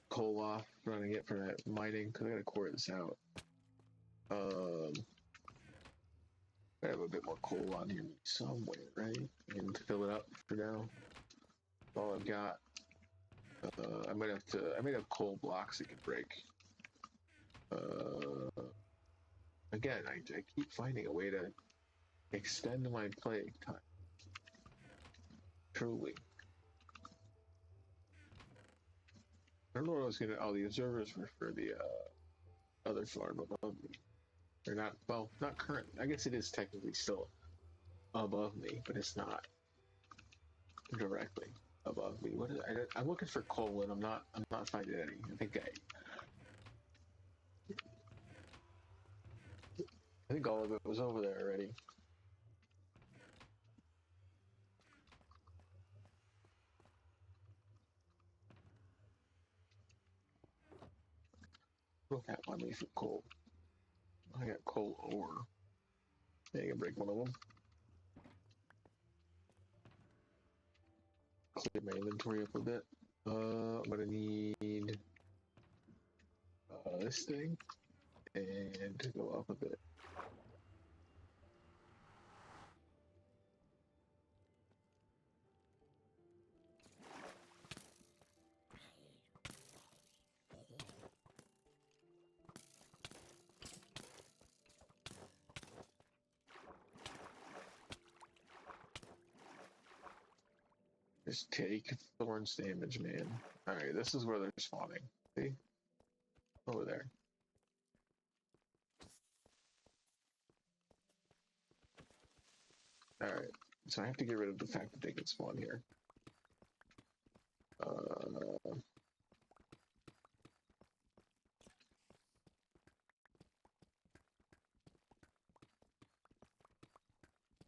coal off, running it for that mining because I gotta core this out. I have a bit more coal on here somewhere, right? And fill it up for now. That's all I've got. I might have to. I might have coal blocks that can break. Uh, again, I keep finding a way to extend my playing time. Truly, I don't know what I was gonna. Oh, the observers were for the other farm above me. They're not. Well, not current. I guess it is technically still above me, but it's not directly above me. What is? I'm looking for coal, and I'm not. I'm not finding any. I think all of it was over there already. Look at my leaf of coal. I got coal ore. Yeah, you can break one of them. Clear my inventory up a bit. I'm gonna need this thing and to go up a bit. Just take thorns damage, man. Alright, this is where they're spawning. See? Over there. Alright, so I have to get rid of the fact that they can spawn here.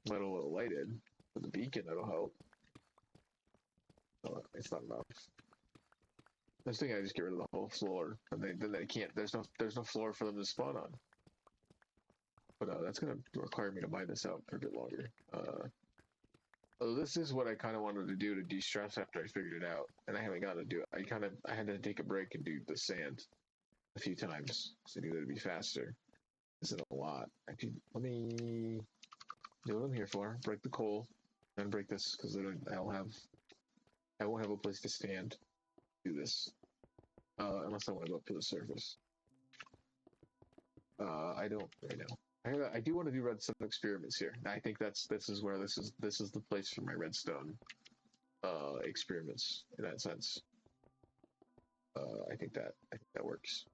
Might a little lighted. With the beacon, that'll help. It's not enough. This thing I just get rid of the whole floor, and then they can't. There's no floor for them to spawn on. But that's gonna require me to buy this out for a bit longer. Oh, this is what I kind of wanted to do to de-stress after I figured it out, and I haven't got to do it. I had to take a break and do the sand a few times because I knew that it'd be faster. This is a lot. Actually, let me do what I'm here for. Break the coal, and break this because I won't have a place to stand. Do this unless I want to go up to the surface. I don't right now. I do want to do redstone experiments here. I think this is where this is the place for my redstone experiments in that sense. I think that works.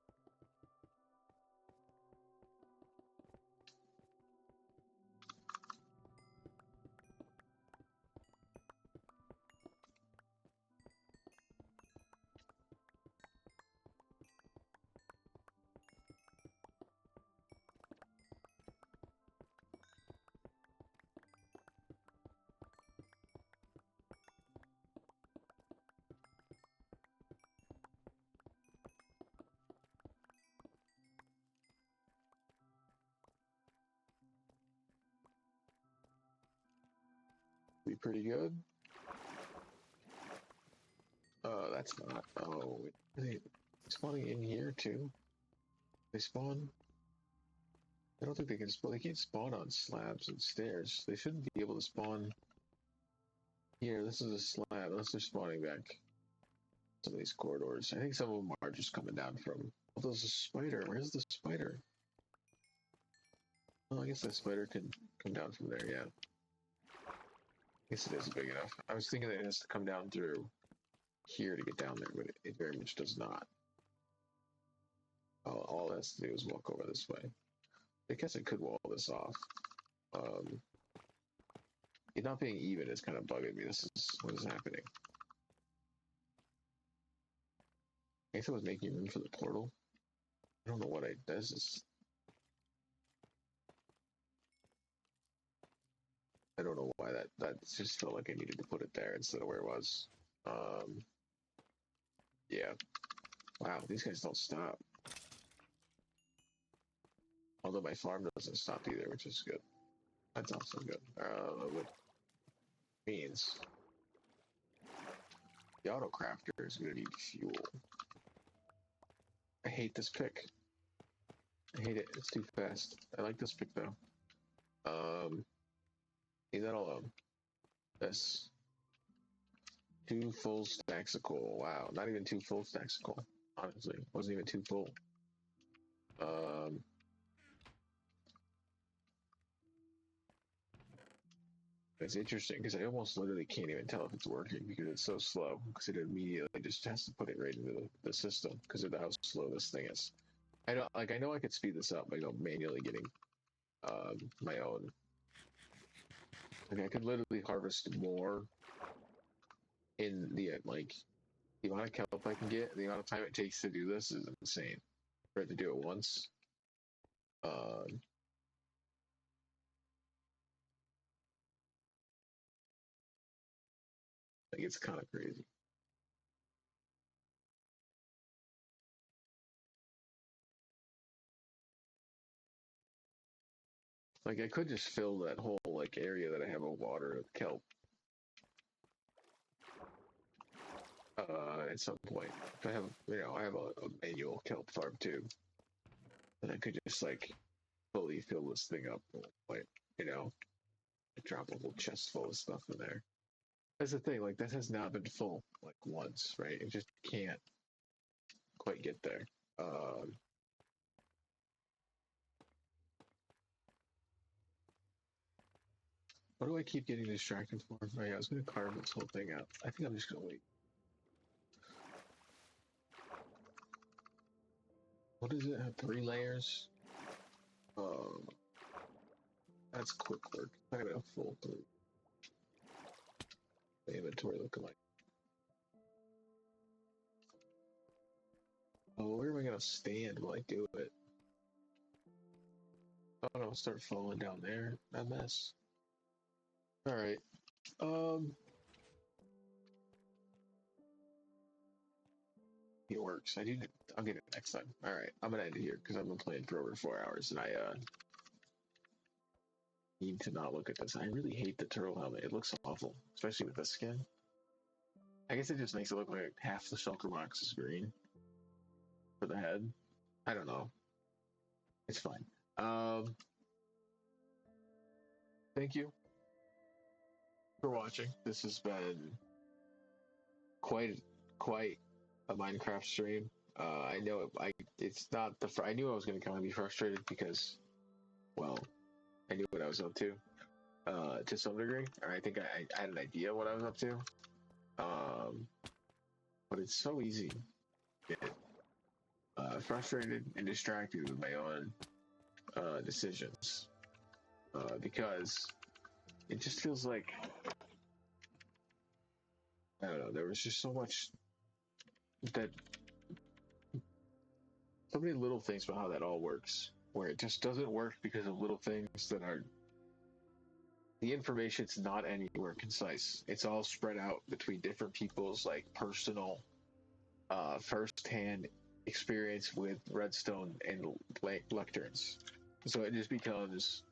Be pretty good. That's not. Oh, are they spawning in here too? They spawn. I don't think they can spawn. They can't spawn on slabs and stairs. They shouldn't be able to spawn here. This is a slab. Unless they're spawning back some of these corridors. I think some of them are just coming down from. Oh, there's a spider. Where's the spider? Oh, I guess that spider can come down from there, yeah. I guess it is big enough. I was thinking that it has to come down through here to get down there, but it very much does not. All it has to do is walk over this way. I guess I could wall this off. It not being even is kind of bugging me. This is what is happening. I guess I was making room for the portal. I don't know what I does this. I don't know why that just felt like I needed to put it there instead of where it was. Yeah. Wow, these guys don't stop. Although my farm doesn't stop either, which is good. That's also good. Which means the auto crafter is gonna need fuel. I hate this pick. I hate it. It's too fast. I like this pick though. Leave that alone. This. 2 full stacks of coal. Wow, not even 2 full stacks of coal. Honestly, wasn't even 2 full. It's interesting because I almost literally can't even tell if it's working because it's so slow. Because it immediately just has to put it right into the system because of how slow this thing is. I don't like. I know I could speed this up by manually getting my own. Like I could literally harvest more in the like the amount of kelp I can get. The amount of time it takes to do this is insane. For it to do it once. Like it's kind of crazy. Like I could just fill that whole like area that I have of water with kelp. At some point, if I have I have a manual kelp farm too, and I could just like fully fill this thing up, like drop a whole chest full of stuff in there. That's the thing, like that has not been full like once, right? It just can't quite get there. What do I keep getting distracted for? Oh, yeah, I was gonna carve this whole thing out. I think I'm just gonna wait. What does it have? 3 layers? Um, that's quick work. I got a full 3. The inventory looking like. Oh, where am I gonna stand while I do it? Oh no, start falling down there. That mess. All right. It works. I'll get it next time. All right. I'm gonna end it here because I've been playing for over 4 hours and I need to not look at this. I really hate the turtle helmet. It looks awful, especially with the skin. I guess it just makes it look like half the shulker box is green for the head. I don't know. It's fine. Thank you for watching. This has been quite a Minecraft stream. I know it's not the. I knew I was going to kind of be frustrated because, well, I knew what I was up to some degree, or I think I had an idea what I was up to. But it's so easy to get frustrated and distracted with my own decisions because it just feels like I don't know. There was just that so many little things about how that all works, where it just doesn't work because of little things that are the information's not anywhere concise. It's all spread out between different people's like personal, first-hand experience with redstone and lecterns. So it just becomes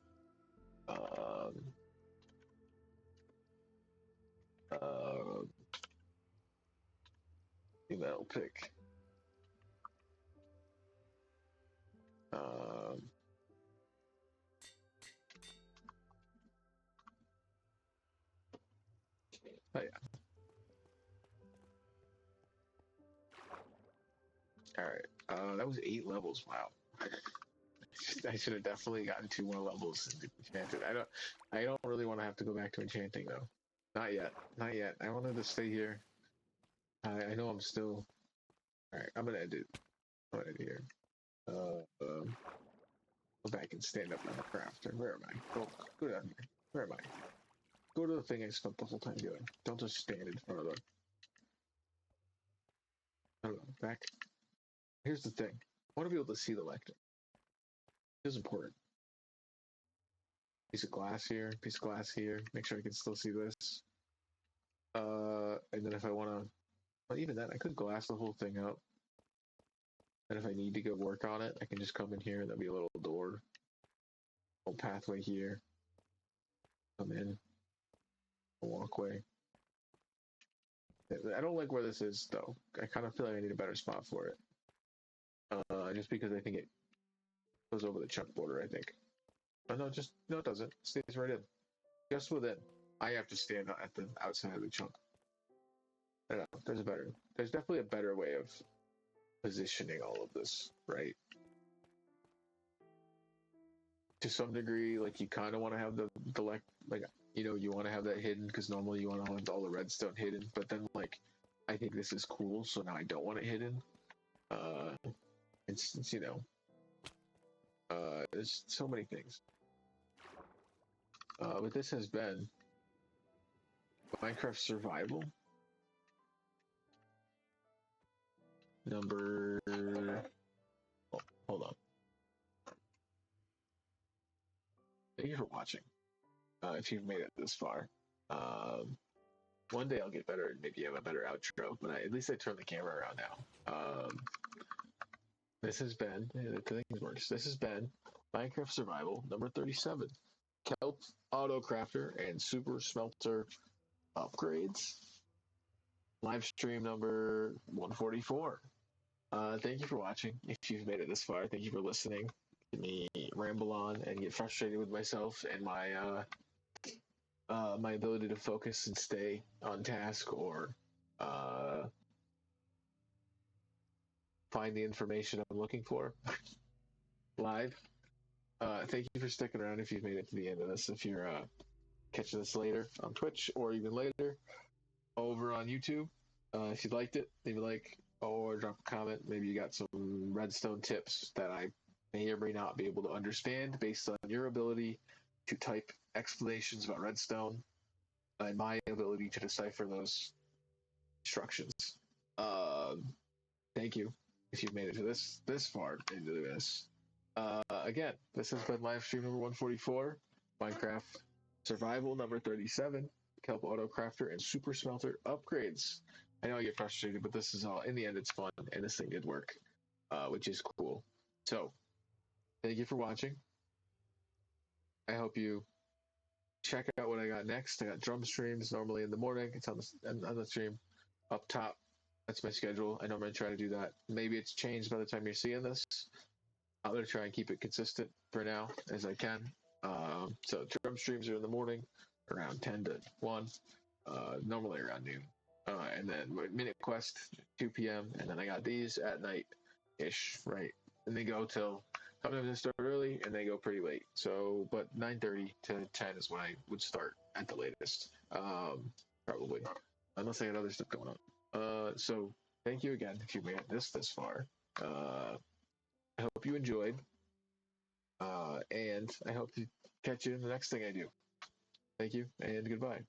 um, uh, metal pick. Um, oh yeah. All right. That was 8 levels. Wow. I should have definitely gotten 2 more levels and enchanted. I don't really want to have to go back to enchanting though. Not yet. Not yet. I wanted to stay here. I know I'm still. Alright, I'm gonna end it. I'm gonna end it here. Go back and stand up on the crafter. Where am I? Go down here. Where am I? Go to the thing I spent the whole time doing. Don't just stand in front of the. I don't know. Back. Here's the thing. I want to be able to see the lectern. This is important. Piece of glass here. Piece of glass here. Make sure I can still see this. And then if I want to, well, even then, I could glass the whole thing up. And if I need to go work on it, I can just come in here. There'll be a little door, little pathway here. Come in, a walkway. I don't like where this is though. I kind of feel like I need a better spot for it. Just because I think it goes over the chunk border. I think. Oh no, no, it doesn't. It stays right in. Just within. I have to stand at the outside of the chunk. I don't know. There's definitely a better way of positioning all of this, right? To some degree, like you kind of want to have the like you want to have that hidden because normally you want to have all the redstone hidden, but then like I think this is cool, so now I don't want it hidden. It's there's so many things. But this has been Minecraft Survival number. Oh, hold on. Thank you for watching. If you've made it this far, one day I'll get better and maybe have a better outro. But at least I turned the camera around now. This has been the thing works. This has been Minecraft Survival number 37. Kelp Auto Crafter and Super Smelter upgrades. Live stream number 144. Thank you for watching. If you've made it this far, thank you for listening. Let me ramble on and get frustrated with myself and my ability to focus and stay on task or find the information I'm looking for live. Thank you for sticking around if you've made it to the end of this. If you're catching this later on Twitch or even later over on YouTube, if you liked it, leave a like or drop a comment. Maybe you got some redstone tips that I may or may not be able to understand based on your ability to type explanations about redstone and my ability to decipher those instructions. Thank you if you've made it to this far into this. Again, this has been live stream number 144, Minecraft Survival number 37, Kelp Auto Crafter and Super Smelter upgrades. I know I get frustrated, but this is all, in the end, it's fun, and this thing did work, which is cool. So, thank you for watching. I hope you check out what I got next. I got drum streams normally in the morning. It's on the stream up top. That's my schedule. I normally try to do that. Maybe it's changed by the time you're seeing this. I'm going to try and keep it consistent for now as I can. So drum streams are in the morning around 10 to 1, normally around noon. And then Minute Quest, 2 p.m. And then I got these at night-ish, right? And they go till, sometimes I start early and they go pretty late. So, but 9:30 to 10 is when I would start at the latest, probably. Unless I had other stuff going on. So thank you again if you made it this far. I hope you enjoyed, and I hope to catch you in the next thing I do. Thank you, and goodbye.